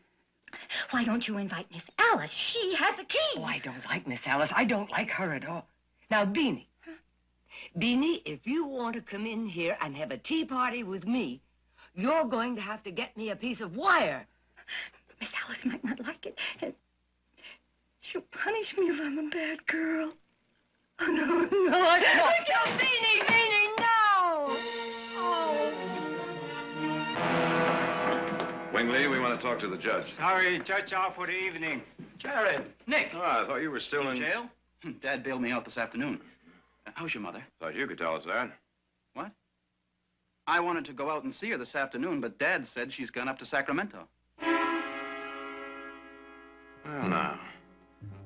Why don't you invite Miss Alice? She has a key. Oh, I don't like Miss Alice. I don't like her at all. Now, Beanie. Beanie, if you want to come in here and have a tea party with me, you're going to have to get me a piece of wire. Miss Alice might not like it. She'll punish me if I'm a bad girl. Oh, no. Beanie, no! Oh. Wingley, we want to talk to the judge. Sorry, Judge, out for the evening. Jared, Nick. Oh, I thought you were still in jail? Dad bailed me out this afternoon. How's your mother? Thought you could tell us that. What? I wanted to go out and see her this afternoon, but Dad said she's gone up to Sacramento. Well, now.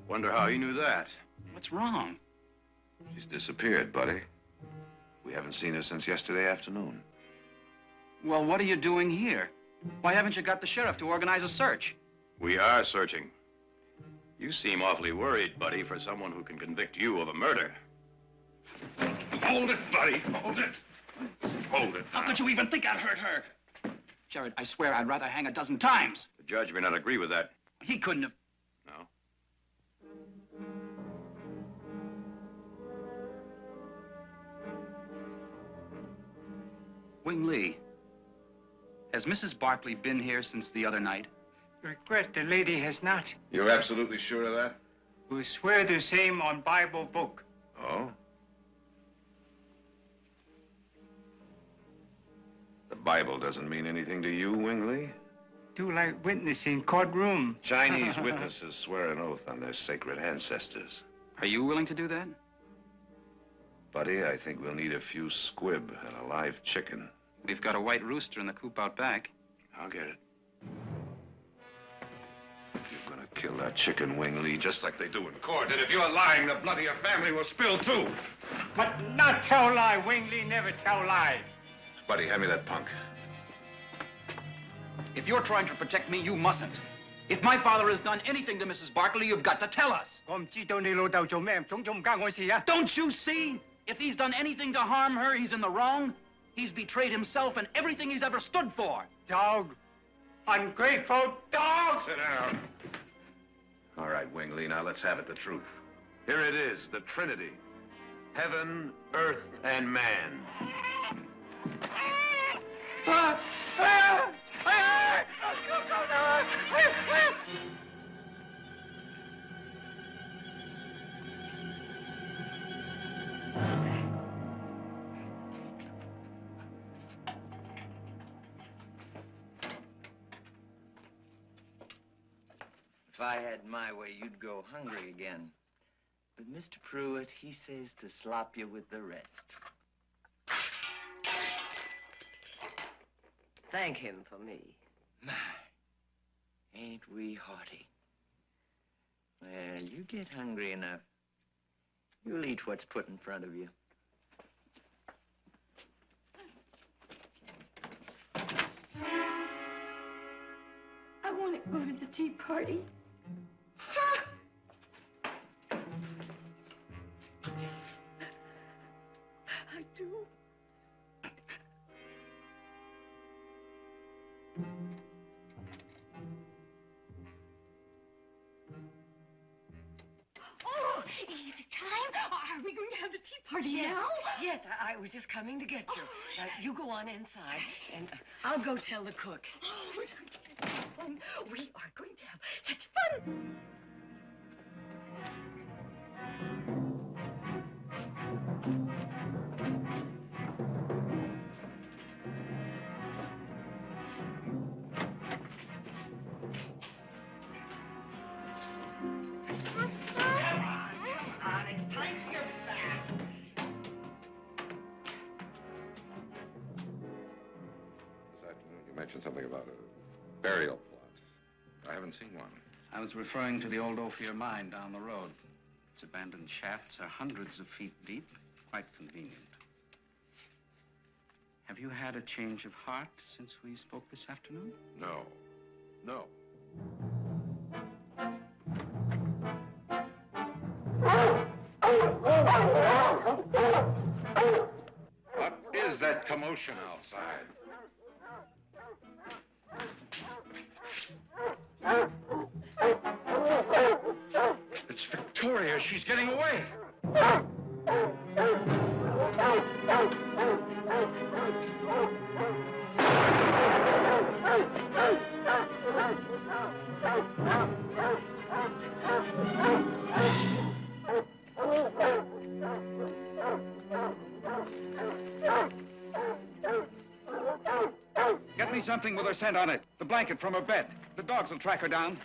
Wonder how you knew that. What's wrong? She's disappeared, buddy. We haven't seen her since yesterday afternoon. Well, what are you doing here? Why haven't you got the sheriff to organize a search? We are searching. You seem awfully worried, buddy, for someone who can convict you of a murder. Hold it, buddy. Hold it. Hold it. How could you even think I'd hurt her? Jared, I swear I'd rather hang a dozen times. The judge may not agree with that. He couldn't have. No? Wing Lee, has Mrs. Barkley been here since the other night? Regret the lady has not. You're absolutely sure of that? We swear the same on Bible book. Oh? The Bible doesn't mean anything to you, Wingley? Do like witness in courtroom. Chinese witnesses swear an oath on their sacred ancestors. Are you willing to do that? Buddy, I think we'll need a few squib and a live chicken. We've got a white rooster in the coop out back. I'll get it. You're gonna Kill that chicken wing, Lee, just like they do in court. And if you're lying, the blood of your family will spill too. But not tell lie. Wingley never tell lies. Buddy, hand me that punk. If you're trying to protect me, you mustn't. If my father has done anything to Mrs. Barkley, you've got to tell us. Don't you see? If he's done anything to harm her, he's in the wrong. He's betrayed himself and everything he's ever stood for. Dog. Ungrateful dog! Sit down. All right, Wingley, now let's have it, the truth. Here it is, the Trinity. Heaven, earth, and man. If I had my way, you'd go hungry again. But Mr. Pruitt, he says to slop you with the rest. Thank him for me. My, ain't we hearty. Well, you get hungry enough, you'll eat what's put in front of you. I want to go to the tea party. I do. Oh, is it time? Are we going to have the tea party now? Yes, I was just coming to get you. You go on inside, and I'll go tell the cook. Oh, we're going to have fun. We are going to have such fun. This afternoon, you mentioned something about a burial plot. I haven't seen one. I was referring to the old Ophir mine down the road. Its abandoned shafts are hundreds of feet deep, quite convenient. Have you had a change of heart since we spoke this afternoon? No. No. What is that commotion outside? It's Victoria. She's getting away. Get me something with her scent on it. The blanket from her bed. The dogs will track her down.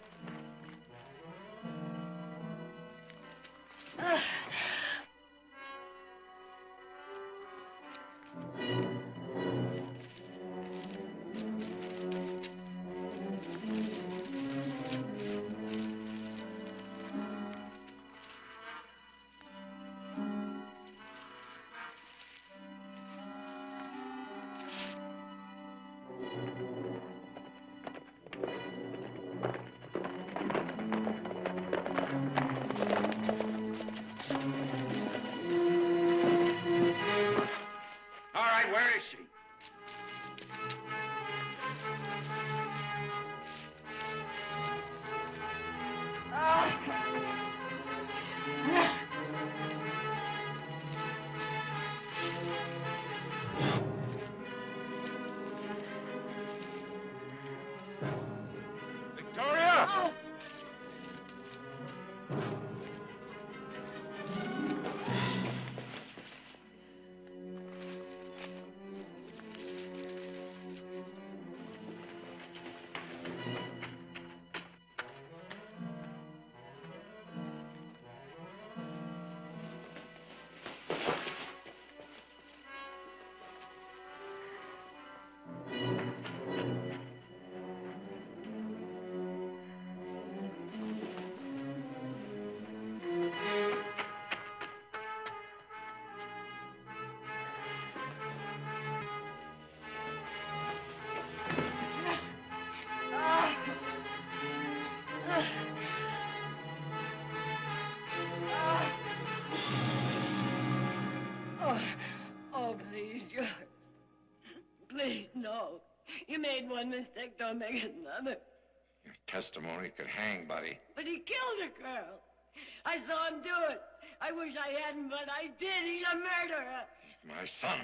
All right, where is she? Victoria! You made one mistake, don't make another. Your testimony could hang, buddy. But he killed a girl. I saw him do it. I wish I hadn't, but I did. He's a murderer. My son.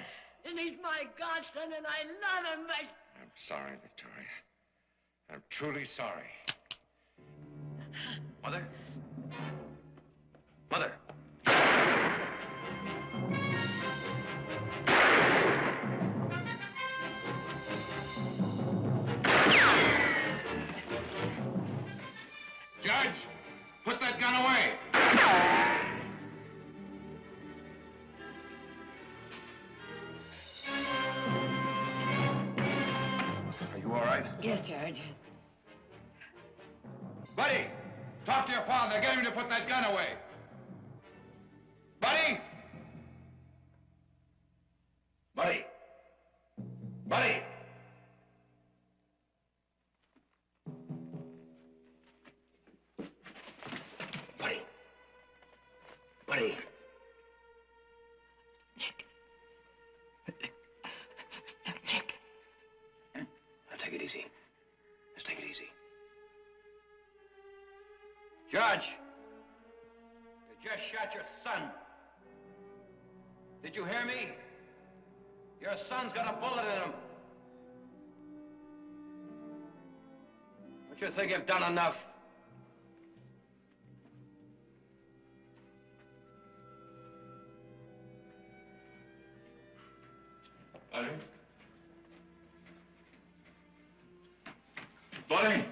And he's my godson, and I love him, but... I'm sorry, Victoria. I'm truly sorry. Mother? Mother! Judge, put that gun away. Are you all right? Yes, Judge. Buddy, talk to your father. Get him to put that gun away. Buddy? Buddy? Buddy? Buddy. Buddy. Nick. Now take it easy. Just take it easy. Judge, they just shot your son. Did you hear me? Your son's got a bullet in him. Don't you think you've done enough? Buddy? Buddy?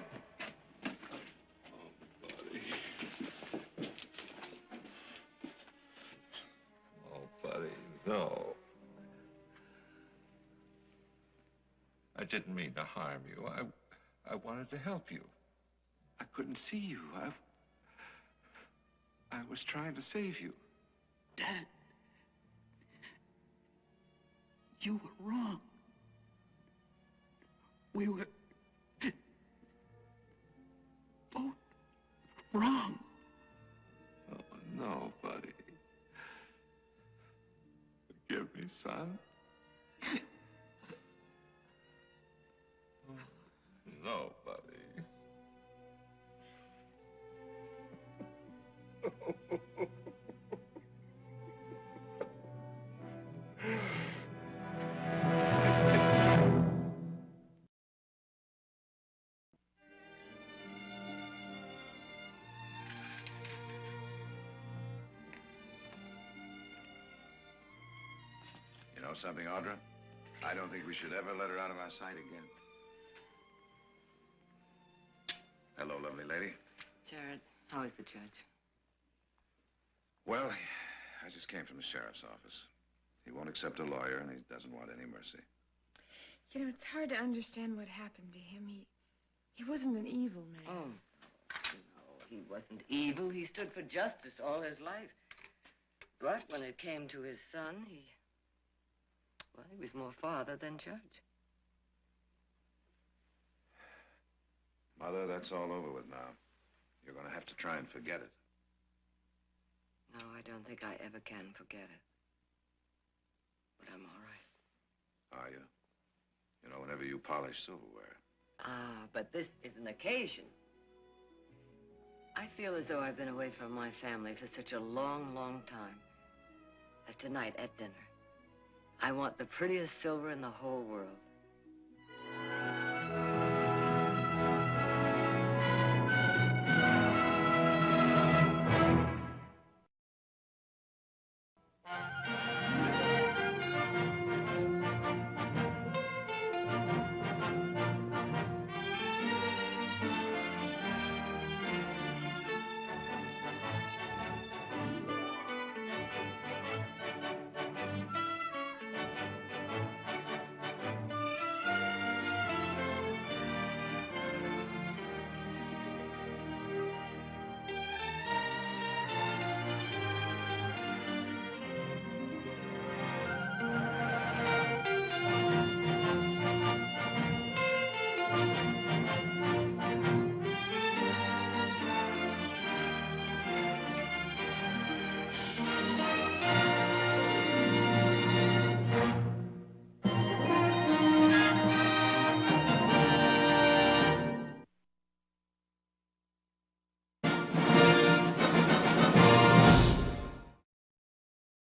Oh, buddy, no. I didn't mean to harm you. I wanted to help you. I couldn't see you. I was trying to save you. Dad, you were wrong. We were both wrong. Oh, no, buddy. Forgive me, son. No, buddy. You know something, Audra? I don't think we should ever let her out of our sight again. Hello, lovely lady. Jared, how is the judge? Well, I just came from the sheriff's office. He won't accept a lawyer, and he doesn't want any mercy. You know, it's hard to understand what happened to him. He wasn't an evil man. Oh, no, he wasn't evil. He stood for justice all his life. But when it came to his son, he was more father than judge. Mother, that's all over with now. You're going to have to try and forget it. No, I don't think I ever can forget it. But I'm all right. Are you? You know, whenever you polish silverware. Ah, but this is an occasion. I feel as though I've been away from my family for such a long, long time. That tonight at dinner, I want the prettiest silver in the whole world.